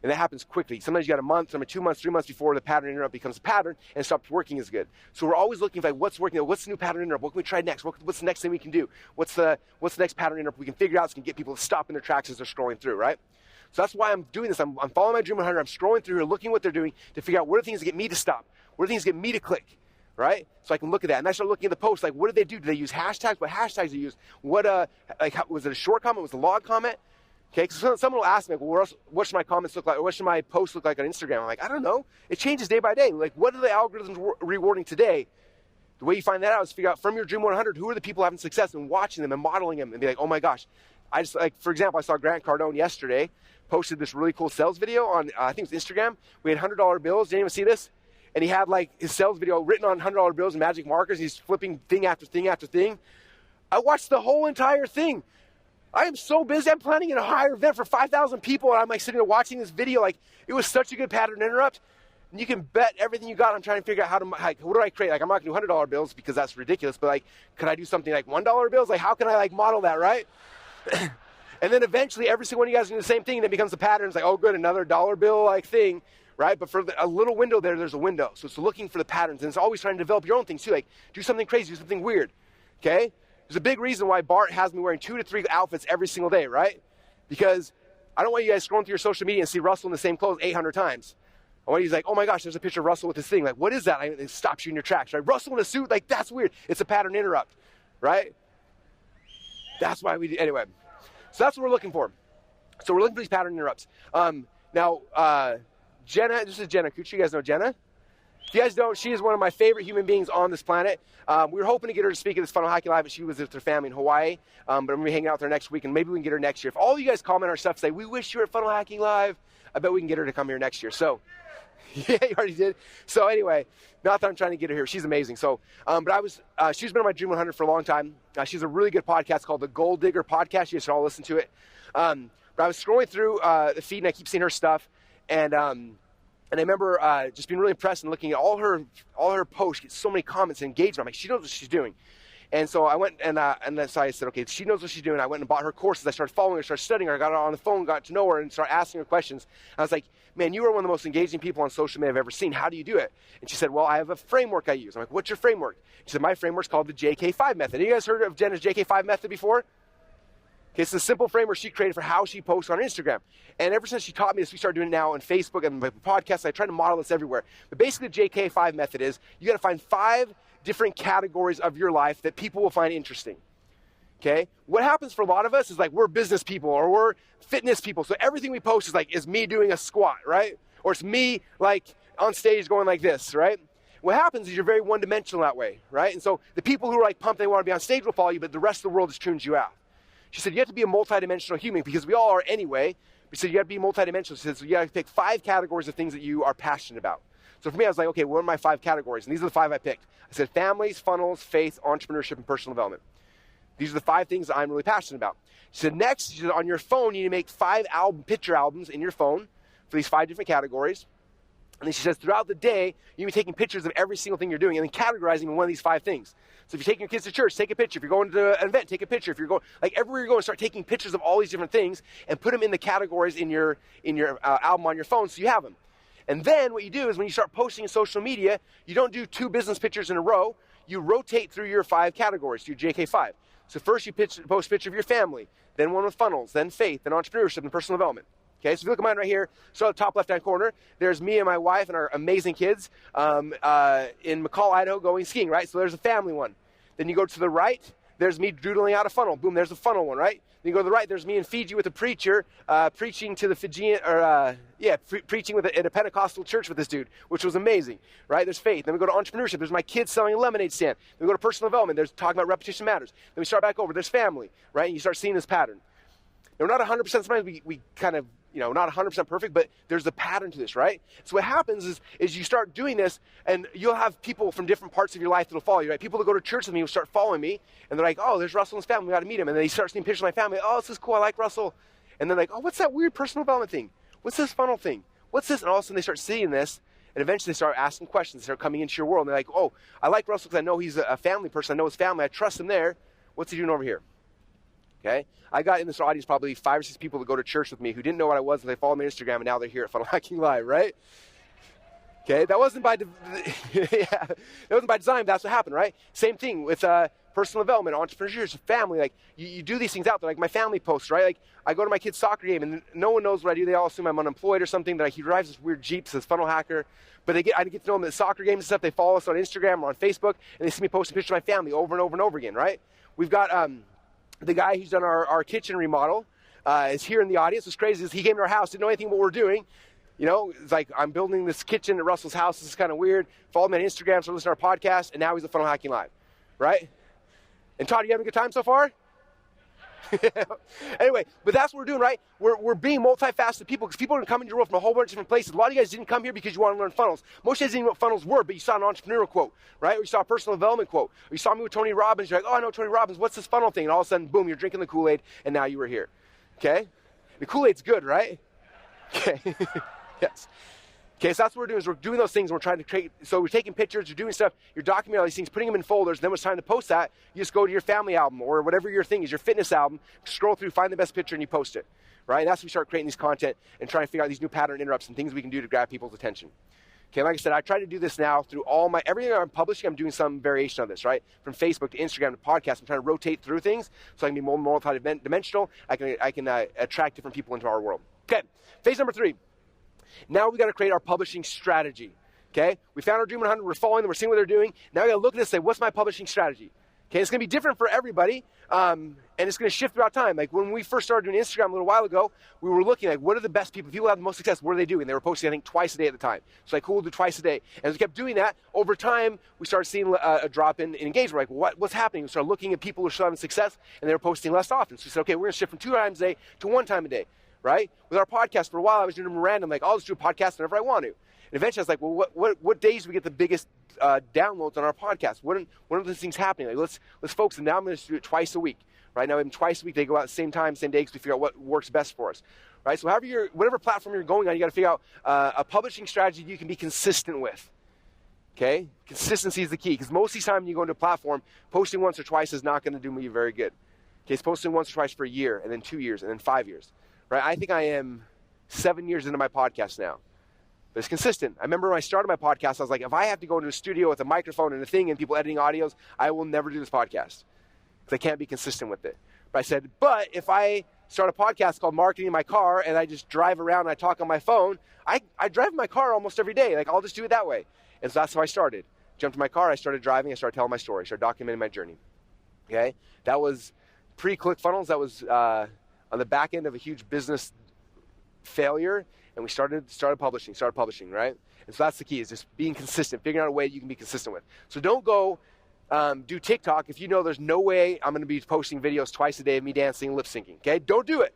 And that happens quickly. Sometimes you got a month, sometimes 2 months, 3 months before the pattern interrupt becomes a pattern and it stops working as good. So we're always looking for like, what's working, what's the new pattern interrupt, what can we try next, what's the next thing we can do, what's the next pattern interrupt we can figure out so we can get people to stop in their tracks as they're scrolling through, right? So that's why I'm doing this. I'm following my Dream 100, I'm scrolling through here, looking what they're doing to figure out what are the things that get me to stop, what are the things that get me to click, right? So I can look at that. And I start looking at the posts, like what did they do? Did they use hashtags? What hashtags did they use? What, was it a short comment? Was it a long comment? Okay, because someone will ask me, well, what should my comments look like, or what should my posts look like on Instagram? I'm like, I don't know. It changes day by day. Like, what are the algorithms rewarding today? The way you find that out is figure out from your Dream 100, who are the people having success and watching them and modeling them and be like, oh my gosh. For example, I saw Grant Cardone yesterday posted this really cool sales video on, I think it was Instagram. We had $100 bills. Did anyone see this? And he had like his sales video written on $100 bills and magic markers. He's flipping thing after thing after thing. I watched the whole entire thing. I am so busy. I'm planning a higher event for 5,000 people, and I'm like sitting there watching this video. Like, it was such a good pattern interrupt. And you can bet everything you got. I'm trying to figure out what do I create? Like, I'm not going to do $100 bills because that's ridiculous. But like, could I do something like $1 bills? Like, how can I like model that, right? And then eventually every single one of you guys do the same thing, and it becomes a pattern. It's like, oh, good, another dollar bill like thing, right? But for a little window there's a window. So it's looking for the patterns, and it's always trying to develop your own things too. Like, do something crazy, do something weird, okay? There's a big reason why Bart has me wearing 2 to 3 outfits every single day, right? Because I don't want you guys scrolling through your social media and see Russell in the same clothes 800 times. I want you to like, oh my gosh, there's a picture of Russell with this thing. Like, what is that? It stops you in your tracks, right? Russell in a suit, like, that's weird. It's a pattern interrupt, right? That's why we do, anyway. So that's what we're looking for. So we're looking for these pattern interrupts. Now, Jenna, this is Jenna Kuchar. You guys know Jenna? If you guys don't, she is one of my favorite human beings on this planet. We were hoping to get her to speak at this Funnel Hacking Live, but she was with her family in Hawaii. But I'm going to be hanging out with her next week, and maybe we can get her next year. If all of you guys comment our stuff, say, we wish you were at Funnel Hacking Live, I bet we can get her to come here next year. So, yeah, you already did. So anyway, not that I'm trying to get her here. She's amazing. So, she's been on my Dream 100 for a long time. She's a really good podcast called the Gold Digger Podcast. You guys should all listen to it. But I was scrolling through the feed, and I keep seeing her stuff. And I remember just being really impressed and looking at all her posts, get so many comments and engagement. I'm like, she knows what she's doing. And so I went and then so I said, okay, she knows what she's doing. I went and bought her courses. I started following her, started studying her. I got her on the phone, got to know her, and started asking her questions. I was like, man, you are one of the most engaging people on social media I've ever seen. How do you do it? And she said, well, I have a framework I use. I'm like, what's your framework? She said, my framework's called the JK5 method. Have you guys heard of Jenna's JK5 method before? Okay, it's a simple framework she created for how she posts on Instagram. And ever since she taught me this, we started doing it now on Facebook and my podcasts. I try to model this everywhere. But basically, the JK5 method is you got to find 5 different categories of your life that people will find interesting. Okay? What happens for a lot of us is like we're business people or we're fitness people. So everything we post is me doing a squat, right? Or it's me like on stage going like this, right? What happens is you're very one-dimensional that way, right? And so the people who are like pumped they want to be on stage will follow you, but the rest of the world just tunes you out. She said, you have to be a multidimensional human because we all are anyway. She said, you have to be multidimensional. She said, so you have to pick 5 categories of things that you are passionate about. So for me, I was like, okay, what are my 5 categories? And these are the 5 I picked. I said, families, funnels, faith, entrepreneurship, and personal development. These are the 5 things that I'm really passionate about. She said, next, she said, on your phone, you need to make 5 picture albums in your phone for these 5 different categories. And then she says, throughout the day, you need to be taking pictures of every single thing you're doing and then categorizing in one of these 5 things. So if you're taking your kids to church, take a picture. If you're going to an event, take a picture. If you're going, like everywhere you're going, start taking pictures of all these different things and put them in the categories in your album on your phone so you have them. And then what you do is when you start posting in social media, you don't do 2 business pictures in a row. You rotate through your 5 categories, through JK5. So first you post a picture of your family, then one with funnels, then faith, then entrepreneurship, and personal development. Okay, so if you look at mine right here, so at the top left-hand corner, there's me and my wife and our amazing kids in McCall, Idaho, going skiing, right? So there's a family one. Then you go to the right, there's me doodling out a funnel. Boom, there's a funnel one, right? Then you go to the right, there's me in Fiji with a preacher preaching to the Fijian, preaching at a Pentecostal church with this dude, which was amazing, right? There's faith. Then we go to entrepreneurship. There's my kids selling a lemonade stand. Then we go to personal development. There's talking about repetition matters. Then we start back over. There's family, right? And you start seeing this pattern. Now, we're not 100%, sometimes we kind of, not 100% perfect, but there's a pattern to this, right? So what happens is you start doing this, and you'll have people from different parts of your life that'll follow you, right? People that go to church with me will start following me, and they're like, oh, there's Russell and his family, we got to meet him. And then they start seeing pictures of my family. Oh, this is cool, I like Russell. And they're like, oh, what's that weird personal development thing? What's this funnel thing? What's this? And all of a sudden they start seeing this, and eventually they start asking questions. They start coming into your world, and they're like, oh, I like Russell because I know he's a family person. I know his family. I trust him there. What's he doing over here? Okay, I got in this audience probably 5 or 6 people that go to church with me who didn't know what I was, and they followed me on Instagram, and now they're here at Funnel Hacking Live, right? Okay, that wasn't by design. That's what happened, right? Same thing with personal development, entrepreneurship, family. Like you do these things out there, like my family posts, right? Like I go to my kid's soccer game, and no one knows what I do. They all assume I'm unemployed or something. That he drives this weird Jeep, says Funnel Hacker. But I get to know them at soccer games and stuff. They follow us on Instagram or on Facebook, and they see me posting pictures of my family over and over and over again, right? We've got the guy who's done our kitchen remodel is here in the audience. What's crazy is he came to our house, didn't know anything about what we're doing. It's like, I'm building this kitchen at Russell's house. This is kind of weird. Followed me on Instagram, so listen to our podcast, and now he's at Funnel Hacking Live, right? And Todd, you having a good time so far? Anyway, but that's what we're doing, right? We're being multifaceted people because people are coming to your world from a whole bunch of different places. A lot of you guys didn't come here because you want to learn funnels. Most of you guys didn't know what funnels were, but you saw an entrepreneurial quote, right? Or you saw a personal development quote. Or you saw me with Tony Robbins. You're like, oh, I know Tony Robbins. What's this funnel thing? And all of a sudden, boom, you're drinking the Kool-Aid, and now you were here. Okay? The Kool-Aid's good, right? Okay. Yes. Okay, so that's what we're doing, is we're doing those things, and we're trying to create, so we're taking pictures, you're doing stuff, you're documenting all these things, putting them in folders, and then when it's time to post that, you just go to your family album, or whatever your thing is, your fitness album, scroll through, find the best picture, and you post it, right? And that's when we start creating this content and trying to figure out these new pattern interrupts and things we can do to grab people's attention. Okay, like I said, I try to do this now through everything I'm publishing, I'm doing some variation of this, right? From Facebook to Instagram to podcast, I'm trying to rotate through things so I can be more multi-dimensional. I can attract different people into our world. Okay, phase number 3. Now we got to create our publishing strategy. Okay, we found our Dream 100, we're following them, we're seeing what they're doing. Now we got to look at this and say, what's my publishing strategy? Okay, it's going to be different for everybody, and it's going to shift throughout time. Like when we first started doing Instagram a little while ago, we were looking like, what are the best people who have the most success? What are they doing? They were posting, I think, twice a day at the time. So like, cool, we'll do twice a day. And as we kept doing that, over time, we started seeing a drop in engagement. Like, what's happening? We started looking at people who are still having success, and they were posting less often. So we said, okay, we're going to shift from 2 times a day to 1 time a day, right? With our podcast, for a while, I was doing them random, like, I'll just do a podcast whenever I want to. And eventually I was like, well, what days do we get the biggest downloads on our podcast? What are those things happening? Like, let's focus. And now I'm going to do it twice a week. Right now, even twice a week, they go out at the same time, same day, because we figure out what works best for us. Right? So whatever platform you're going on, you got to figure out a publishing strategy you can be consistent with. Okay? Consistency is the key, because most of the time you go into a platform, posting once or twice is not going to do me very good. Okay, it's posting once or twice for a year, and then 2 years, and then 5 years. Right? I think I am 7 years into my podcast now. But it's consistent. I remember when I started my podcast, I was like, if I have to go into a studio with a microphone and a thing and people editing audios, I will never do this podcast because I can't be consistent with it. But I said, but if I start a podcast called Marketing in My Car and I just drive around and I talk on my phone, I drive in my car almost every day. Like, I'll just do it that way. And so that's how I started. Jumped in my car, I started driving, I started telling my story, I started documenting my journey. Okay? That was pre-ClickFunnels. That was on the back end of a huge business failure. And we started publishing, right? And so that's the key, is just being consistent, figuring out a way you can be consistent with. So don't go do TikTok if you know there's no way I'm going to be posting videos twice a day of me dancing and lip syncing, okay? Don't do it,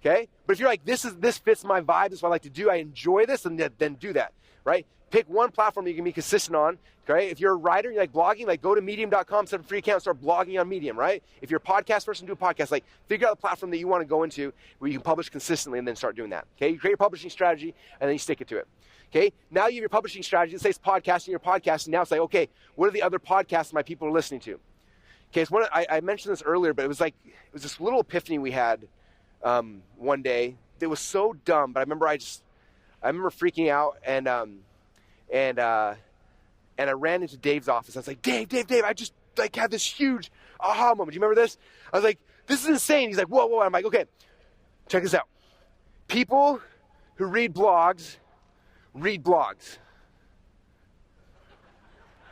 okay? But if you're like, this fits my vibe, this is what I like to do, I enjoy this, and then do that, right? Pick one platform that you can be consistent on, okay? If you're a writer, you like blogging, like go to medium.com, set up a free account, start blogging on Medium, right? If you're a podcast person, do a podcast. Like, figure out the platform that you want to go into where you can publish consistently and then start doing that, okay? You create your publishing strategy and then you stick it to it, okay? Now you have your publishing strategy. Let's say it's podcasting, your podcasting. Now it's like, okay, what are the other podcasts my people are listening to? Okay, so I mentioned this earlier, but it was this little epiphany we had one day that was so dumb, but I remember freaking out and I ran into Dave's office. I was like, Dave, I just had this huge aha moment. Do you remember this? I was like, this is insane. He's like, whoa. I'm like, okay, check this out. People who read blogs. He's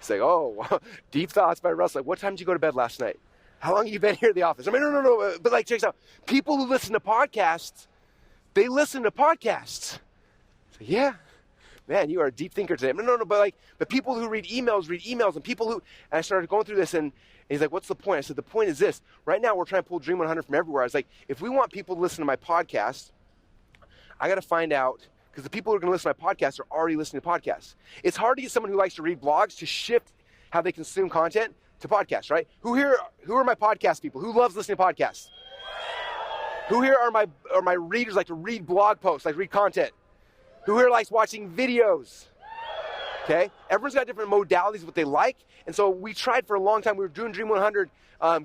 like, oh, deep thoughts by Russ. Like, what time did you go to bed last night? How long have you been here at the office? I mean, no. But like, check this out. People who listen to podcasts, they listen to podcasts. So, yeah. Man, you are a deep thinker today. No, but people who read emails, and I started going through this, and he's like, what's the point? I said, the point is this. Right now, we're trying to pull Dream 100 from everywhere. I was like, if we want people to listen to my podcast, I got to find out, because the people who are going to listen to my podcast are already listening to podcasts. It's hard to get someone who likes to read blogs to shift how they consume content to podcasts, right? Who are my podcast people? Who loves listening to podcasts? Who here are my readers, like to read blog posts, like read content? Who here likes watching videos? Okay? Everyone's got different modalities of what they like. And so we tried for a long time. We were doing Dream 100, I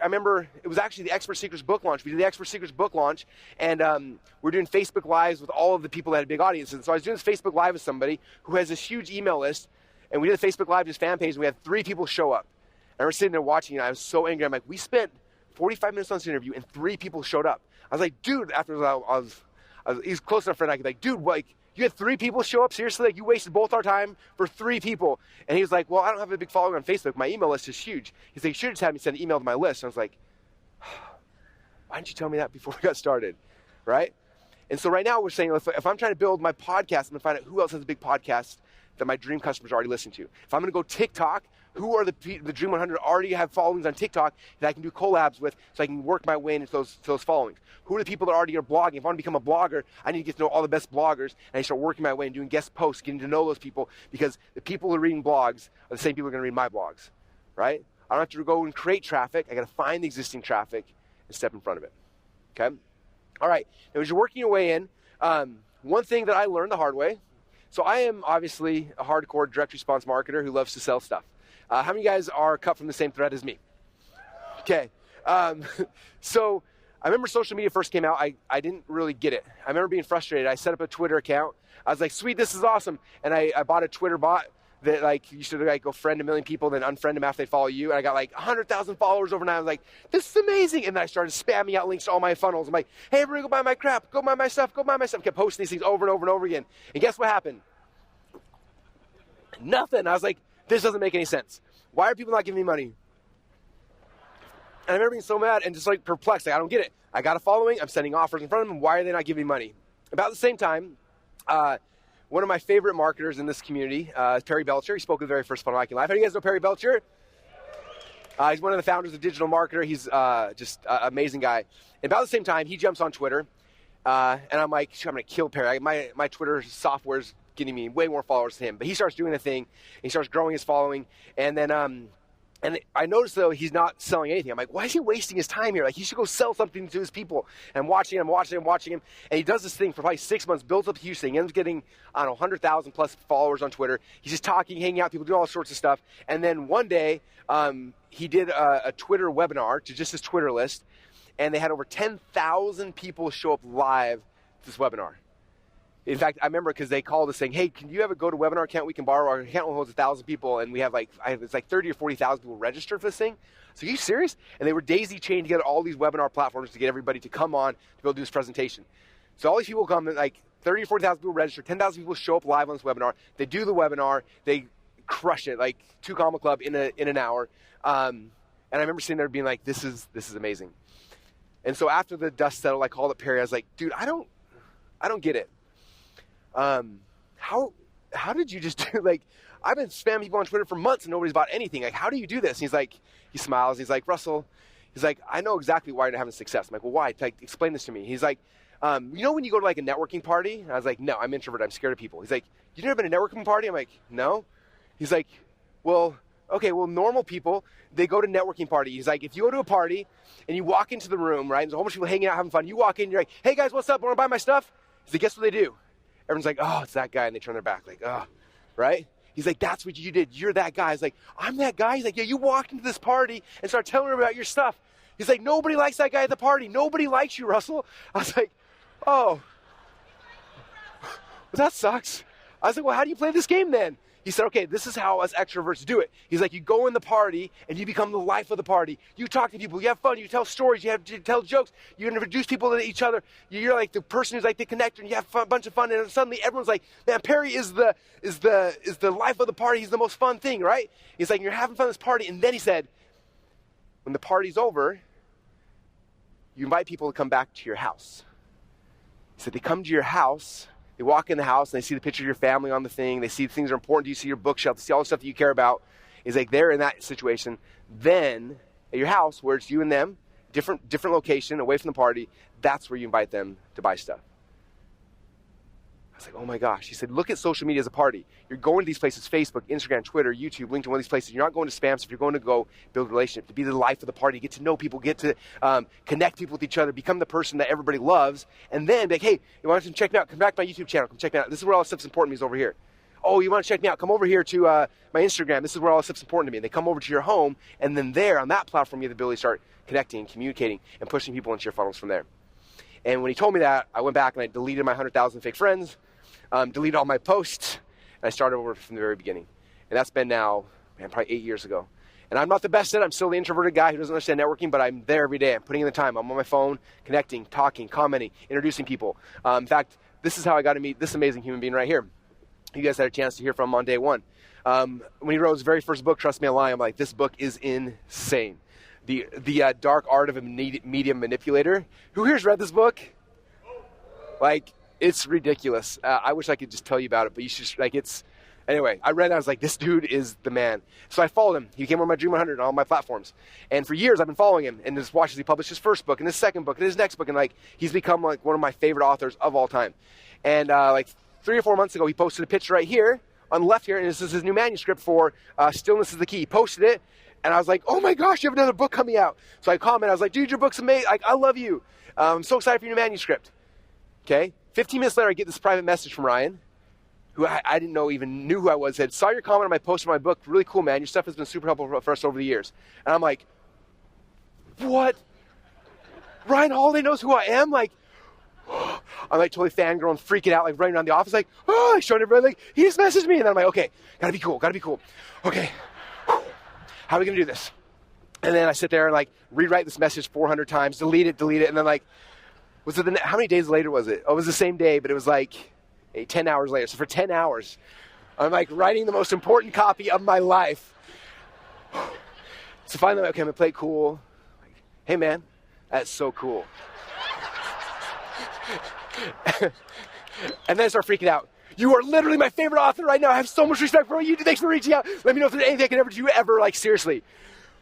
remember it was actually the Expert Secrets book launch. We did the Expert Secrets book launch, and we were doing Facebook Lives with all of the people that had big audiences. And so I was doing this Facebook Live with somebody who has this huge email list, and we did a Facebook Live, his fan page, and we had 3 people show up. And we're sitting there watching, and I was so angry. I'm like, we spent 45 minutes on this interview, and 3 people showed up. I was like, dude, he's close enough friend, I could be like, dude, like, you had 3 people show up? Seriously? Like, you wasted both our time for 3 people. And he was like, well, I don't have a big following on Facebook. My email list is huge. He's like, you should have just had me send an email to my list. And I was like, why didn't you tell me that before we got started, right? And so right now we're saying, if I'm trying to build my podcast, I'm going to find out who else has a big podcast that my dream customers are already listening to. If I'm going to go TikTok, who are the Dream 100 already have followings on TikTok that I can do collabs with so I can work my way into those followings? Who are the people that already are blogging? If I want to become a blogger, I need to get to know all the best bloggers, and I start working my way and doing guest posts, getting to know those people, because the people who are reading blogs are the same people who are going to read my blogs, right? I don't have to go and create traffic. I got to find the existing traffic and step in front of it, okay? All right, now as you're working your way in, one thing that I learned the hard way, So I am obviously a hardcore direct response marketer who loves to sell stuff. How many of you guys are cut from the same thread as me? Okay. So I remember social media first came out. I didn't really get it. I remember being frustrated. I set up a Twitter account. I was like, sweet, this is awesome. And I bought a Twitter bot that like you should like go friend a million people, then unfriend them after they follow you. And I got like 100,000 followers overnight. I was like, this is amazing. And then I started spamming out links to all my funnels. I'm like, hey, everybody go buy my crap. Go buy my stuff. Go buy my stuff. I kept posting these things over and over and over again. And guess what happened? Nothing. I was like, this doesn't make any sense. Why are people not giving me money? And I remember being so mad and just like perplexed. Like, I don't get it. I got a following. I'm sending offers in front of them. Why are they not giving me money? About the same time, one of my favorite marketers in this community, Perry Belcher. He spoke at the very first Funnel Hacking Live. How do you guys know Perry Belcher? He's one of the founders of Digital Marketer. He's just an amazing guy. And about the same time, he jumps on Twitter. And I'm like, I'm going to kill Perry. My Twitter software's getting me way more followers than him. But he starts doing a thing. And he starts growing his following. And then and I noticed, though, he's not selling anything. I'm like, why is he wasting his time here? Like, he should go sell something to his people. And I'm watching him. And he does this thing for probably 6 months, builds up a huge thing. He ends up getting, I don't know, 100,000 plus followers on Twitter. He's just talking, hanging out, people doing all sorts of stuff. And then one day, he did a Twitter webinar to just his Twitter list. And they had over 10,000 people show up live to this webinar. In fact, I remember because they called us saying, hey, can you have a GoToWebinar account we can borrow? Our account holds 1,000 people, and we have it's like 30 or 40,000 people registered for this thing. So are you serious? And they were daisy-chained together all these webinar platforms to get everybody to come on to be able to do this presentation. So all these people come, and like 30 or 40,000 people register, 10,000 people show up live on this webinar. They do the webinar. They crush it, like 2 Comma Club in an hour. And I remember sitting there being like, this is amazing. And so after the dust settled, I called up Perry. I was like, dude, I don't get it. How did you just do, like, I've been spamming people on Twitter for months and nobody's bought anything. Like, how do you do this? And he's like, he smiles. He's like, Russell, he's like, I know exactly why you're not having success. I'm like, well, why? Like, explain this to me. He's like, you know when you go to like a networking party? And I was like, no, I'm introverted. I'm scared of people. He's like, you never been to a networking party? I'm like, no. He's like, well, okay, well, normal people, they go to networking party. He's like, if you go to a party and you walk into the room, right, there's a whole bunch of people hanging out, having fun. You walk in, you're like, hey guys, what's up? Want to buy my stuff? He's like, guess what they do? Everyone's like, oh, it's that guy, and they turn their back, like, oh, right? He's like, that's what you did. You're that guy. He's like, I'm that guy. He's like, yeah, you walked into this party and started telling her about your stuff. He's like, nobody likes that guy at the party. Nobody likes you, Russell. I was like, oh, well, that sucks. I was like, well, how do you play this game then? He said, okay, this is how us extroverts do it. He's like, you go in the party and you become the life of the party. You talk to people, you have fun, you tell stories, you tell jokes, you introduce people to each other. You're like the person who's like the connector, and you have a bunch of fun. And suddenly everyone's like, man, Perry is the life of the party. He's the most fun thing, right? He's like, you're having fun at this party. And then he said, when the party's over, you invite people to come back to your house. He said, they come to your house. They walk in the house and they see the picture of your family on the thing. They see things that are important to you. See your bookshelf. They see all the stuff that you care about. Is like they're in that situation. Then at your house, where it's you and them, different location, away from the party, that's where you invite them to buy stuff. I was like, oh my gosh. He said, look at social media as a party. You're going to these places, Facebook, Instagram, Twitter, YouTube, LinkedIn, one of these places. You're not going to spam stuff. You're going to go build a relationship, to be the life of the party, get to know people, get to connect people with each other, become the person that everybody loves, and then be like, hey, you want to check me out? Come back to my YouTube channel. Come check me out. This is where all the stuff's important to me is over here. Oh, you want to check me out? Come over here to my Instagram. This is where all the stuff's important to me. And they come over to your home, and then there, on that platform, you have the ability to start connecting and communicating and pushing people into your funnels from there. And when he told me that, I went back and I deleted my 100,000 fake friends, deleted all my posts, and I started over from the very beginning. And that's been now, probably 8 years ago. And I'm not the best at it. I'm still the introverted guy who doesn't understand networking, but I'm there every day. I'm putting in the time. I'm on my phone, connecting, talking, commenting, introducing people. In fact, this is how I got to meet this amazing human being right here. You guys had a chance to hear from him on day one. When he wrote his very first book, Trust Me, I Lie, I'm like, this book is insane. The Dark Art of a Media Manipulator. Who here's read this book? Like, it's ridiculous. I wish I could just tell you about it, but you should, like, it's, anyway, I read it, I was like, this dude is the man. So I followed him. He came on my Dream 100 on all my platforms. And for years, I've been following him and just watched as he published his first book and his second book and his next book. And, like, he's become, like, one of my favorite authors of all time. And, like, 3 or 4 months ago, he posted a picture right here on the left here, and this is his new manuscript for Stillness is the Key. He posted it, and I was like, oh my gosh, you have another book coming out. So I commented, I was like, dude, your book's amazing. Like, I love you. I'm so excited for your new manuscript. Okay? 15 minutes later, I get this private message from Ryan. who I didn't know even knew who I was, said, saw your comment on my post on my book. Really cool, man. Your stuff has been super helpful for us over the years. And I'm like, what? Ryan Holiday knows who I am? Like, I'm like totally fangirling, freaking out, like running around the office, like, oh, like showing everybody, like, he just messaged me. And then I'm like, okay, gotta be cool. Okay, how are we gonna do this? And then I sit there and like rewrite this message 400 times, delete it. And then like, how many days later was it? Oh, it was the same day, but it was like 10 hours later. So for 10 hours, I'm like writing the most important copy of my life. So finally, okay, I'm gonna play it cool. Like, hey man, that's so cool. And then I start freaking out. You are literally my favorite author right now. I have so much respect for what you do. Thanks for reaching out. Let me know if there's anything I can ever do ever, like seriously.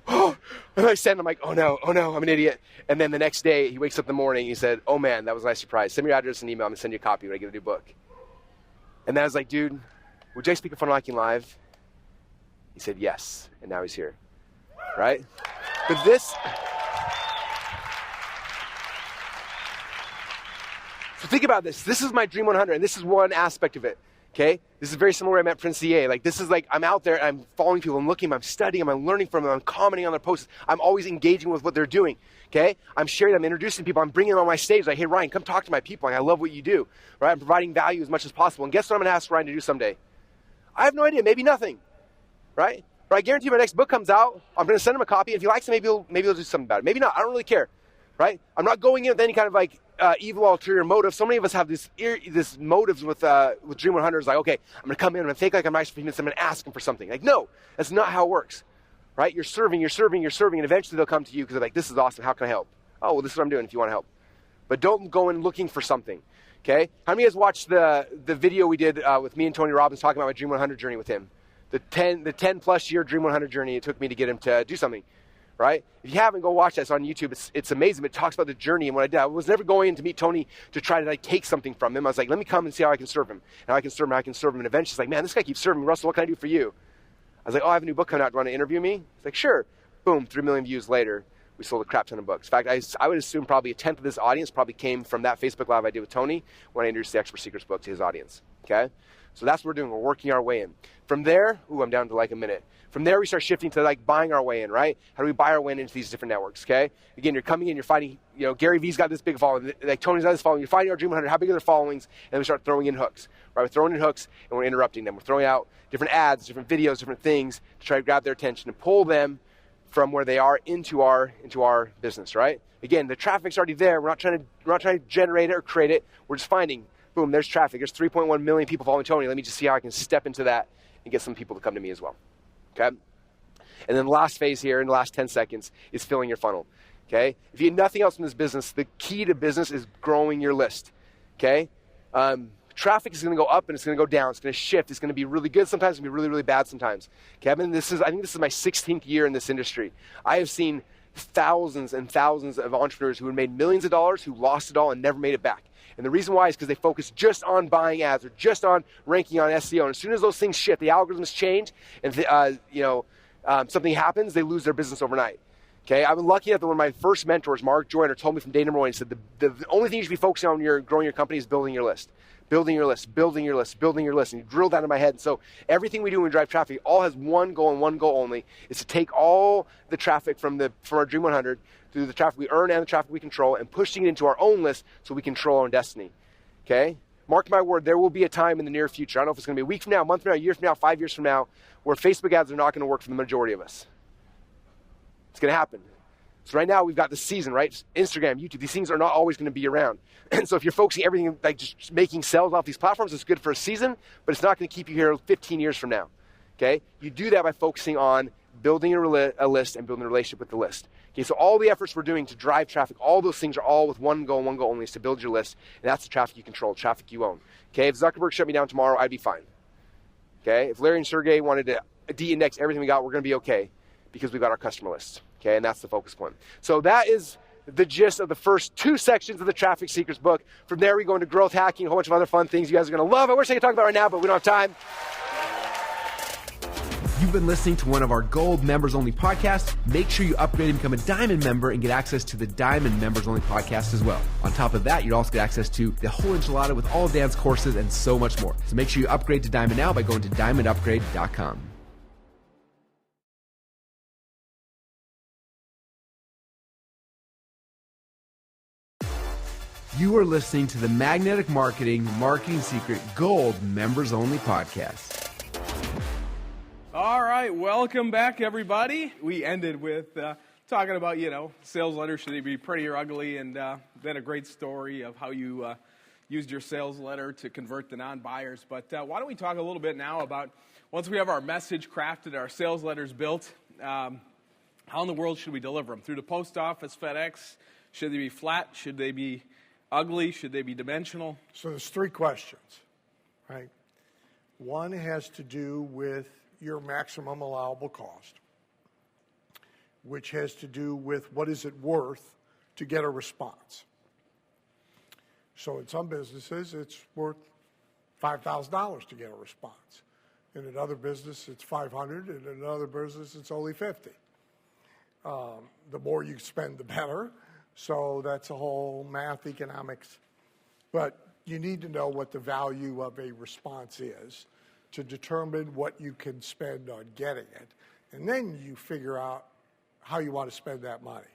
And I send him like, oh no, I'm an idiot. And then the next day, he wakes up in the morning, he said, oh man, that was a nice surprise. Send me your address and email. I'm gonna send you a copy when I get a new book. And then I was like, dude, would you speak at Funnel Hacking Live? He said yes, and now he's here, right? But this, so think about this. This is my Dream 100, and this is one aspect of it, okay? This is very similar to where I met Prince CA. Like, this is like, I'm out there, I'm following people, I'm looking, I'm studying, I'm learning from them, I'm commenting on their posts. I'm always engaging with what they're doing, okay? I'm sharing, I'm introducing people, I'm bringing them on my stage. Like, hey, Ryan, come talk to my people. Like, I love what you do, right? I'm providing value as much as possible. And guess what I'm going to ask Ryan to do someday? I have no idea, maybe nothing, right? But I guarantee you my next book comes out, I'm going to send him a copy. If he likes it, maybe he'll do something about it. Maybe not, I don't really care, right? I'm not going in with any kind of like, evil ulterior motive. So many of us have this motives with Dream 100. Is like, okay, I'm going to come in, I'm going to think like I'm nice for him, so I'm going to ask him for something. Like, no, that's not how it works, right? You're serving, and eventually they'll come to you because they're like, this is awesome, how can I help? Oh, well, this is what I'm doing if you want to help. But don't go in looking for something, okay? How many of you guys watched the video we did with me and Tony Robbins talking about my Dream 100 journey with him? The 10 plus year Dream 100 journey it took me to get him to do something. Right? If you haven't, go watch that. It's on YouTube. It's amazing. It talks about the journey and what I did. I was never going in to meet Tony to try to like take something from him. I was like, let me come and see how I can serve him. And how I can serve him. And eventually he's like, man, this guy keeps serving me. Russell, what can I do for you? I was like, oh, I have a new book coming out. Do you want to interview me? He's like, sure. Boom, 3 million views later, we sold a crap ton of books. In fact, I would assume probably a tenth of this audience probably came from that Facebook Live I did with Tony when I introduced the Expert Secrets book to his audience. Okay? So that's what we're doing. We're working our way in. From there, I'm down to like a minute. From there, we start shifting to like buying our way in, right? How do we buy our way into these different networks, okay? Again, you're coming in, you're finding, Gary V's got this big following, like Tony's got this following. You're finding our Dream 100, how big are their followings? And then we start throwing in hooks, right? We're throwing in hooks and we're interrupting them. We're throwing out different ads, different videos, different things to try to grab their attention and pull them from where they are into our business, right? Again, the traffic's already there. We're not trying to generate it or create it. We're just finding, boom, there's traffic. There's 3.1 million people following Tony. Let me just see how I can step into that and get some people to come to me as well, okay? And then the last phase here in the last 10 seconds is filling your funnel, okay? If you get nothing else from this business, the key to business is growing your list, okay? Traffic is going to go up and it's going to go down. It's going to shift. It's going to be really good sometimes. It's going to be really, really bad sometimes. Kevin, I think this is my 16th year in this industry. I have seen thousands and thousands of entrepreneurs who have made millions of dollars, who lost it all and never made it back. And the reason why is because they focus just on buying ads or just on ranking on SEO. And as soon as those things shift, the algorithms change, and something happens, they lose their business overnight. Okay, I've been lucky enough that one of my first mentors, Mark Joyner, told me from day number one, he said, the only thing you should be focusing on when you're growing your company is building your list. Building your list. And he drilled that in my head. And so everything we do when we drive traffic all has one goal and one goal only, is to take all the traffic from our Dream 100 through the traffic we earn and the traffic we control and pushing it into our own list so we control our own destiny. Okay? Mark my word, there will be a time in the near future, I don't know if it's going to be a week from now, a month from now, a year from now, 5 years from now, where Facebook ads are not going to work for the majority of us. It's going to happen. So right now we've got the season, right? Instagram, YouTube, these things are not always going to be around. And so if you're focusing everything like just making sales off these platforms, it's good for a season, but it's not going to keep you here 15 years from now. Okay? You do that by focusing on building a list and building a relationship with the list. Okay, so all the efforts we're doing to drive traffic, all those things are all with one goal only, is to build your list, and that's the traffic you control, traffic you own. Okay, if Zuckerberg shut me down tomorrow, I'd be fine. Okay, if Larry and Sergey wanted to de-index everything we got, we're going to be okay because we've got our customer list. Okay, and that's the focus point. So that is the gist of the first 2 sections of the Traffic Secrets book. From there, we go into growth hacking, a whole bunch of other fun things you guys are going to love. I wish I could talk about it right now, but we don't have time.
You've been listening to one of our Gold Members Only podcasts. Make sure you upgrade and become a Diamond member and get access to the Diamond Members Only podcast as well. On top of that, you'll also get access to the whole enchilada with all of Dan's courses and so much more. So make sure you upgrade to Diamond now by going to diamondupgrade.com. You are listening to the Magnetic Marketing Secret Gold Members Only podcast.
All right, welcome back, everybody. We ended with talking about, sales letters, should they be pretty or ugly, and then a great story of how you used your sales letter to convert the non-buyers. But why don't we talk a little bit now about, once we have our message crafted, our sales letters built, how in the world should we deliver them? Through the post office, FedEx? Should they be flat? Should they be ugly? Should they be dimensional?
So there's three questions, right? One has to do with your maximum allowable cost, which has to do with what is it worth to get a response. So in some businesses, it's worth $5,000 to get a response. In another business, it's $500, and in another business, it's only $50. The more you spend, the better. So that's a whole math economics. But you need to know what the value of a response is to determine what you can spend on getting it. And then you figure out how you want to spend that money.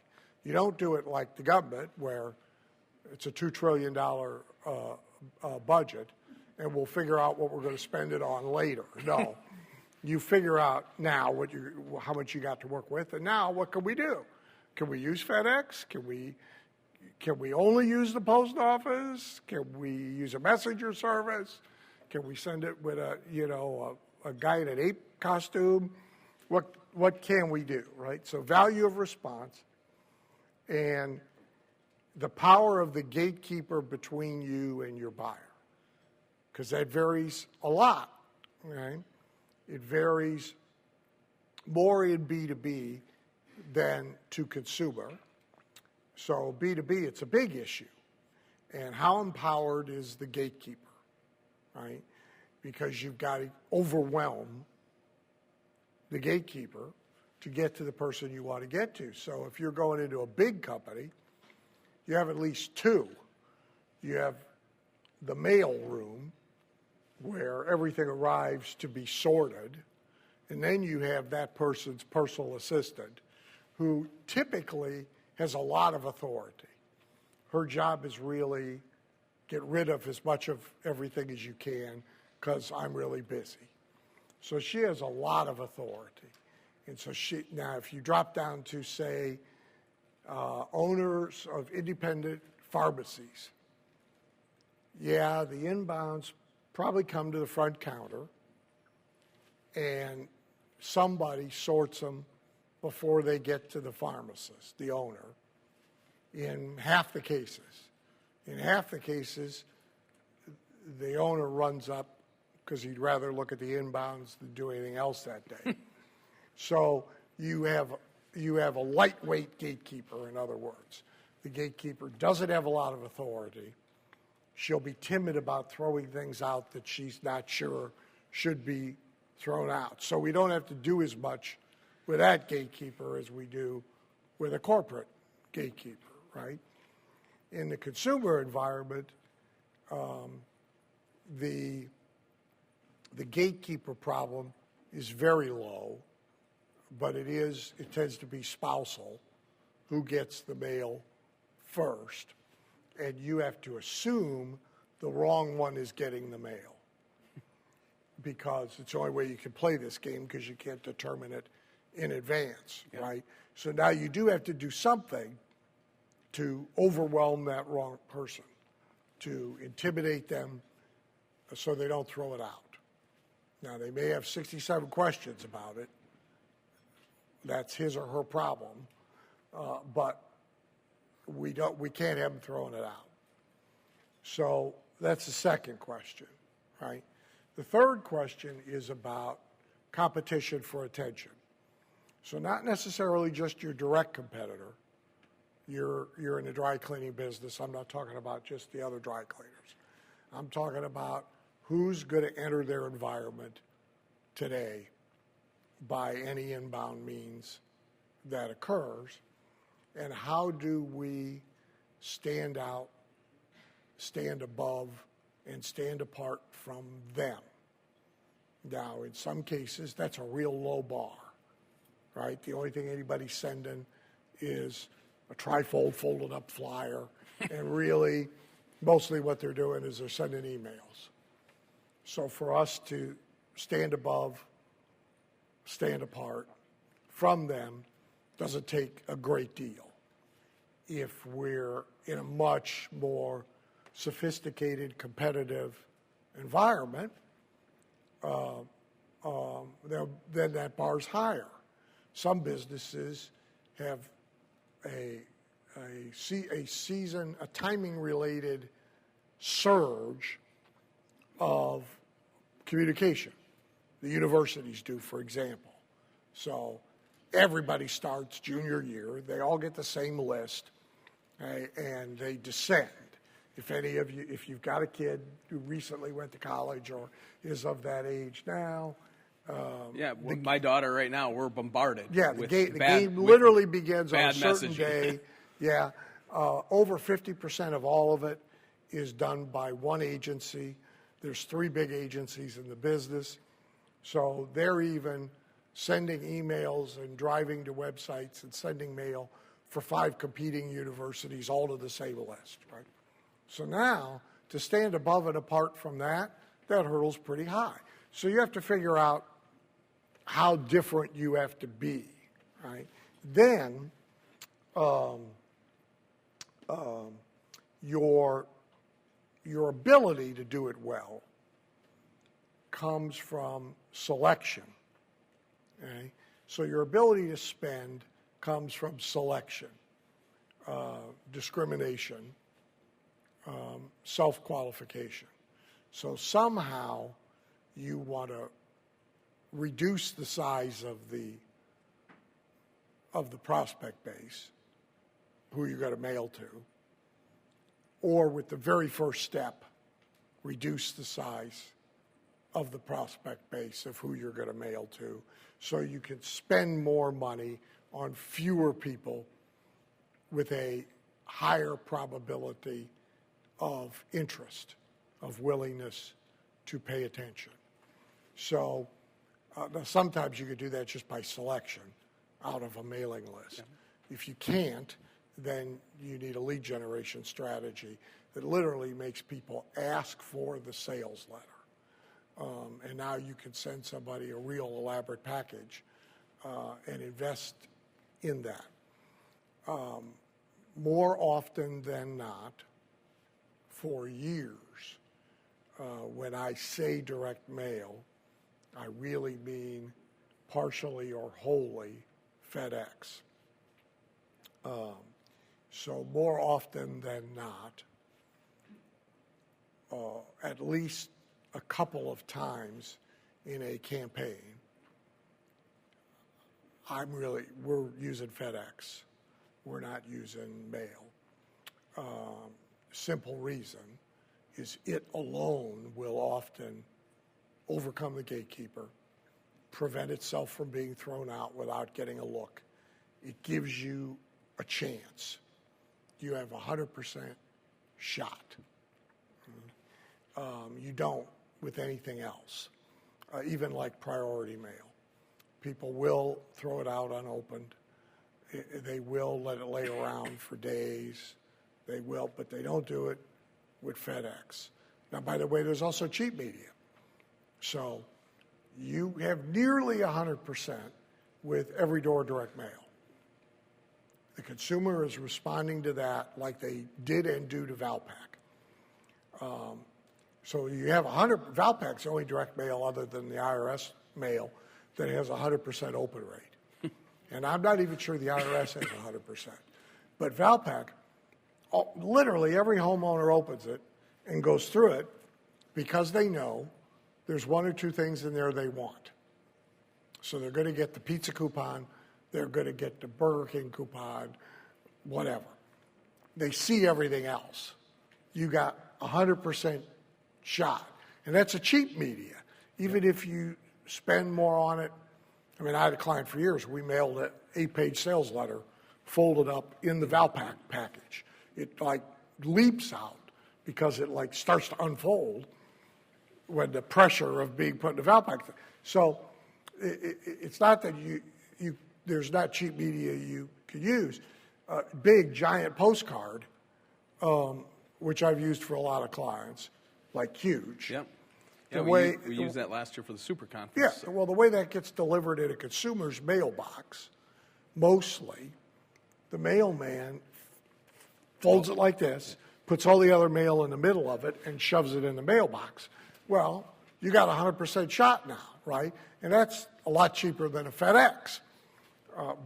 You don't do it like the government, where it's a $2 trillion budget, and we'll figure out what we're going to spend it on later. No. You figure out now how much you got to work with, and now what can we do? Can we use FedEx? Can we only use the post office? Can we use a messenger service? Can we send it with a guy in an ape costume? What can we do, right? So value of response and the power of the gatekeeper between you and your buyer, because that varies a lot, right? It varies more in B2B than to consumer. So B2B, it's a big issue. And how empowered is the gatekeeper, right? Because you've got to overwhelm the gatekeeper to get to the person you want to get to. So if you're going into a big company, you have at least two. You have the mail room, where everything arrives to be sorted, and then you have that person's personal assistant, who typically has a lot of authority. Her job is really get rid of as much of everything as you can, because I'm really busy. So she has a lot of authority. And so now if you drop down to, say, owners of independent pharmacies, yeah, the inbounds probably come to the front counter, and somebody sorts them before they get to the pharmacist, the owner, in half the cases. In half the cases, the owner runs up because he'd rather look at the inbounds than do anything else that day. So you have a lightweight gatekeeper, in other words. The gatekeeper doesn't have a lot of authority. She'll be timid about throwing things out that she's not sure should be thrown out. So we don't have to do as much with that gatekeeper as we do with a corporate gatekeeper, right? In the consumer environment, the gatekeeper problem is very low, but it tends to be spousal, who gets the mail first, and you have to assume the wrong one is getting the mail, because it's the only way you can play this game, because you can't determine it in advance, right? So now you do have to do something to overwhelm that wrong person, to intimidate them so they don't throw it out. Now, they may have 67 questions about it. That's his or her problem, but we can't have them throwing it out. So that's the second question, right? The third question is about competition for attention. So not necessarily just your direct competitor. You're in a dry cleaning business. I'm not talking about just the other dry cleaners. I'm talking about who's going to enter their environment today by any inbound means that occurs, and how do we stand out, stand above, and stand apart from them? Now, in some cases, that's a real low bar, right? The only thing anybody's sending is a trifold folded up flyer, and really, mostly what they're doing is they're sending emails. So for us to stand above, stand apart from them doesn't take a great deal. If we're in a much more sophisticated, competitive environment, then that bar's higher. Some businesses have a timing-related surge of communication. The universities do, for example. So everybody starts junior year. They all get the same list, and they descend. If any of you, if you've got a kid who recently went to college or is of that age now.
My daughter right now, we're bombarded.
Yeah, the game literally begins on a certain
messaging.
day. Yeah, over 50% of all of it is done by one agency. There's 3 big agencies in the business. So they're even sending emails and driving to websites and sending mail for 5 competing universities all to the same list, right? So now, to stand above and apart from that hurdle's pretty high. So you have to figure out how different you have to be, right? Then, your ability to do it well comes from selection, okay? So your ability to spend comes from selection, discrimination, self-qualification. So somehow you want to reduce the size of the prospect base, who you're going to mail to, or with the very first step, reduce the size of the prospect base of who you're going to mail to, so you can spend more money on fewer people with a higher probability of interest, of willingness to pay attention. So now sometimes you could do that just by selection out of a mailing list. Yeah. If you can't, then you need a lead generation strategy that literally makes people ask for the sales letter. And now you can send somebody a real elaborate package and invest in that. More often than not, for years, when I say direct mail, I really mean partially or wholly FedEx. So more often than not, at least a couple of times in a campaign, we're using FedEx. We're not using mail. Simple reason is it alone will often overcome the gatekeeper, prevent itself from being thrown out without getting a look. It gives you a chance. You have 100% shot. You don't with anything else, even like priority mail. People will throw it out unopened. They will let it lay around for days. They will, but they don't do it with FedEx. Now, by the way, there's also cheap media. So you have nearly 100% with every door direct mail. The consumer is responding to that like they did and do to Valpak. So you have 100, Valpak's the only direct mail other than the IRS mail that has 100% open rate. And I'm not even sure the IRS has 100%. But Valpak, literally every homeowner opens it and goes through it because they know there's 1 or 2 things in there they want. So they're going to get the pizza coupon, they're going to get the Burger King coupon, whatever. They see everything else. You got 100% shot. And that's a cheap media. Even if you spend more on it, I mean, I had a client for years. We mailed an 8-page sales letter folded up in the Valpak package. It like leaps out because it like starts to unfold when the pressure of being put in the Valpak. So it's not that there's not cheap media you can use. Big, giant postcard, which I've used for a lot of clients, like huge.
Yep. Yeah, we used that last year for the super conference.
Yeah, well, the way that gets delivered in a consumer's mailbox, mostly, the mailman folds it like this, puts all the other mail in the middle of it, and shoves it in the mailbox. Well, you got 100% shot now, right? And that's a lot cheaper than a FedEx.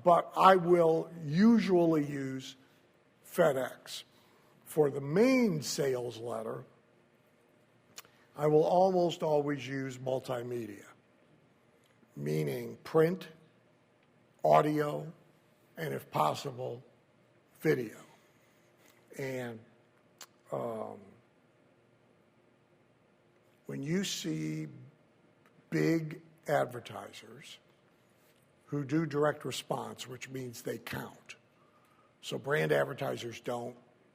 But I will usually use FedEx. For the main sales letter, I will almost always use multimedia, meaning print, audio, and if possible, video. And when you see big advertisers who do direct response, which means they count. So brand advertisers don't,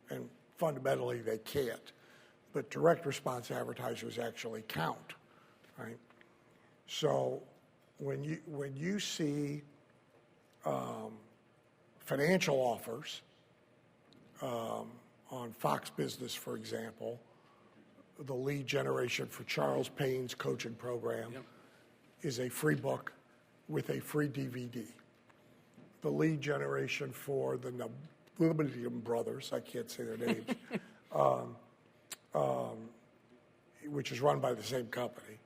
and fundamentally they can't. But direct response advertisers actually count, right? So when you see financial offers on Fox Business, for example, the lead generation for Charles Payne's coaching program is a free book with a free DVD. The lead generation for the William Brothers, I can't say their names, which is run by the same company,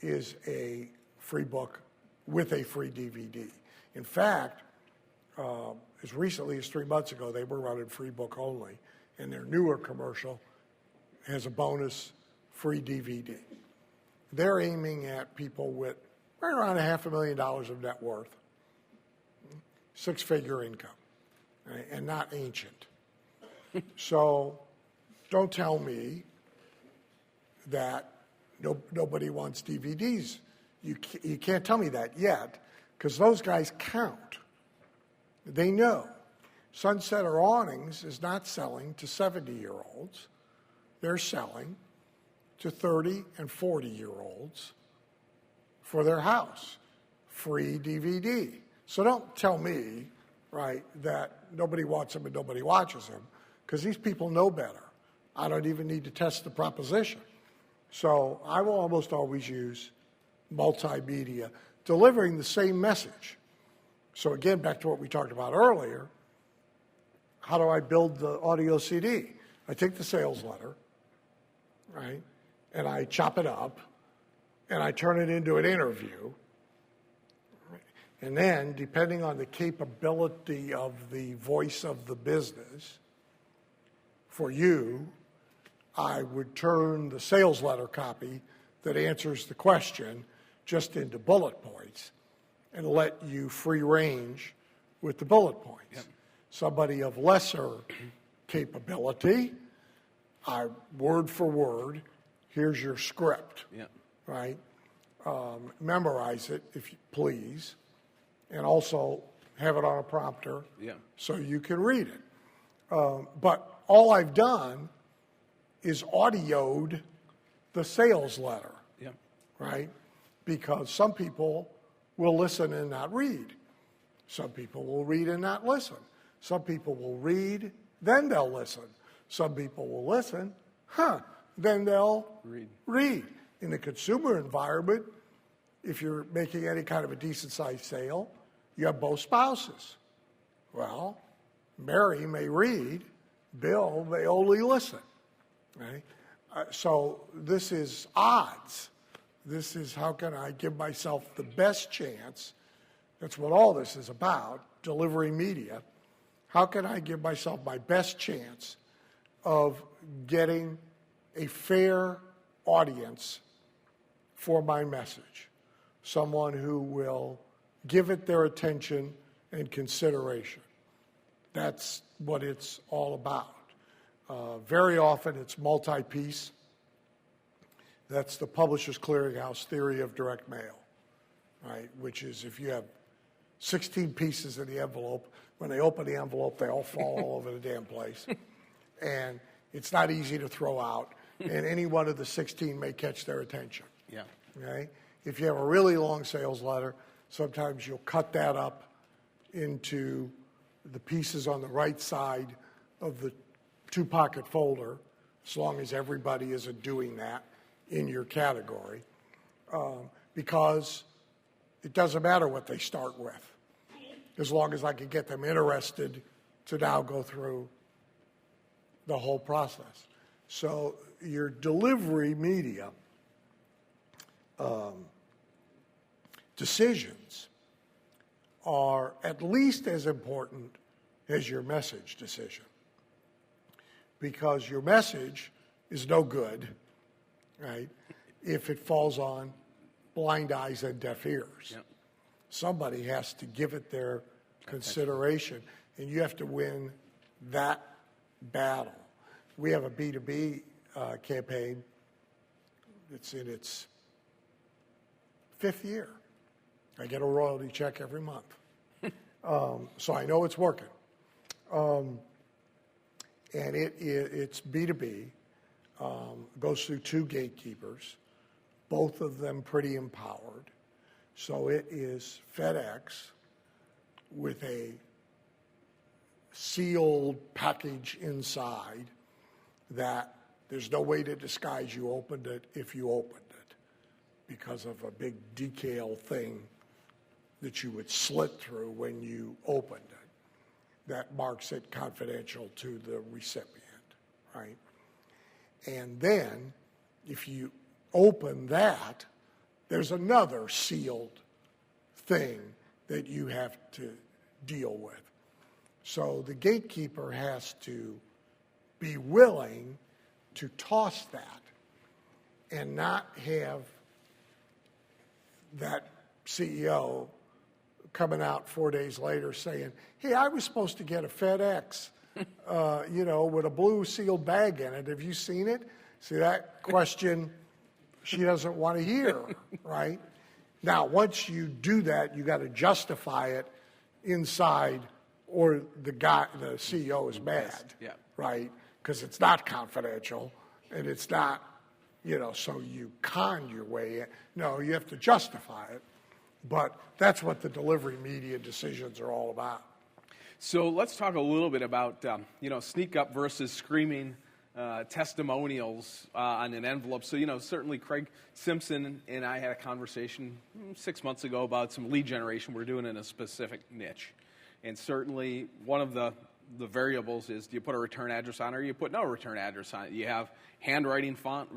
is a free book with a free DVD. In fact, as recently as 3 months ago, they were running free book only, and their newer commercial has a bonus free DVD. They're aiming at people with right around $500,000 of net worth, 6-figure income, right, and not ancient. So don't tell me that nobody wants DVDs. You can't tell me that yet, because those guys count. They know. Sunset or Awnings is not selling to 70-year-olds. They're selling to 30 and 40-year-olds for their house. Free DVD. So don't tell me, right, that nobody wants them and nobody watches them, because these people know better. I don't even need to test the proposition. So I will almost always use multimedia, delivering the same message. So again, back to what we talked about earlier, how do I build the audio CD? I take the sales letter, right, and I chop it up, and I turn it into an interview. And then, depending on the capability of the voice of the business, for you, I would turn the sales letter copy that answers the question just into bullet points and let you free range with the bullet points. Yep. Somebody of lesser capability, word for word, here's your script, right? Memorize it, if you please, and also have it on a prompter so you can read it. But all I've done is audioed the sales letter, right? Because some people will listen and not read. Some people will read and not listen. Some people will read, then they'll listen. Some people will listen, then they'll read. In the consumer environment, if you're making any kind of a decent-sized sale, you have both spouses. Well, Mary may read, Bill may only listen, right? So this is odds. This is how can I give myself the best chance. That's what all this is about, delivering media. How can I give myself my best chance of getting a fair audience for my message? Someone who will give it their attention and consideration. That's what it's all about. Very often it's multi-piece. That's the Publishers Clearinghouse theory of direct mail. right? Which is if you have 16 pieces in the envelope, when they open the envelope, they all fall all over the damn place. And it's not easy to throw out, and any one of the 16 may catch their attention.
Yeah.
Okay? If you have a really long sales letter, sometimes you'll cut that up into the pieces on the right side of the two-pocket folder, as long as everybody isn't doing that in your category, because it doesn't matter what they start with, as long as I can get them interested to now go through the whole process. So your delivery media decisions are at least as important as your message decision, because your message is no good, right, if it falls on blind eyes and deaf ears.
Yep.
Somebody has to give it their consideration, and you have to win that battle. We have a B2B campaign. It's in its 5th year. I get a royalty check every month. So I know it's working. And it's B2B, goes through 2 gatekeepers, both of them pretty empowered. So it is FedEx with a sealed package inside that there's no way to disguise you opened it if you opened it, because of a big decal thing that you would slit through when you opened it that marks it confidential to the recipient, right? And then if you open that, there's another sealed thing that you have to deal with. So the gatekeeper has to be willing to toss that and not have that CEO coming out 4 days later saying, hey, I was supposed to get a FedEx, with a blue sealed bag in it. Have you seen it? See, that question she doesn't want to hear, right? Now, once you do that, you got to justify it inside, or the CEO is mad,
Yeah.
right? Because it's not confidential, and it's not, so you con your way in. No, you have to justify it. But that's what the delivery media decisions are all about.
So let's talk a little bit about, sneak up versus screaming testimonials on an envelope. So, certainly Craig Simpson and I had a conversation 6 months ago about some lead generation we're doing in a specific niche. And certainly one of the variables is, do you put a return address on it, or you put no return address on it? You have handwriting font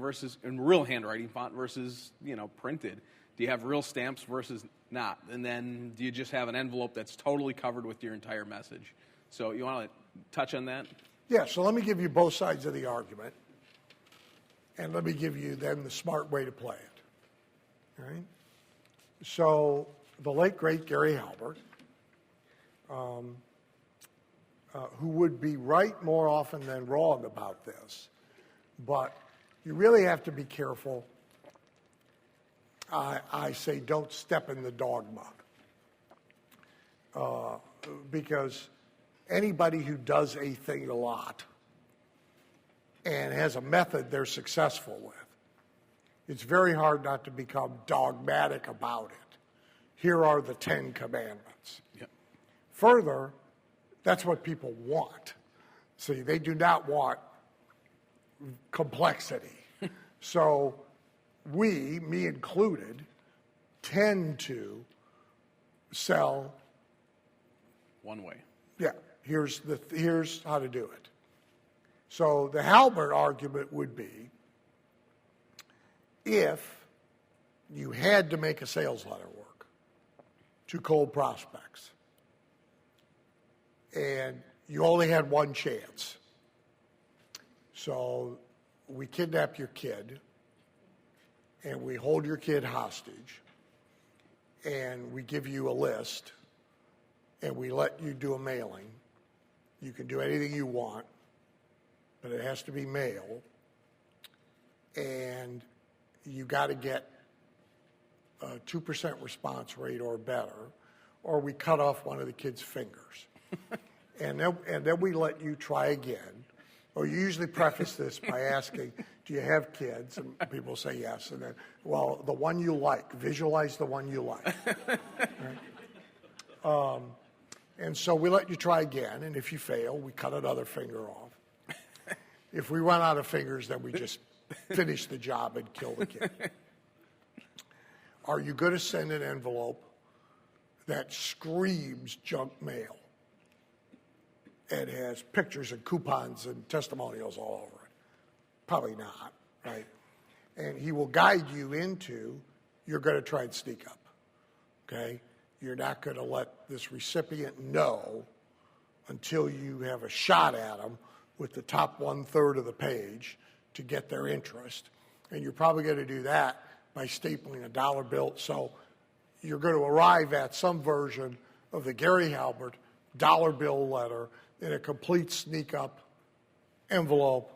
and real handwriting font versus, printed. Do you have real stamps versus not? And then do you just have an envelope that's totally covered with your entire message? So you want to touch on that?
Yeah, so let me give you both sides of the argument, and let me give you then the smart way to play it. All right? So the late, great Gary Halbert, who would be right more often than wrong about this, but you really have to be careful. I say don't step in the dogma, because anybody who does a thing a lot and has a method they're successful with, it's very hard not to become dogmatic about it. Here are the 10 commandments.
Yep.
Further, that's what people want. See, they do not want complexity. So we, me included, tend to sell
one way.
Yeah, here's how to do it. So the Halbert argument would be, if you had to make a sales letter work to cold prospects, and you only had one chance, so we kidnap your kid, and we hold your kid hostage, and we give you a list, and we let you do a mailing. You can do anything you want, but it has to be mail. And you got to get 2% response rate or better, or we cut off one of the kids' fingers. and then we let you try again. Or you usually preface this by asking, do you have kids? And people say yes. And then, well, the one you like. Visualize the one you like. Right? And so we let you try again. And if you fail, we cut another finger off. If we run out of fingers, then we just finish the job and kill the kid. Are you going to send an envelope that screams junk mail and has pictures and coupons and testimonials all over it? Probably not, right? And he will guide you into, you're going to try and sneak up, okay? You're not going to let this recipient know until you have a shot at them with the top 1/3 of the page to get their interest. And you're probably going to do that by stapling a dollar bill. So you're going to arrive at some version of the Gary Halbert dollar bill letter in a complete sneak-up envelope,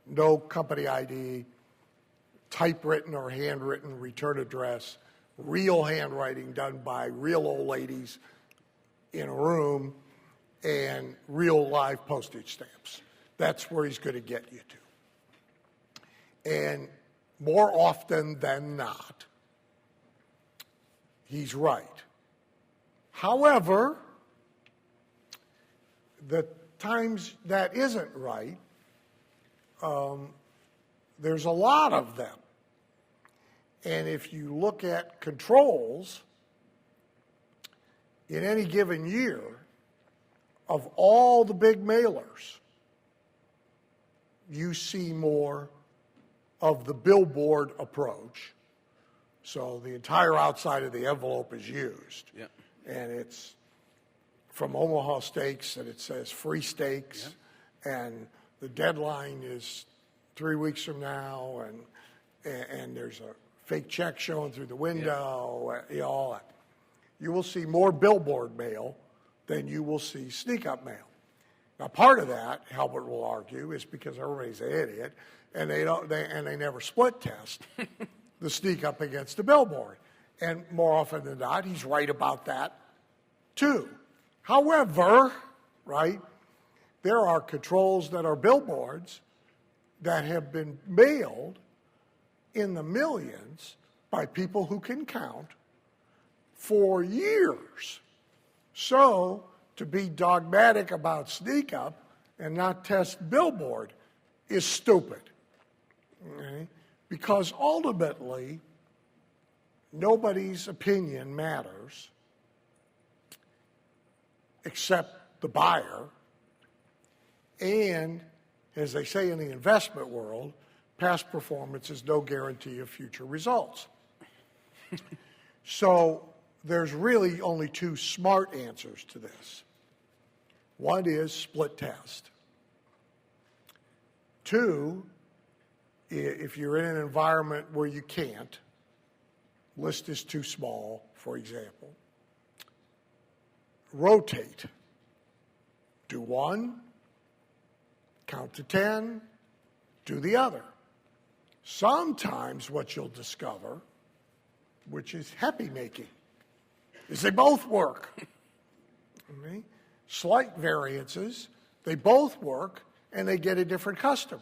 no company ID, typewritten or handwritten return address, real handwriting done by real old ladies in a room, and real live postage stamps. That's where he's going to get you to. And more often than not, he's right. However, the times that isn't right, there's a lot of them. And if you look at controls in any given year of all the big mailers, you see more of the billboard approach. So the entire outside of the envelope is used.
Yeah.
And it's from Omaha Steaks, and it says free steaks, and the deadline is 3 weeks from now, and there's a fake check showing through the window, all that. You will see more billboard mail than you will see sneak-up mail. Now, part of that, Halbert will argue, is because everybody's an idiot, and they never split test the sneak-up against the billboard. And more often than not, he's right about that, too. However, right, there are controls that are billboards that have been mailed in the millions by people who can count for years. So to be dogmatic about sneak up and not test billboard is stupid. Okay? Because ultimately, nobody's opinion matters except the buyer. And as they say in the investment world, past performance is no guarantee of future results. So there's really only two smart answers to this. One is split test. Two, if you're in an environment where you can't, list is too small, for example, rotate. Do one, count to 10, do the other. Sometimes what you'll discover, which is happy making, is they both work. Okay? Slight variances, they both work, and they get a different customer.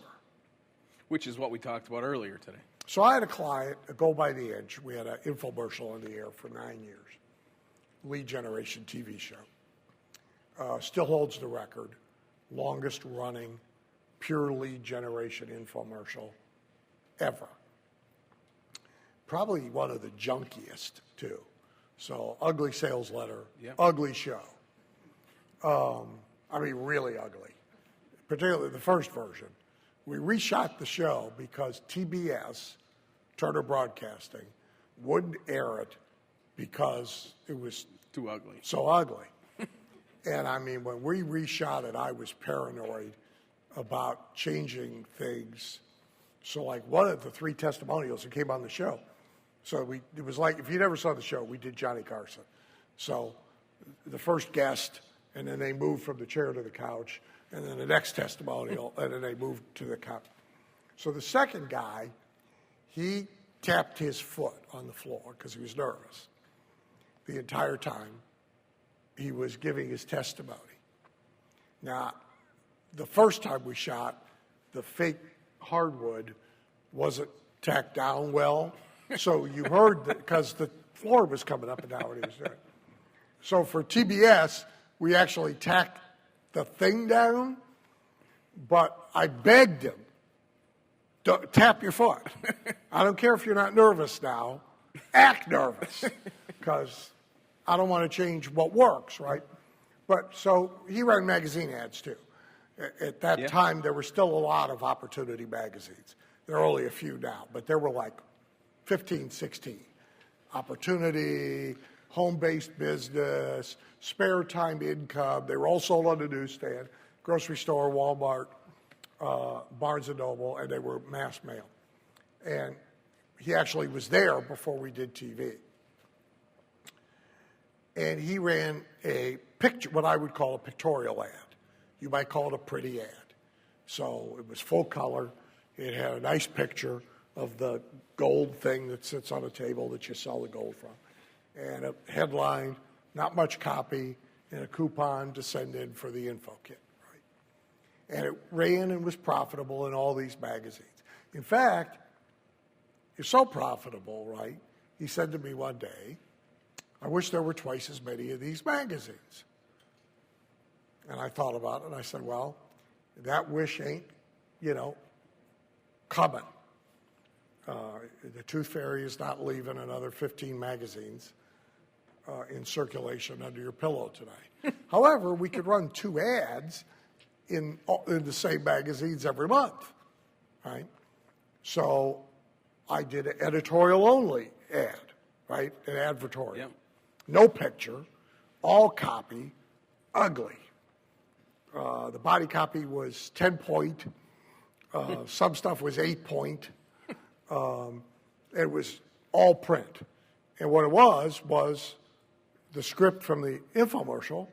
Which is what we talked about earlier today.
So I had a client, a Go by the Edge. We had an infomercial on the air for 9 years. Lead generation TV show. Still holds the record. Longest running pure lead generation infomercial ever. Probably one of the junkiest, too. So ugly sales letter, ugly show. I mean, really ugly. Particularly the first version. We reshot the show because TBS, Turner Broadcasting, wouldn't air it because it was
too ugly.
So ugly. And I mean, when we reshot it, I was paranoid about changing things. So like one of the 3 testimonials that came on the show, so it was like, if you never saw the show, we did Johnny Carson. So the first guest, and then they moved from the chair to the couch, and then the next testimonial, and then they moved to the couch. So the second guy, he tapped his foot on the floor because he was nervous. The entire time he was giving his testimony. Now, the first time we shot, the fake hardwood wasn't tacked down well, so you heard that because the floor was coming up and down when he was doing it. So for TBS, we actually tacked the thing down, but I begged him, tap your foot. I don't care if you're not nervous now, act nervous, because I don't want to change what works, right? But so he ran magazine ads too. At that time, there were still a lot of opportunity magazines. There are only a few now, but there were like 15, 16. Opportunity, home-based business, spare time income. They were all sold on the newsstand, grocery store, Walmart, Barnes & Noble, and they were mass mail. And he actually was there before we did TV. And he ran a picture, what I would call a pictorial ad. You might call it a pretty ad. So it was full color. It had a nice picture of the gold thing that sits on a table that you sell the gold from. And a headline, not much copy, and a coupon to send in for the info kit, right? And it ran and was profitable in all these magazines. In fact, it's so profitable, right? He said to me one day, I wish there were twice as many of these magazines. And I thought about it, and I said, well, that wish ain't, coming. The Tooth Fairy is not leaving another 15 magazines in circulation under your pillow tonight. However, we could run 2 ads in the same magazines every month, right? So I did an editorial-only ad, right? An advertorial. Yep. No picture, all copy, ugly. The body copy was 10-point. Some stuff was 8-point. It was all print. And what it was the script from the infomercial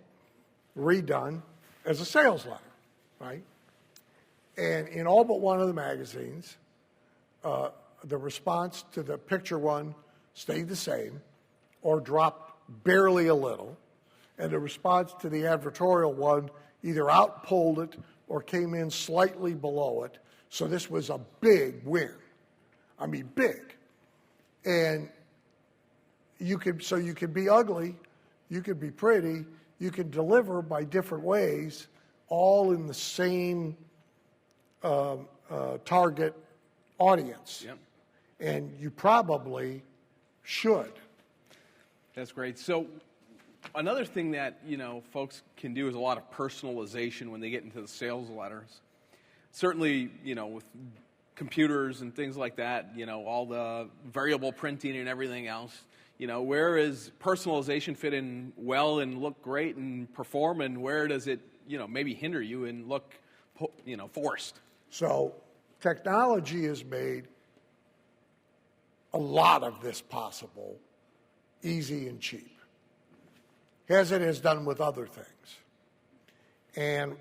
redone as a sales letter, right? And in all but one of the magazines, the response to the picture one stayed the same or dropped barely a little, and the response to the advertorial one either outpulled it or came in slightly below it. So this was a big win. I mean, big. And you could be ugly, you could be pretty, you could deliver by different ways, all in the same target audience. Yep. And you probably should.
That's great. So another thing that, folks can do is a lot of personalization when they get into the sales letters. Certainly, with computers and things like that, all the variable printing and everything else, where is personalization fit in well and look great and perform, and where does it, maybe hinder you and look, forced?
So technology has made a lot of this possible, easy and cheap, as it has done with other things. And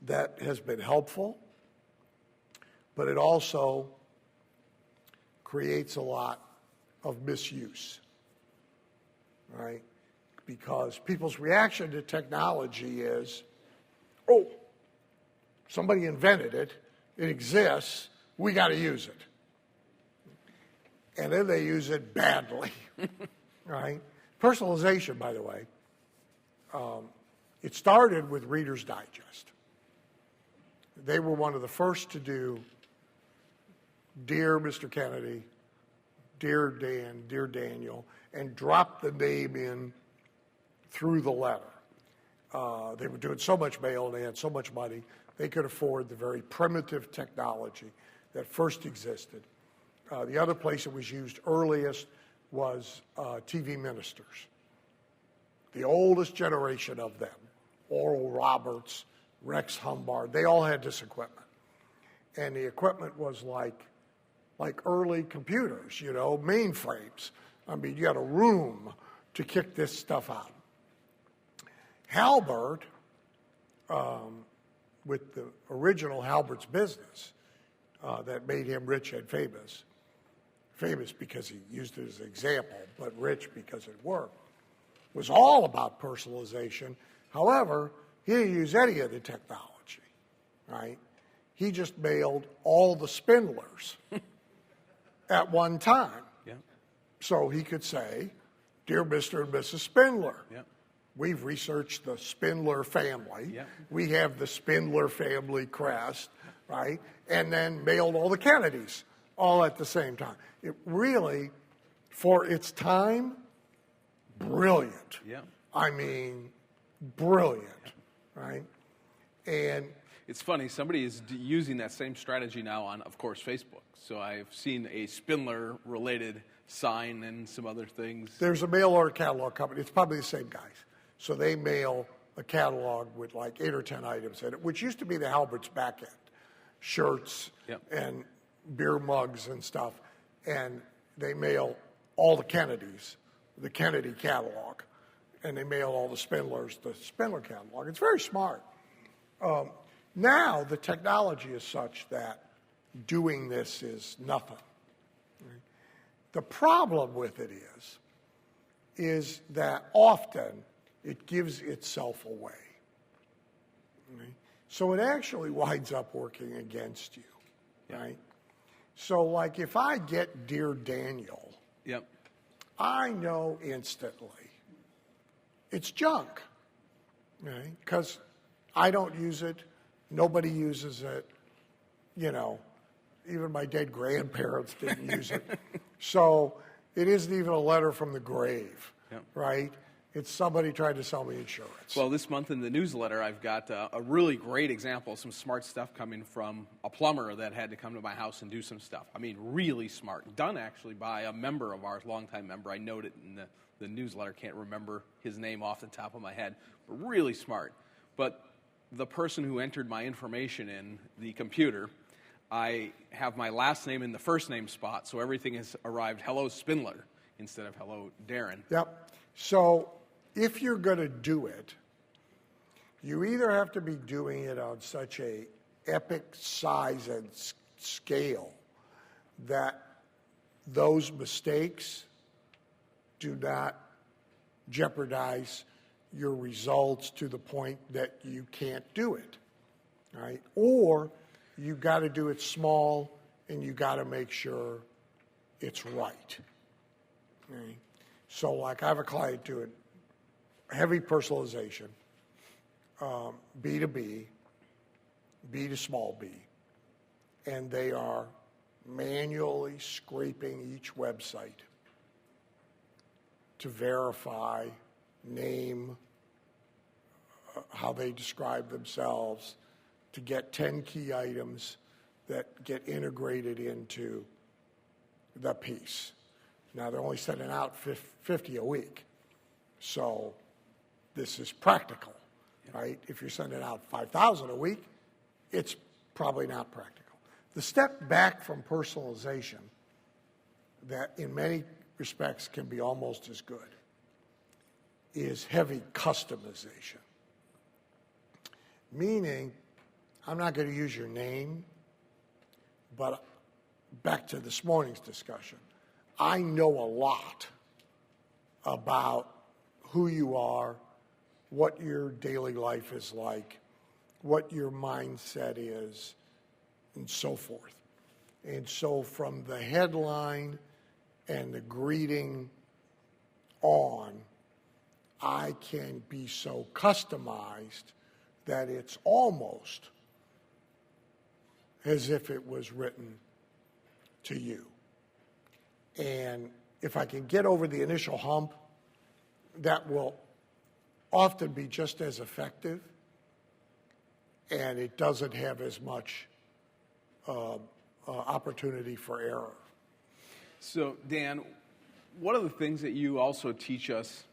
that has been helpful, but it also creates a lot of misuse, right? Because people's reaction to technology is, oh, somebody invented it, it exists, we got to use it. And then they use it badly, right? Personalization, by the way, it started with Reader's Digest. They were one of the first to do Dear Mr. Kennedy, Dear Dan, Dear Daniel, and drop the name in through the letter. They were doing so much mail and they had so much money, they could afford the very primitive technology that first existed. The other place it was used earliest was TV ministers. The oldest generation of them, Oral Roberts, Rex Humbard, they all had this equipment. And the equipment was like early computers, mainframes. I mean, you had a room to kick this stuff out. Halbert, with the original Halbert's Business, that made him rich and famous. Famous because he used it as an example, but rich because it worked, was all about personalization. However, he didn't use any of the technology, right? He just mailed all the Spindlers at one time.
Yeah.
So he could say, "Dear Mr. and Mrs. Spindler,
Yeah.
we've researched the Spindler family.
Yeah.
We have the Spindler family crest," right? And then mailed all the Kennedys all at the same time. It really, for its time, brilliant.
Yeah.
I mean, brilliant, right? And
It's funny, somebody is using that same strategy now on, of course, Facebook. So I've seen a Spindler-related sign and some other things.
there's a mail order catalog company. It's probably the same guys. So they mail a catalog with like 8 or 10 items in it, which used to be the Halbert's back end. Shirts
Yep.
and beer mugs and stuff. And they mail all the Kennedys, the Kennedy catalog. And they mail all the Spindlers, the Spindler catalog. It's very smart. Now the technology is such that doing this is nothing. Right? The problem with it is that often it gives itself away. Right? So it actually winds up working against you, right? So like if I get Dear Daniel,
Yep.
I know instantly it's junk, right? Because I don't use it. Nobody uses it. You know, even my dead grandparents didn't use it. So it isn't even a letter from the grave, right? It's somebody trying to sell me insurance.
Well, this month in the newsletter, I've got a really great example of some smart stuff coming from a plumber that had to come to my house and do some stuff. I mean, really smart. Done, actually, by a member of ours, longtime member. I noted in the newsletter, can't remember his name off the top of my head, but really smart. But the person who entered my information in the computer, I have my last name in the first name spot, so everything has arrived hello Spindler instead of hello Darren.
Yep. So if you're going to do it, you either have to be doing it on such a epic size and scale that those mistakes do not jeopardize your results to the point that you can't do it, right? Or you got to do it small and you got to make sure it's right. Okay? So like I have a client doing heavy personalization, B2B, B to small b, and they are manually scraping each website to verify name, how they describe themselves, to get 10 key items that get integrated into the piece. Now, they're only sending out 50 a week. So this is practical, right? If you're sending out 5,000 a week, it's probably not practical. The step back from personalization that in many respects can be almost as good is heavy customization. Meaning, I'm not going to use your name, but back to this morning's discussion, I know a lot about who you are, what your daily life is like, what your mindset is, and so forth. And so from the headline and the greeting on, I can be so customized that it's almost as if it was written to you. And if I can get over the initial hump, that will often be just as effective, and it doesn't have as much opportunity for error.
So, Dan, one of the things that you also teach us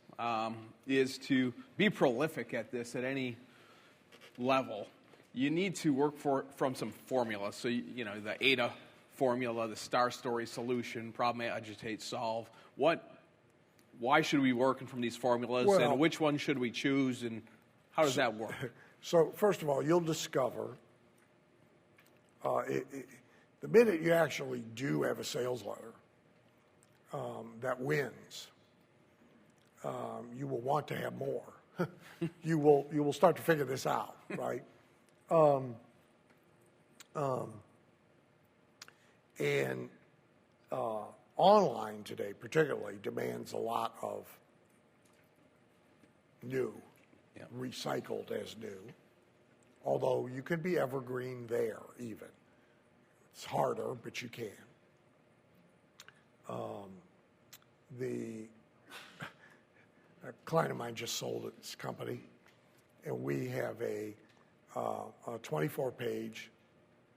is to be prolific at this at any level. You need to work from some formulas. So, you know, the ADA formula, the star story solution, problem, agitate, solve. Why should we work from these formulas, and which one should we choose, and how does that work?
So, first of all, you'll discover The minute you actually do have a sales letter that wins, you will want to have more. You will start to figure this out, right? And online today, particularly, demands a lot of new, recycled as new. Although you can be evergreen there, even. It's harder, but you can. A client of mine just sold his company, and we have a 24-page,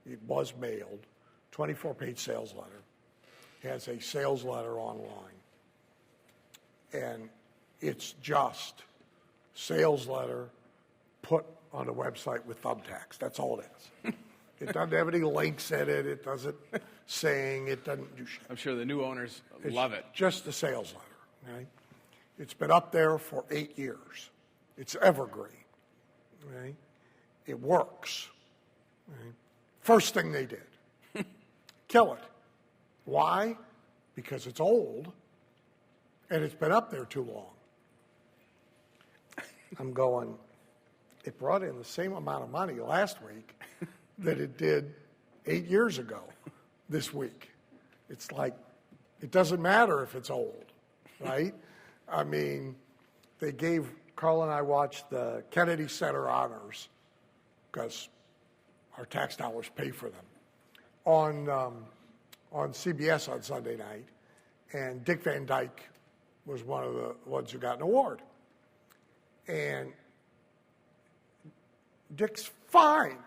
it was mailed, 24-page sales letter. Has a sales letter online. And it's just sales letter put on a website with thumbtacks. That's all it is. It doesn't have any links in it. It doesn't sing. It doesn't do shit.
I'm sure the new owners love it.
Just the sales letter. Right? It's been up there for 8 years. It's evergreen. Right? It works. Right? First thing they did, kill it. Why? Because it's old and it's been up there too long. I'm going, it brought in the same amount of money last week that it did 8 years ago this week. It's like, it doesn't matter if it's old, right? I mean, they gave, Carl and I watched the Kennedy Center Honors because our tax dollars pay for them on CBS on Sunday night, and Dick Van Dyke was one of the ones who got an award. And Dick's fine.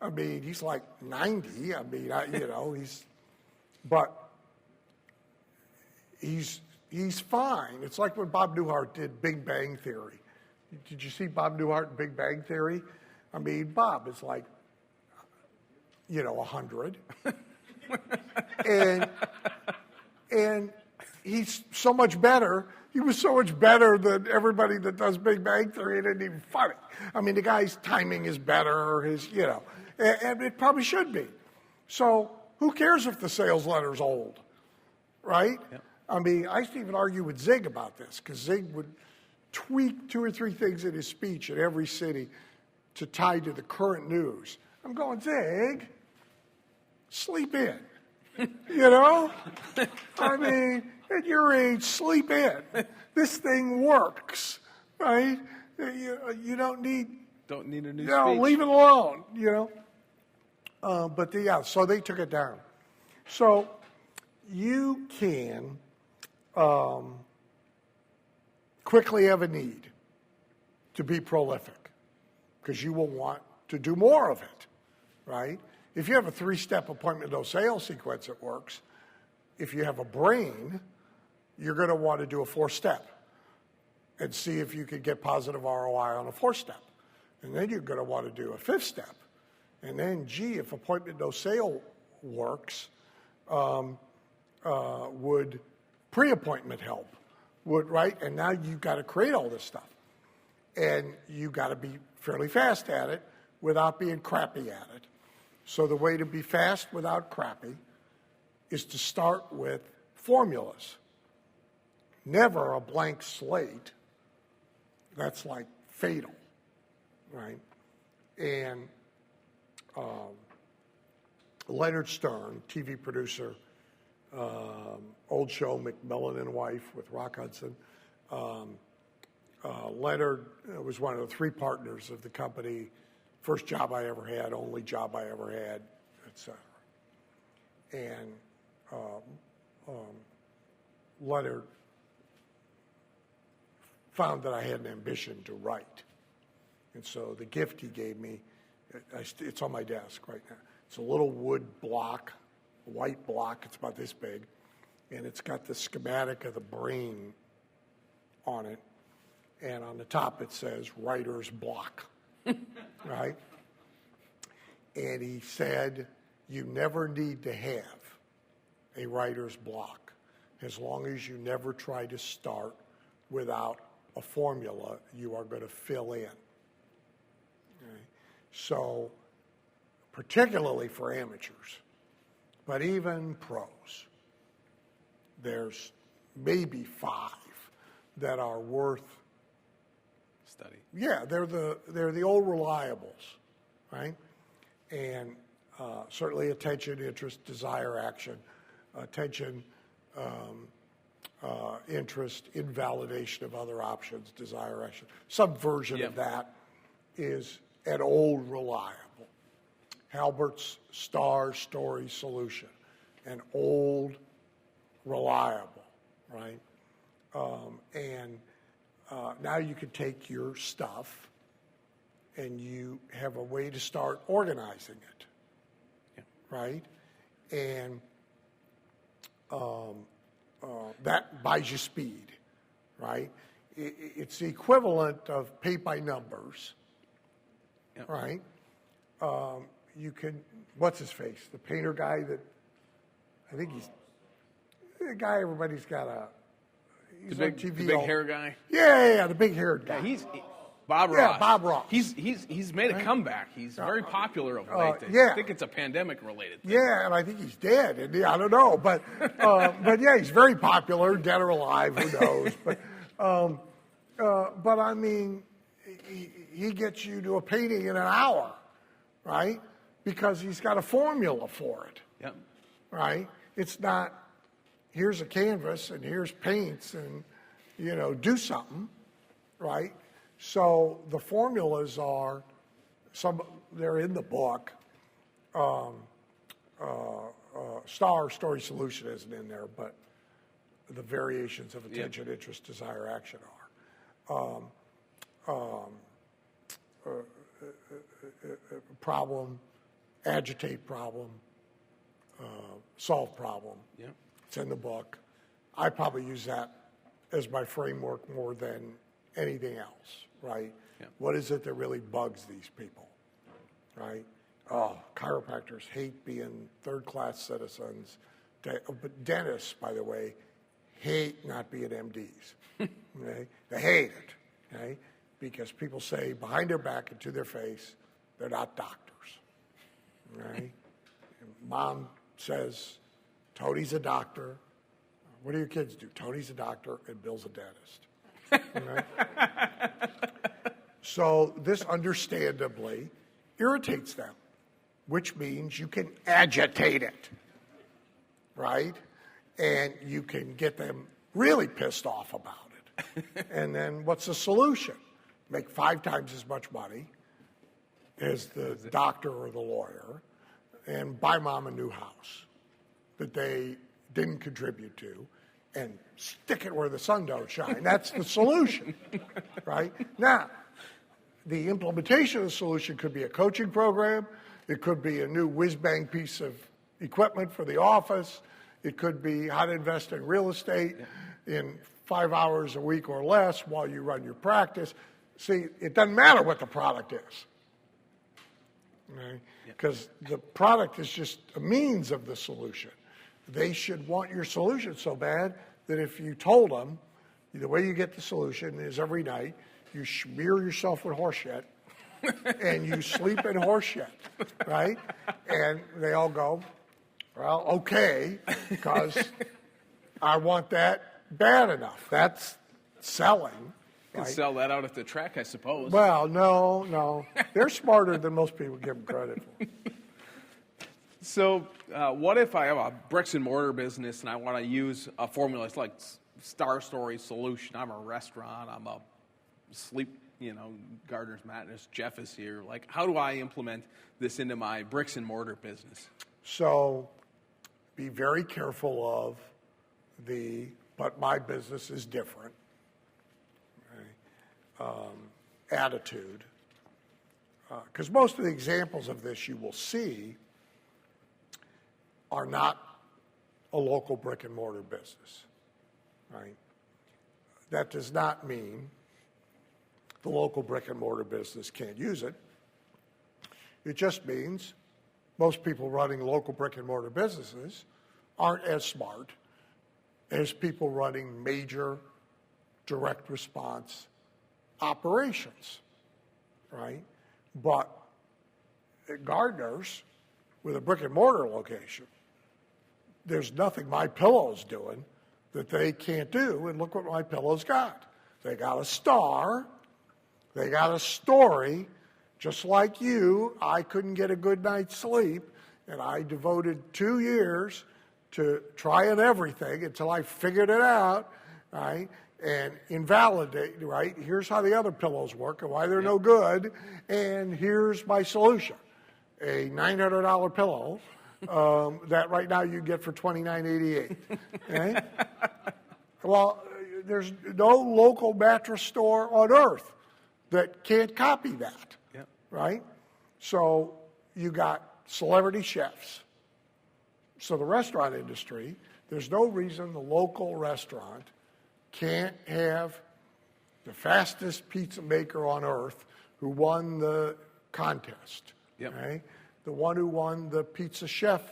I mean, he's like 90. I mean, he's fine. It's like when Bob Newhart did Big Bang Theory. Did you see Bob Newhart in Big Bang Theory? I mean, Bob is like, 100. and he's so much better. He was so much better than everybody that does Big Bang Theory. It isn't even funny. I mean, the guy's timing is better. And it probably should be. So who cares if the sales letter's old, right? Yep. I mean, I used to even argue with Zig about this because Zig would tweak 2 or 3 things in his speech in every city to tie to the current news. I'm going, Zig, sleep in. I mean, at your age, sleep in. This thing works, right? You don't need
a new speech.
Leave it alone, so they took it down. So you can quickly have a need to be prolific because you will want to do more of it, right? If you have a 3-step appointment, no sales sequence that works, if you have a brain, you're going to want to do a 4-step and see if you can get positive ROI on a 4-step. And then you're going to want to do a 5th step. And then, if appointment, no sale works, would pre-appointment help? Right? And now you've got to create all this stuff. And you've got to be fairly fast at it without being crappy at it. So the way to be fast without crappy is to start with formulas. Never a blank slate. That's like fatal, right? And Leonard Stern, TV producer, old show McMillan and Wife with Rock Hudson. Leonard was one of the 3 partners of the company. First job I ever had, only job I ever had, et cetera. And Leonard found that I had an ambition to write. And so the gift he gave me, it's on my desk right now. It's a little wood block, a white block, it's about this big, and it's got the schematic of the brain on it. And on the top it says writer's block. Right? And he said, you never need to have a writer's block as long as you never try to start without a formula you are going to fill in. Okay? So, particularly for amateurs, But even pros, there's maybe 5 that are worth
study.
Yeah, they're the old reliables, right? And certainly attention, interest, desire, action. Attention, interest, invalidation of other options, desire, action. Some version of that is an old reliable. Halbert's star story solution, an old reliable, right? Now you can take your stuff and you have a way to start organizing it, right? And that buys you speed, right? It's the equivalent of paint by numbers, right? You can, what's his face? The painter guy that, I think he's the guy everybody's got he's on TV.
The big hair guy?
Yeah, the big haired guy.
Yeah, Bob Ross.
Yeah, Bob Ross.
He's made a comeback. He's very popular of late.
Yeah.
I think it's a pandemic related thing.
Yeah, and I think he's dead. And I don't know, but yeah, he's very popular, dead or alive, who knows? But I mean, he gets you to a painting in an hour, right? Because he's got a formula for it.
Yep.
Right? It's not, here's a canvas and here's paints and, do something, right? So the formulas are, they're in the book. Star story solution isn't in there, but the variations of attention, interest, desire, action are. Problem, agitate problem, solve problem.
Yep.
It's in the book. I probably use that as my framework more than anything else, right?
Yep.
What is it that really bugs these people, right? Oh, chiropractors hate being third-class citizens. But dentists, by the way, hate not being MDs. Okay? They hate it, okay? Because people say behind their back and to their face, they're not doctors, right? Mom says, Tony's a doctor. What do your kids do? Tony's a doctor and Bill's a dentist. Right? So this understandably irritates them, which means you can agitate it, right? And you can get them really pissed off about it. And then what's the solution? Make 5 times as much money as the doctor or the lawyer and buy mom a new house that they didn't contribute to and stick it where the sun don't shine. That's the solution, right? Now, the implementation of the solution could be a coaching program. It could be a new whiz-bang piece of equipment for the office. It could be how to invest in real estate in 5 hours a week or less while you run your practice. See, it doesn't matter what the product is, right? Because the product is just a means of the solution. They should want your solution so bad that if you told them the way you get the solution is every night you smear yourself with horse shit and you sleep in horse shit, right? And they all go, well, okay, because I want that bad enough. That's selling.
You can sell that out at the track, I suppose.
Well, no. They're smarter than most people give them credit for.
So what if I have a bricks and mortar business and I want to use a formula? It's like Star Story Solution. I'm a restaurant. I'm a sleep, gardener's madness. Jeff is here. Like, how do I implement this into my bricks and mortar business?
So be very careful of but my business is different. Attitude, because most of the examples of this you will see are not a local brick and mortar business, right? That does not mean the local brick and mortar business can't use it. It just means most people running local brick and mortar businesses aren't as smart as people running major direct response operations, right? But gardeners with a brick and mortar location there's nothing My Pillow's doing that they can't do, and look what My Pillow's got. They got a star, they got a story. Just like you, I couldn't get a good night's sleep, and I devoted 2 years to trying everything until I figured it out, right? And invalidate, right? Here's how the other pillows work and why they're no good, and here's my solution. A $900 pillow that right now you get for $29.88. Okay? Well, there's no local mattress store on earth that can't copy that, right? So you got celebrity chefs. So the restaurant industry, there's no reason the local restaurant can't have the fastest pizza maker on earth who won the contest, right? The one who won the pizza chef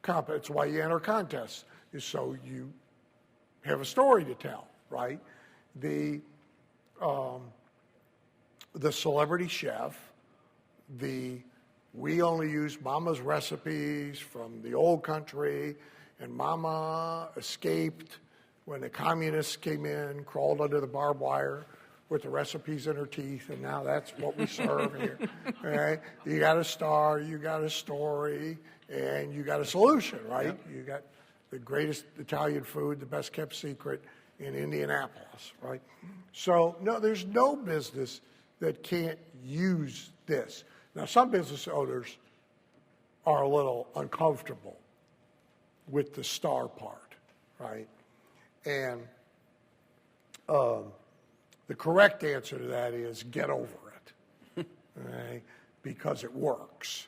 contest. It's why you enter contests, is so you have a story to tell, right? The celebrity chef, we only use Mama's recipes from the old country, and Mama escaped when the communists came in, crawled under the barbed wire with the recipes in her teeth, and now that's what we serve here. Right? You got a star, you got a story, and you got a solution, right? You got the greatest Italian food, the best kept secret in Indianapolis, right? So, no, there's no business that can't use this. Now, some business owners are a little uncomfortable with the star part, right? And the correct answer to that is get over it, right? Because it works.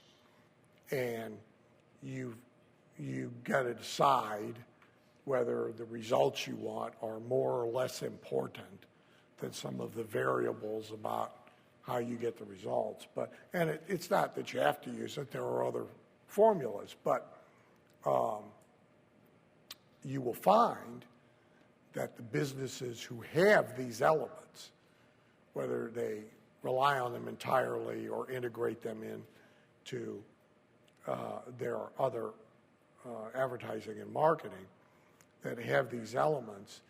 And you've got to decide whether the results you want are more or less important than some of the variables about how you get the results. And it's not that you have to use it. There are other formulas. But you will find that the businesses who have these elements, whether they rely on them entirely or integrate them into their other advertising and marketing, that have these elements,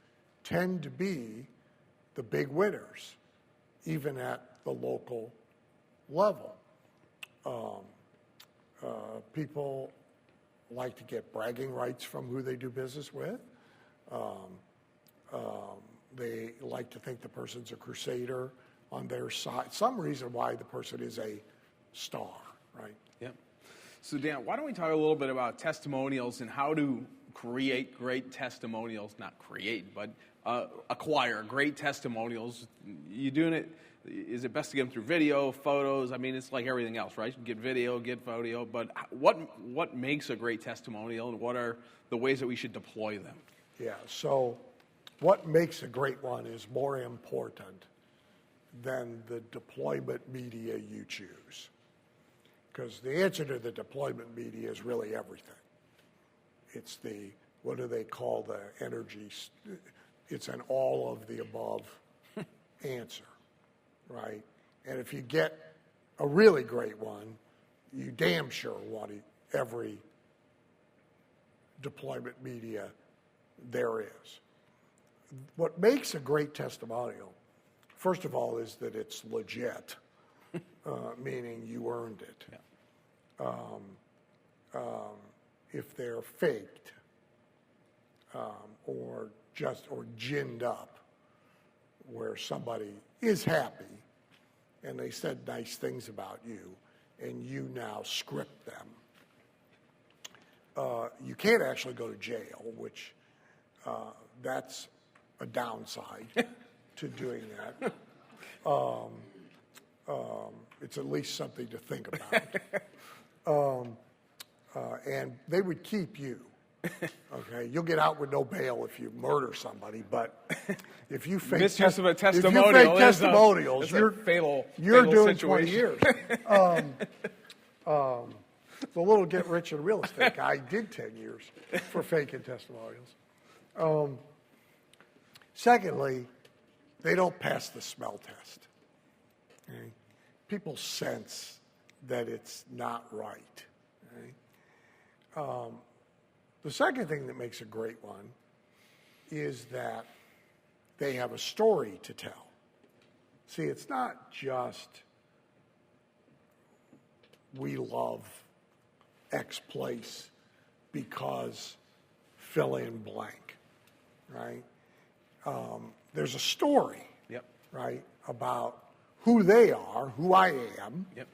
tend to be the big winners, even at the local level. People like to get bragging rights from who they do business with. They like to think the person's a crusader on their side. Some reason why the person is a star, right?
Yep. So Dan, why don't we talk a little bit about testimonials and how to create great testimonials, not create, but acquire great testimonials. You doing it, is it best to get them through video, photos? I mean, it's like everything else, right? Get video, get photo, but what makes a great testimonial, and what are the ways that we should deploy them?
Yeah, so what makes a great one is more important than the deployment media you choose. Because the answer to the deployment media is really everything. It's what do they call the energy? It's an all of the above answer, right? And if you get a really great one, you damn sure want every deployment media there is. What makes a great testimonial, first of all, is that it's legit, meaning you earned it. Yeah. If they're faked or ginned up, where somebody is happy and they said nice things about you, and you now script them, you can't actually go to jail, which that's a downside to doing that. It's at least something to think about. And they would keep you. Okay, you'll get out with no bail if you murder somebody, but if you fake
misuse of a testimonial,
testimonials,
you're doing
situation.
20 years.
The little get rich in real estate guy did 10 years for faking testimonials. Secondly, they don't pass the smell test. Okay? People sense that it's not right. Okay? The second thing that makes a great one is that they have a story to tell. See, it's not just we love X place because fill in blank, right? There's a story,
Yep.
right, about who they are, who I am,
Yep.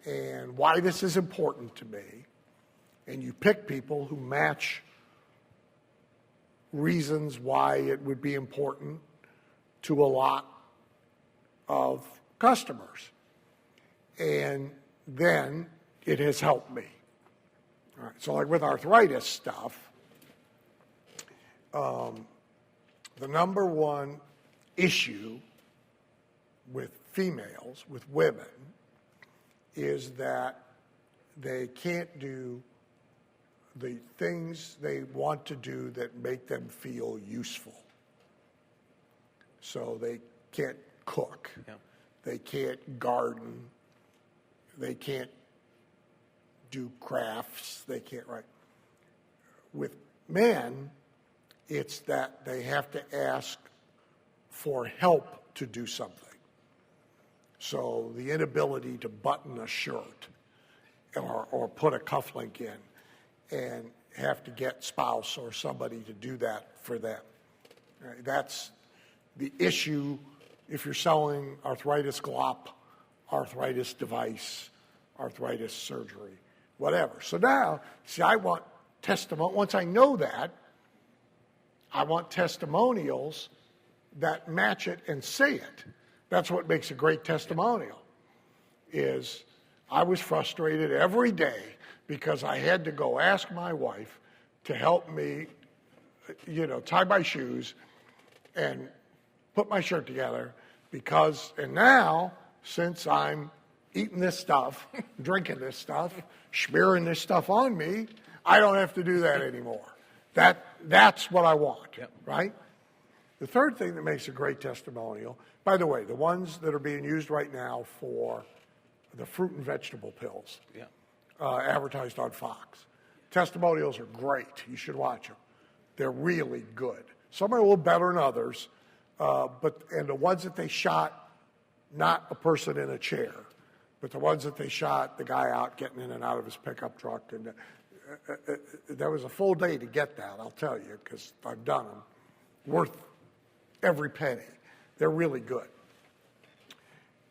and why this is important to me. And you pick people who match reasons why it would be important to a lot of customers. And then it has helped me. All right, so like with arthritis stuff, the number one issue with females, with women, is that they can't do the things they want to do that make them feel useful. So they can't cook.
Yeah.
They can't garden. They can't do crafts. They can't write. With men, it's that they have to ask for help to do something. So the inability to button a shirt or put a cufflink in and have to get spouse or somebody to do that for them. Right? That's the issue if you're selling arthritis glop, arthritis device, arthritis surgery, whatever. So now, see, I want testimony. Once I know that, I want testimonials that match it and say it. That's what makes a great testimonial, is I was frustrated every day because I had to go ask my wife to help me, tie my shoes and put my shirt together and now, since I'm eating this stuff, drinking this stuff, smearing this stuff on me, I don't have to do that anymore. That's what I want, right? The third thing that makes a great testimonial, by the way, the ones that are being used right now for the fruit and vegetable pills, advertised on Fox. Testimonials are great. You should watch them. They're really good. Some are a little better than others, and the ones that they shot, not a person in a chair, but the ones that they shot, the guy out getting in and out of his pickup truck, and there was a full day to get that, I'll tell you, because I've done them. Worth every penny. They're really good.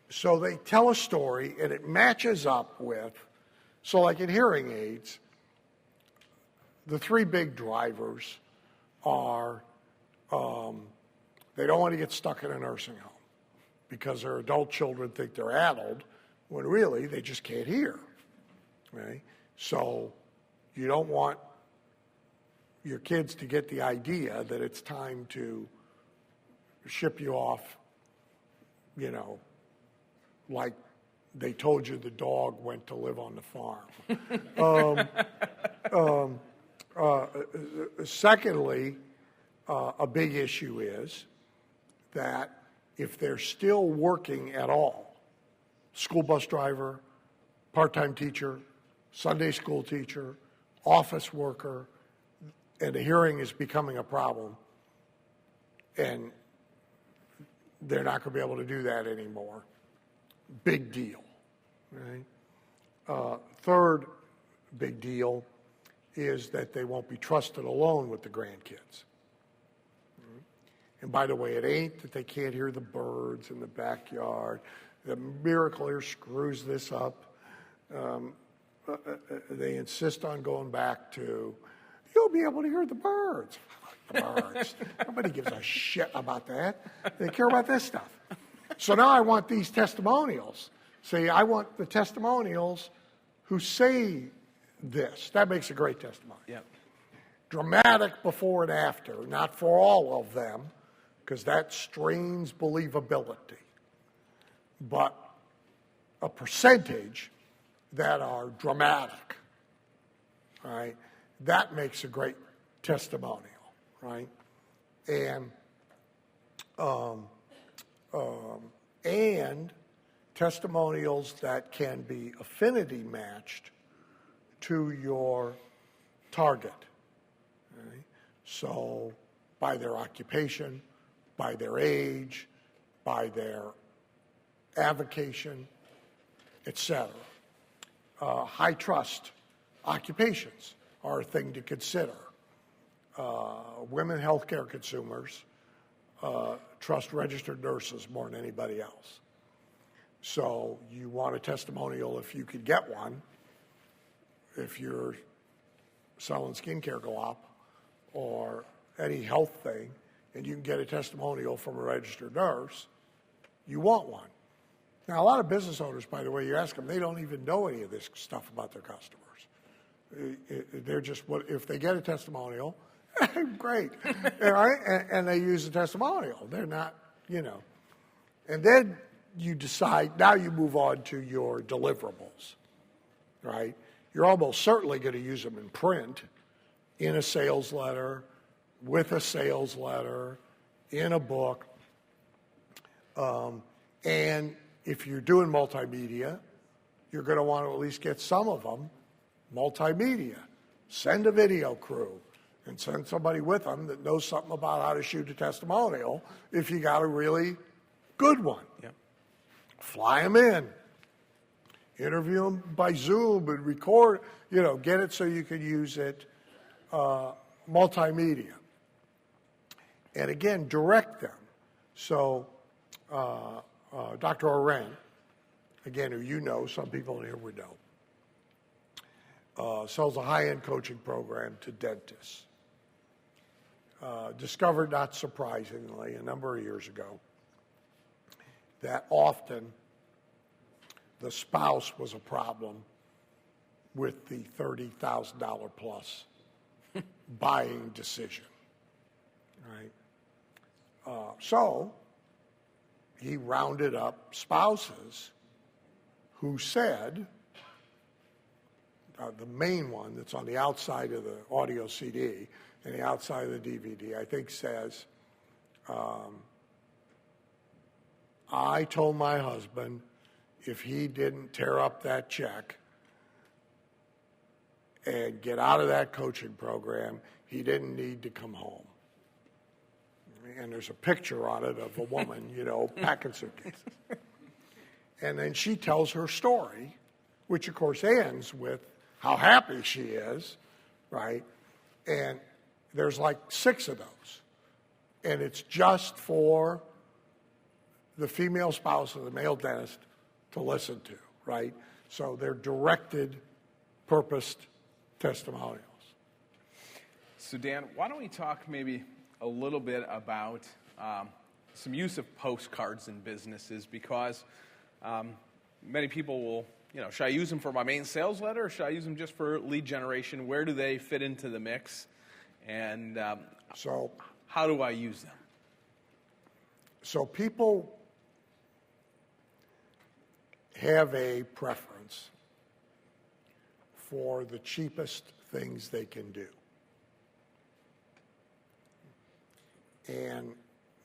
So they tell a story, and it matches up with, so like in hearing aids, the three big drivers are they don't want to get stuck in a nursing home because their adult children think they're addled when really they just can't hear. Right? So you don't want your kids to get the idea that it's time to ship you off, like they told you the dog went to live on the farm. Secondly, a big issue is that if they're still working at all, school bus driver, part-time teacher, Sunday school teacher, office worker, and the hearing is becoming a problem, and they're not going to be able to do that anymore. Big deal. Right? Third big deal is that they won't be trusted alone with the grandkids. And by the way, it ain't that they can't hear the birds in the backyard. The Miracle Ear screws this up. They insist on going back to, you'll be able to hear the birds. The birds. Nobody gives a shit about that. They care about this stuff. So now I want these testimonials. See, I want the testimonials who say this. That makes a great testimony.
Yep.
Dramatic before and after, not for all of them, because that strains believability. But a percentage that are dramatic, right? That makes a great testimonial, right? And testimonials that can be affinity matched to your target So by their occupation, by their age, by their avocation, etc. High trust occupations are a thing to consider. Women healthcare consumers trust registered nurses more than anybody else. So you want a testimonial if you could get one. If you're selling skincare co-op or any health thing, and you can get a testimonial from a registered nurse, you want one. Now, a lot of business owners, by the way, you ask them, they don't even know any of this stuff about their customers. They're just, if they get a testimonial, great, all right? And they use the testimonial. They're not, And then you decide, now you move on to your deliverables, right? You're almost certainly going to use them in print, in a sales letter, with a sales letter, in a book. And if you're doing multimedia, you're going to want to at least get some of them multimedia. Send a video crew and send somebody with them that knows something about how to shoot a testimonial if you got a really good one.
Yep.
Fly them in. Interview them by Zoom and record, get it so you can use it multimedia. And again, direct them. So Dr. Oren, again, who you know, some people in here would know, sells a high-end coaching program to dentists. Discovered, not surprisingly, a number of years ago, that often the spouse was a problem with the $30,000 plus buying decision, right? So he rounded up spouses who said, the main one that's on the outside of the audio CD and the outside of the DVD, I think says, I told my husband if he didn't tear up that check and get out of that coaching program, he didn't need to come home. And there's a picture on it of a woman, packing suitcases. And then she tells her story, which of course ends with how happy she is, right? And there's like 6 of those. And it's just for the female spouse of the male dentist to listen to, right? So they're directed, purposed testimonials.
So Dan, why don't we talk maybe a little bit about some use of postcards in businesses, because many people will, should I use them for my main sales letter or should I use them just for lead generation? Where do they fit into the mix? And
so
how do I use them?
So people have a preference for the cheapest things they can do. And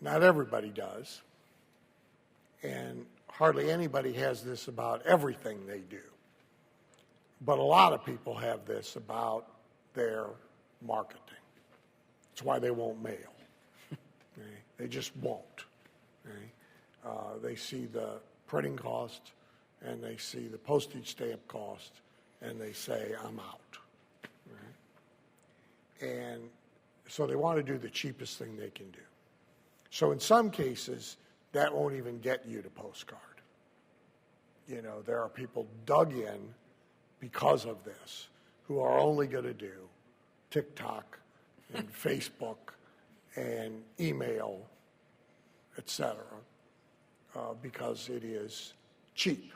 not everybody does. And hardly anybody has this about everything they do. But a lot of people have this about their marketing. That's why they won't mail. Okay? They just won't. Okay? They see the printing cost, and they see the postage stamp cost, and they say, I'm out. Right? And so they want to do the cheapest thing they can do. So in some cases, that won't even get you to postcard. There are people dug in because of this who are only going to do TikTok and Facebook and email, etc., because it is cheap.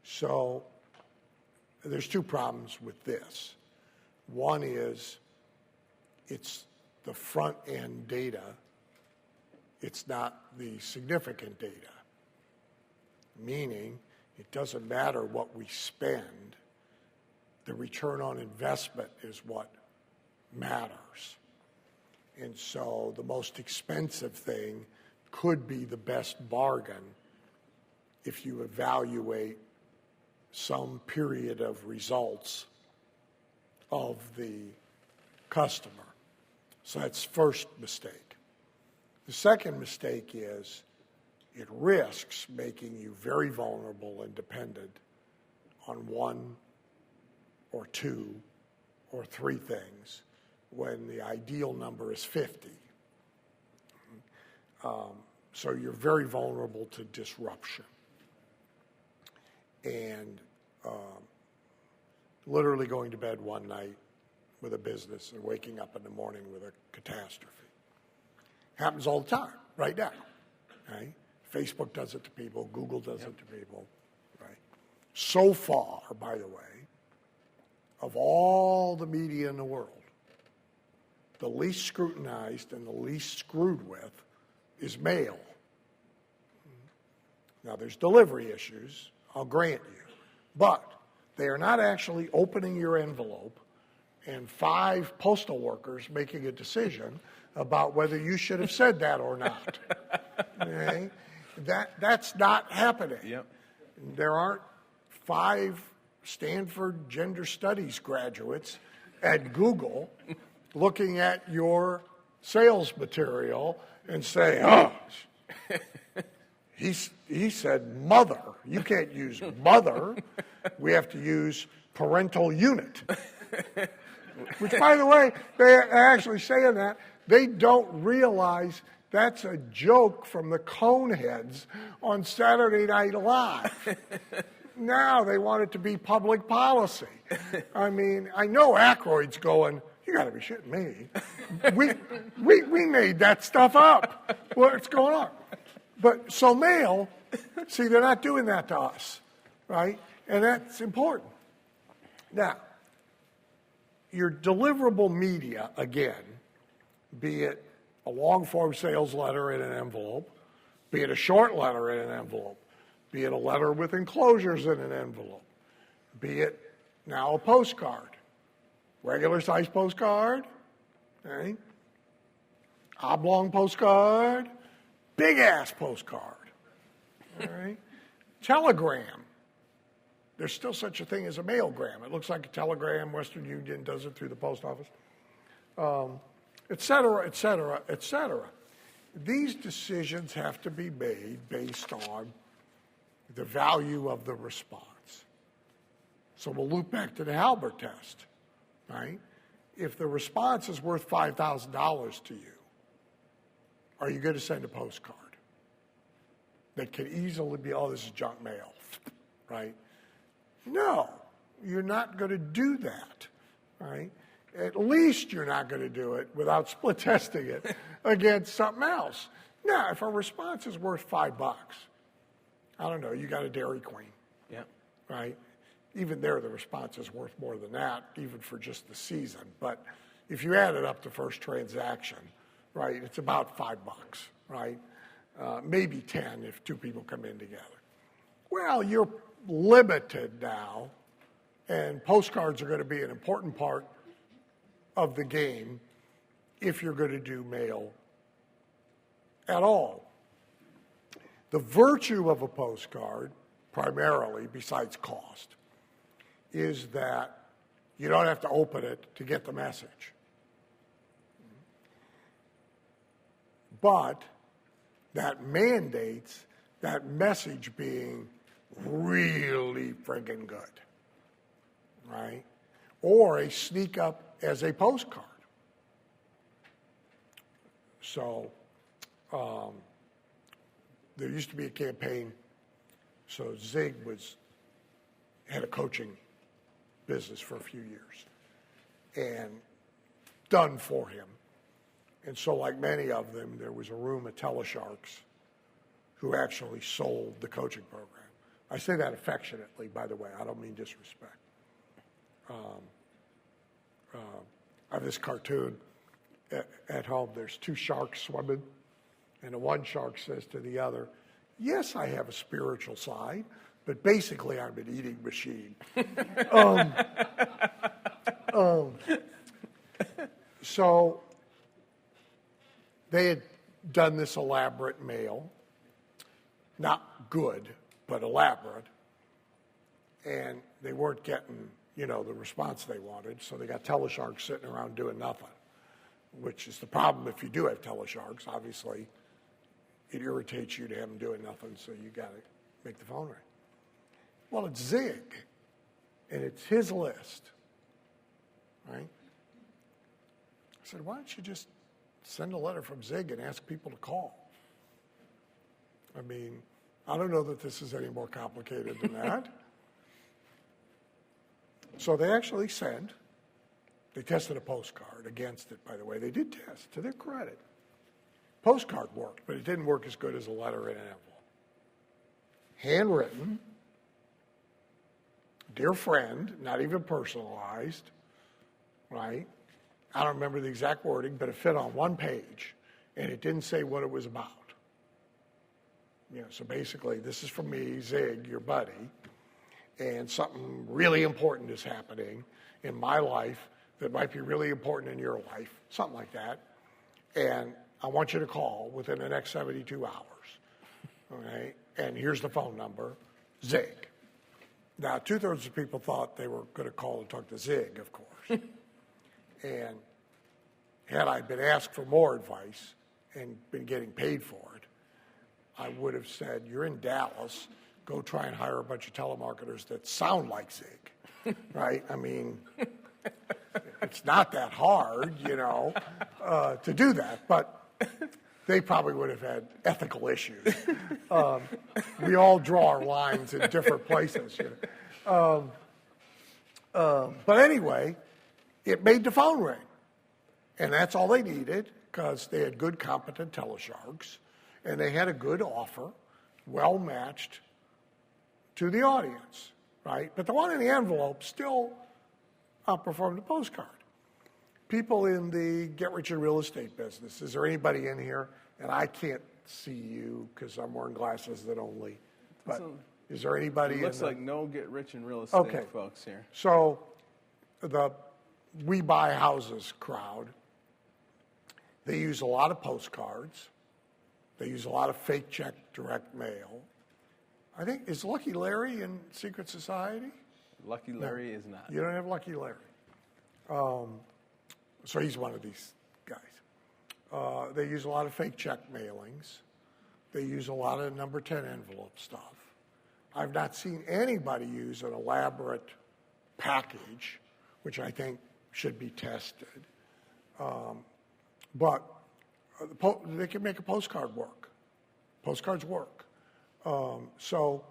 So there's 2 problems with this. One is it's the front-end data. It's not the significant data, meaning it doesn't matter what we spend. The return on investment is what matters. And so the most expensive thing could be the best bargain if you evaluate some period of results of the customer. So that's first mistake. The second mistake is it risks making you very vulnerable and dependent on one or two or three things when the ideal number is 50. So you're very vulnerable to disruption. And literally going to bed one night with a business and waking up in the morning with a catastrophe. Happens all the time, right now. Right? Facebook does it to people. Google does it to people. Right? So far, by the way, of all the media in the world, the least scrutinized and the least screwed with is mail. Now, there's delivery issues, I'll grant you, but they are not actually opening your envelope and 5 postal workers making a decision about whether you should have said that or not. Okay? That's not happening.
Yep.
There aren't 5 Stanford gender studies graduates at Google looking at your sales material and saying, oh, he said mother. You can't use mother. We have to use parental unit. Which, by the way, they're actually saying that. They don't realize that's a joke from the Coneheads on Saturday Night Live. Now they want it to be public policy. I mean, I know Aykroyd's going, you got to be shitting me. We made that stuff up. What's going on? But so mail, see, they're not doing that to us, right? And that's important. Now, your deliverable media, again, be it a long-form sales letter in an envelope, be it a short letter in an envelope, be it a letter with enclosures in an envelope, be it now a postcard, regular size postcard, okay? Oblong postcard, big ass postcard, all right? Telegram. There's still such a thing as a mailgram. It looks like a telegram. Western Union does it through the post office, et cetera, et cetera, et cetera. These decisions have to be made based on the value of the response. So we'll loop back to the Halbert test, right? If the response is worth $5,000 to you, are you going to send a postcard? That could easily be, oh, this is junk mail, right? No, you're not going to do that, right? At least you're not going to do it without split testing it against something else. Now, if a response is worth $5, I don't know, you got a Dairy Queen,
Yeah.
right? Even there, the response is worth more than that, even for just the season. But if you add it up to first transaction, right, it's about $5, right? Maybe 10 if 2 people come in together. Well, you're limited now, and postcards are going to be an important part of the game if you're going to do mail at all. The virtue of a postcard, primarily, besides cost, is that you don't have to open it to get the message. But that mandates that message being really friggin' good, right? Or a sneak up as a postcard. So there used to be a campaign. So Zig had a coaching business for a few years and done for him. And so like many of them, there was a room of telesharks who actually sold the coaching program. I say that affectionately, by the way. I don't mean disrespect. I have this cartoon at home. There's 2 sharks swimming, and the one shark says to the other, yes, I have a spiritual side, but basically I'm an eating machine. So they had done this elaborate mail, not good, but elaborate, and they weren't getting, the response they wanted. So they got telesharks sitting around doing nothing, which is the problem if you do have telesharks. Obviously, it irritates you to have them doing nothing, so you got to make the phone ring. Well, it's Zig, and it's his list, right? I said, why don't you just send a letter from Zig and ask people to call? I mean, I don't know that this is any more complicated than that. So they actually they tested a postcard against it, by the way. They did test, to their credit. Postcard worked, but it didn't work as good as a letter in an envelope. Handwritten, dear friend, not even personalized, right? I don't remember the exact wording, but it fit on one page, and it didn't say what it was about. So basically, this is from me, Zig, your buddy, and something really important is happening in my life that might be really important in your life, something like that, and I want you to call within the next 72 hours, okay? And here's the phone number, Zig. Now, 2/3 of the people thought they were going to call and talk to Zig, of course. And had I been asked for more advice and been getting paid for it, I would have said, you're in Dallas, go try and hire a bunch of telemarketers that sound like Zig, right? I mean, it's not that hard, to do that, but they probably would have had ethical issues. We all draw our lines in different places. But anyway, it made the phone ring. And that's all they needed because they had good, competent telesharks, and they had a good offer, well matched to the audience, right? But the one in the envelope still outperformed the postcard. People in the get-rich-in-real estate business, is there anybody in here? And I can't see you because I'm wearing glasses that only, but is there anybody in
looks like no get-rich-in-real estate folks here.
So the We Buy Houses crowd, they use a lot of postcards. They use a lot of fake check direct mail. I think, is Lucky Larry in Secret Society?
Lucky Larry is not.
You don't have Lucky Larry. So he's one of these guys. They use a lot of fake check mailings. They use a lot of number 10 envelope stuff. I've not seen anybody use an elaborate package, which I think should be tested. But they can make a postcard work. Postcards work. So,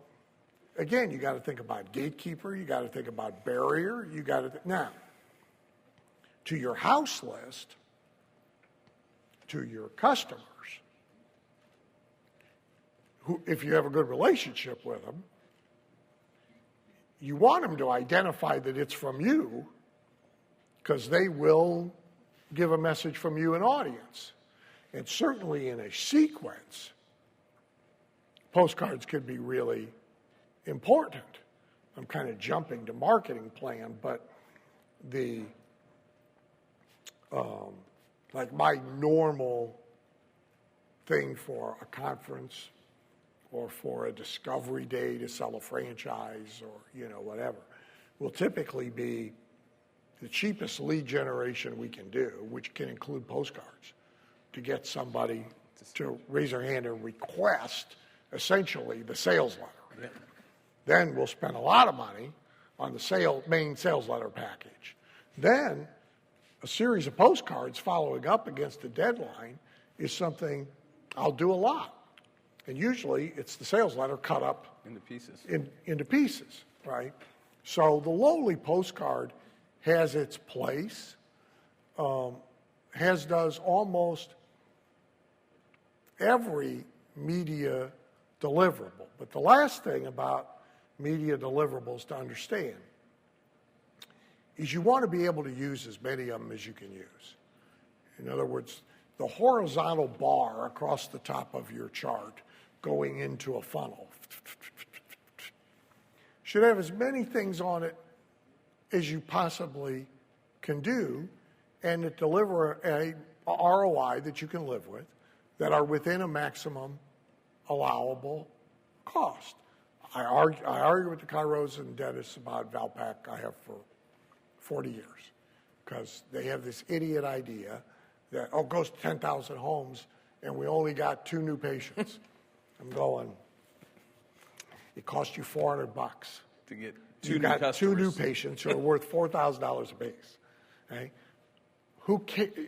again, you got to think about gatekeeper. You got to think about barrier. You got to now to your house list, to your customers, who, if you have a good relationship with them, you want them to identify that it's from you because they will give a message from you an audience. And certainly in a sequence, postcards could be really important. I'm kind of jumping to marketing plan, but the like my normal thing for a conference or for a discovery day to sell a franchise or whatever will typically be the cheapest lead generation we can do, which can include postcards, to get somebody to raise their hand and request essentially the sales letter. Yeah. Then we'll spend a lot of money on the main sales letter package. Then a series of postcards following up against a deadline is something I'll do a lot. And usually it's the sales letter cut up
into pieces.
Into pieces, right? So the lowly postcard has its place, as does almost every media deliverable. But the last thing about media deliverables to understand is you want to be able to use as many of them as you can use. In other words, the horizontal bar across the top of your chart going into a funnel should have as many things on it as you possibly can do and that deliver a ROI that you can live with that are within a maximum allowable cost. I argue with the Kairos and Dennis about Valpak. I have for 40 years, because they have this idiot idea that, it goes to 10,000 homes, and we only got 2 new patients. I'm going, it cost you $400
to get
you got 2 new patients who are worth $4,000 apiece. Okay?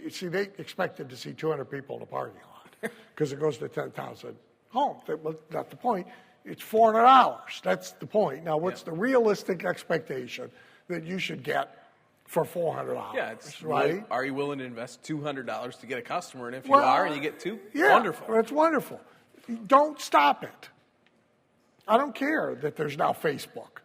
See, they expected to see 200 people in the parking lot because it goes to 10,000 homes. That's the point. It's $400. That's the point. Now, what's the realistic expectation that you should get for $400?
Yeah, it's
right.
Are you willing to invest $200 to get a customer? And if you are, and you get 2, wonderful.
That's wonderful. Don't stop it. I don't care that there's now Facebook.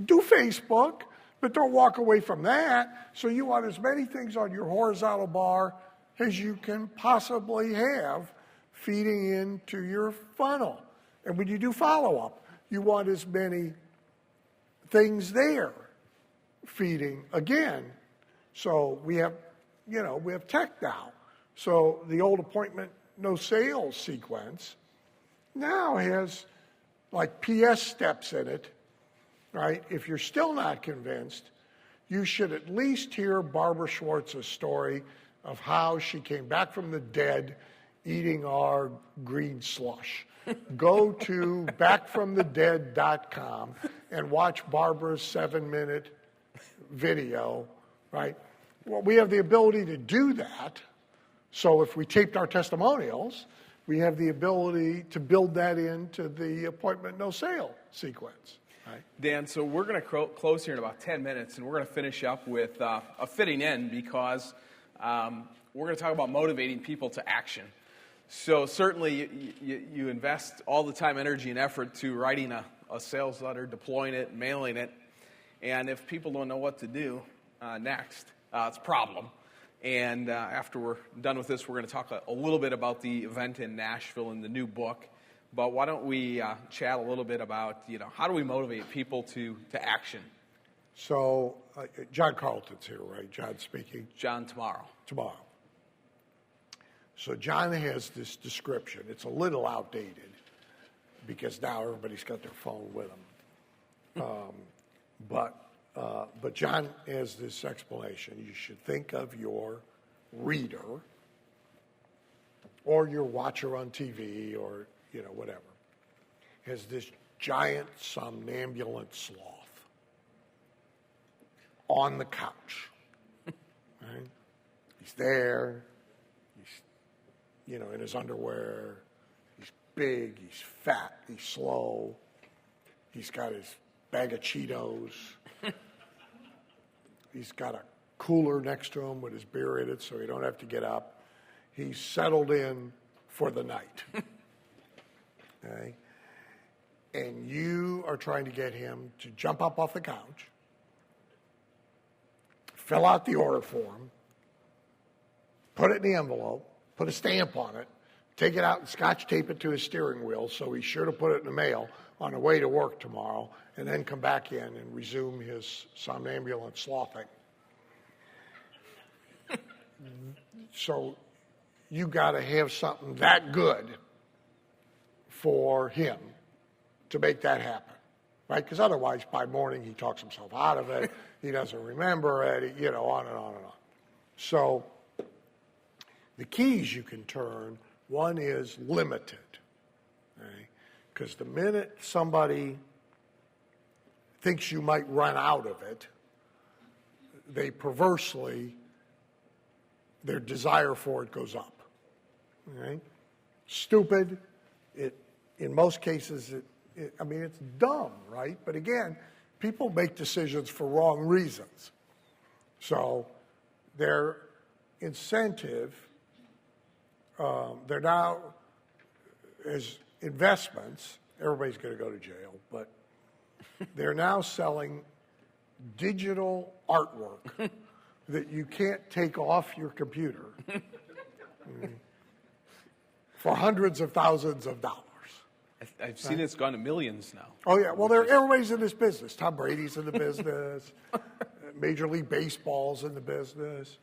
Do Facebook, but don't walk away from that. So you want as many things on your horizontal bar as you can possibly have feeding into your funnel. And when you do follow-up, you want as many things there feeding again. So we have tech now. So the old appointment, no sales sequence now has like PS steps in it, right? If you're still not convinced, you should at least hear Barbara Schwartz's story of how she came back from the dead eating our green slush. Go to backfromthedead.com and watch Barbara's 7-minute video, right? Well, we have the ability to do that. So if we taped our testimonials, we have the ability to build that into the appointment no sale sequence. Right.
Dan, so we're going to close here in about 10 minutes, and we're going to finish up with a fitting end because we're going to talk about motivating people to action. So certainly you invest all the time, energy, and effort to writing a sales letter, deploying it, mailing it, and if people don't know what to do next, it's a problem. And after we're done with this, we're going to talk a little bit about the event in Nashville and the new book. But why don't we chat a little bit about, how do we motivate people to action?
So John Carlton's here, right? John speaking.
John tomorrow.
Tomorrow. So John has this description. It's a little outdated because now everybody's got their phone with them. But John has this explanation. You should think of your reader or your watcher on TV or whatever, as this giant somnambulant sloth on the couch. Right? He's there. He's, in his underwear. He's big. He's fat. He's slow. He's got his bag of Cheetos. He's got a cooler next to him with his beer in it so he don't have to get up. He's settled in for the night. Okay? And you are trying to get him to jump up off the couch, fill out the order form, put it in the envelope, put a stamp on it, take it out and scotch tape it to his steering wheel so he's sure to put it in the mail on the way to work tomorrow, and then come back in and resume his somnambulant slothing. So you got to have something that good for him to make that happen, right? Because otherwise, by morning, he talks himself out of it. He doesn't remember it, on and on and on. So the keys you can turn, one is limited, right? Because the minute somebody thinks you might run out of it, they perversely, their desire for it goes up. Okay? Stupid. In most cases, it's dumb, right? But again, people make decisions for wrong reasons. So their incentive, they're now, as investments, everybody's going to go to jail, but they're now selling digital artwork that you can't take off your computer for hundreds of thousands of dollars.
I've seen it's gone to millions now.
Oh, yeah. Well, everybody's in this business. Tom Brady's in the business. Major League Baseball's in the business.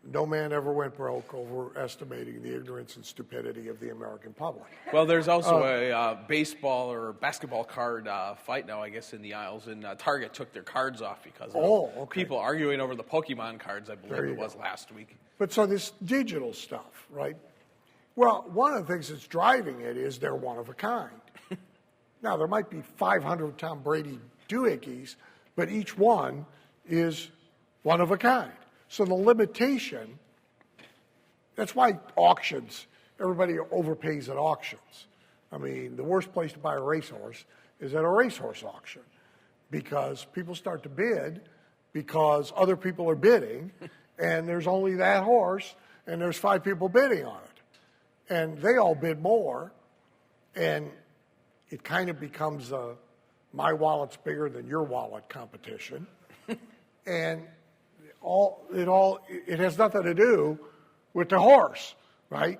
no man ever went broke overestimating the ignorance and stupidity of the American public.
Well, there's also a baseball or basketball card fight now, I guess, in the aisles, and Target took their cards off because of people arguing over the Pokemon cards, I believe it was last week.
But so this digital stuff, right? Well, one of the things that's driving it is they're one of a kind. Now, there might be 500 Tom Brady doohickeys, but each one is one of a kind. So the limitation, that's why auctions, everybody overpays at auctions. I mean, the worst place to buy a racehorse is at a racehorse auction because people start to bid because other people are bidding and there's only that horse and there's 5 people bidding on it. And they all bid more and it kind of becomes a my wallet's bigger than your wallet competition. And it has nothing to do with the horse, right?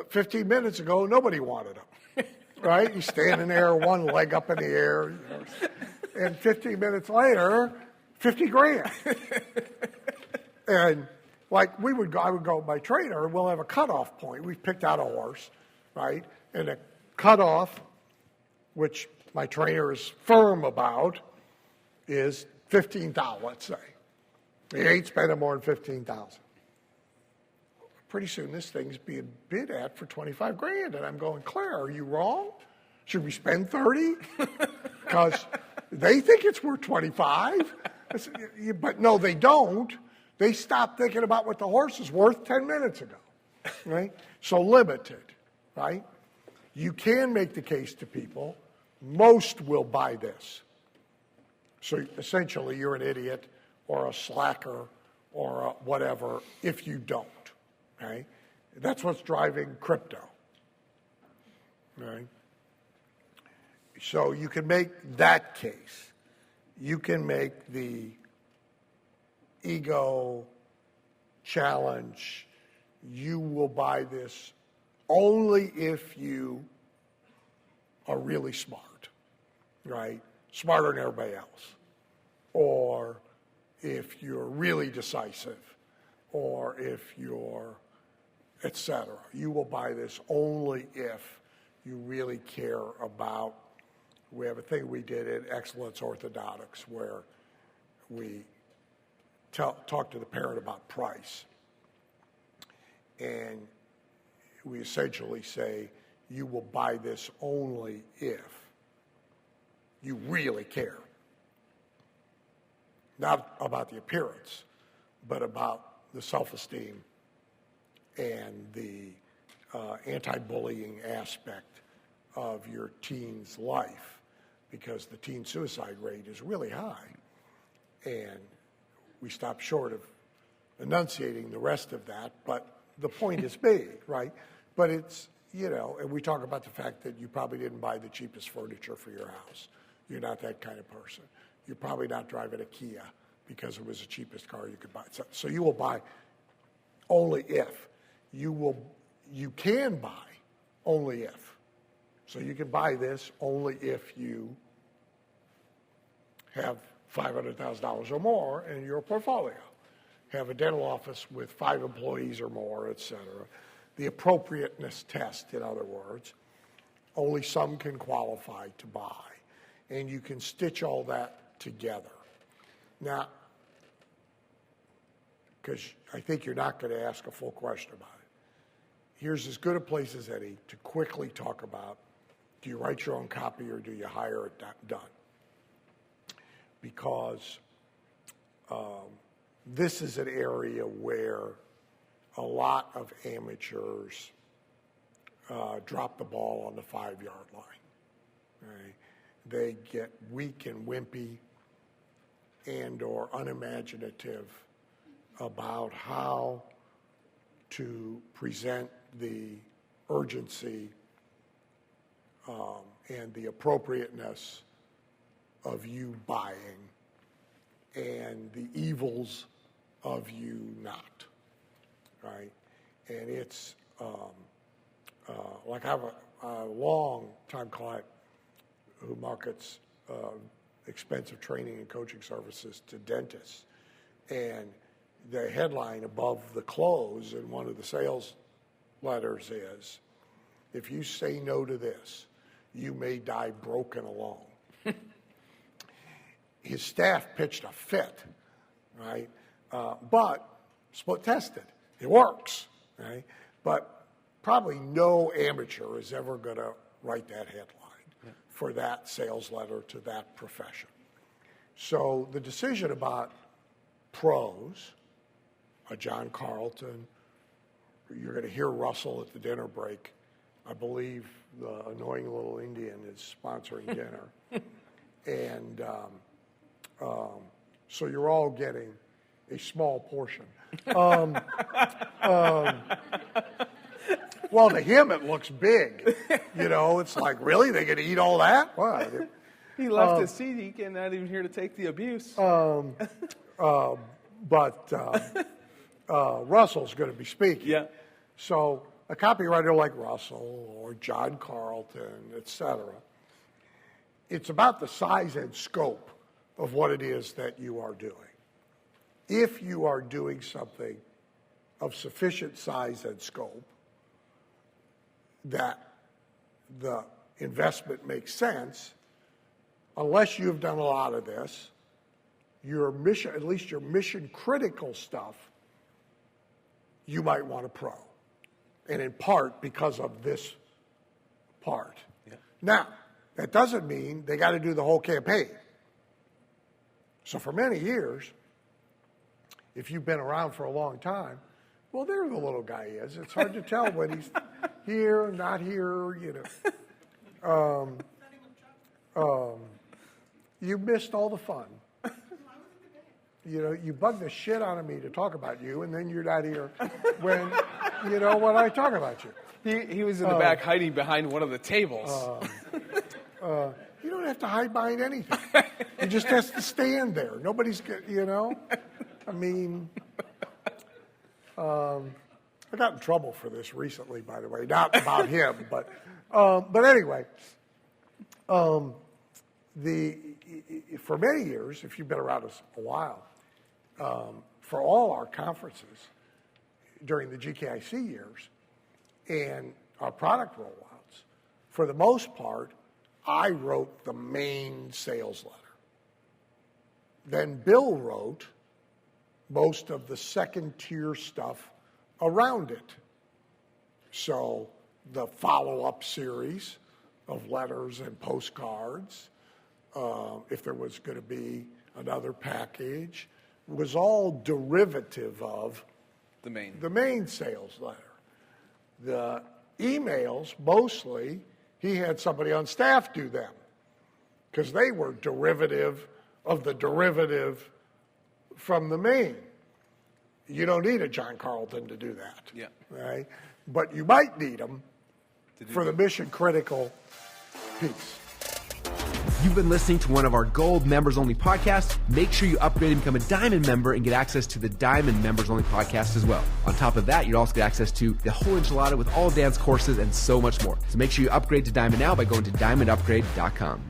15 minutes ago, nobody wanted him, right? He's standing there, one leg up in the air, and 15 minutes later, 50 grand. And like I would go with my trainer, we'll have a cutoff point. We've picked out a horse, right? And the cutoff, which my trainer is firm about, is $15,000, let's say. He ain't spending more than $15,000. Pretty soon this thing's being bid at for 25 grand. And I'm going, Claire, are you wrong? Should we spend 30? Because they think it's worth 25. But no, they don't. They stopped thinking about what the horse is worth 10 minutes ago, right? So limited, right? You can make the case to people, most will buy this. So essentially you're an idiot or a slacker or a whatever if you don't, okay? That's what's driving crypto, right? So you can make that case. You can make the ego challenge. You will buy this only if you are really smart, right? Smarter than everybody else. Or if you're really decisive, or if you're, et cetera. You will buy this only if you really care about, we have a thing we did at Excellence Orthodontics where we talk to the parent about price. And we essentially say, you will buy this only if you really care. Not about the appearance, but about the self-esteem and the anti-bullying aspect of your teen's life, because the teen suicide rate is really high. And we stop short of enunciating the rest of that, but the point is big, right? But it's, and we talk about the fact that you probably didn't buy the cheapest furniture for your house. You're not that kind of person. You're probably not driving a Kia because it was the cheapest car you could buy. So you will buy only if. You can buy only if. So you can buy this only if you have $500,000 or more in your portfolio. Have a dental office with 5 employees or more, et cetera. The appropriateness test, in other words, only some can qualify to buy. And you can stitch all that together. Now, because I think you're not going to ask a full question about it. Here's as good a place as any to quickly talk about, do you write your own copy or do you hire it done? Because this is an area where a lot of amateurs drop the ball on the 5-yard line. Right? They get weak and wimpy and or unimaginative about how to present the urgency and the appropriateness of you buying and the evils of you not, right? And it's like I have a long-time client who markets expensive training and coaching services to dentists. And the headline above the close in one of the sales letters is, if you say no to this, you may die broken alone. His staff pitched a fit, right? But split tested. It works, right? But probably no amateur is ever going to write that headline for that sales letter to that profession. So the decision about pros, a John Carlton, you're going to hear Russell at the dinner break. I believe the annoying little Indian is sponsoring dinner. And so you're all getting a small portion. Well, to him it looks big. It's like, really? They're going to eat all that? What?
He left his seat. He not even here to take the abuse.
But Russell's going to be speaking.
Yeah.
So a copywriter like Russell or John Carlton, et cetera, it's about the size and scope of what it is that you are doing. If you are doing something of sufficient size and scope that the investment makes sense, unless you've done a lot of this, your mission, at least your mission critical stuff, you might want a pro. And in part because of this part. Yeah. Now, that doesn't mean they got to do the whole campaign. So for many years, if you've been around for a long time, well, there the little guy is. It's hard to tell when he's here, not here, you missed all the fun. You bug the shit out of me to talk about you, and then you're not here when, when I talk about you.
He was in the back hiding behind one of the tables.
You don't have to hide behind anything. He just has to stand there. Nobody's, I mean, I got in trouble for this recently, by the way. Not about him, but anyway, for many years, if you've been around us a while, for all our conferences during the GKIC years and our product rollouts, for the most part, I wrote the main sales letter. Then Bill wrote most of the second-tier stuff around it. So the follow-up series of letters and postcards, if there was going to be another package, was all derivative of
the
main sales letter. The emails, mostly, he had somebody on staff do them because they were derivative of the derivative from the main. You don't need a John Carlton to do that.
Yeah.
Right? But you might need them for the mission critical piece.
You've been listening to one of our Gold Members Only podcasts. Make sure you upgrade and become a Diamond member and get access to the Diamond Members Only podcast as well. On top of that, you'll also get access to the whole enchilada with all Dan's courses and so much more. So make sure you upgrade to Diamond now by going to diamondupgrade.com.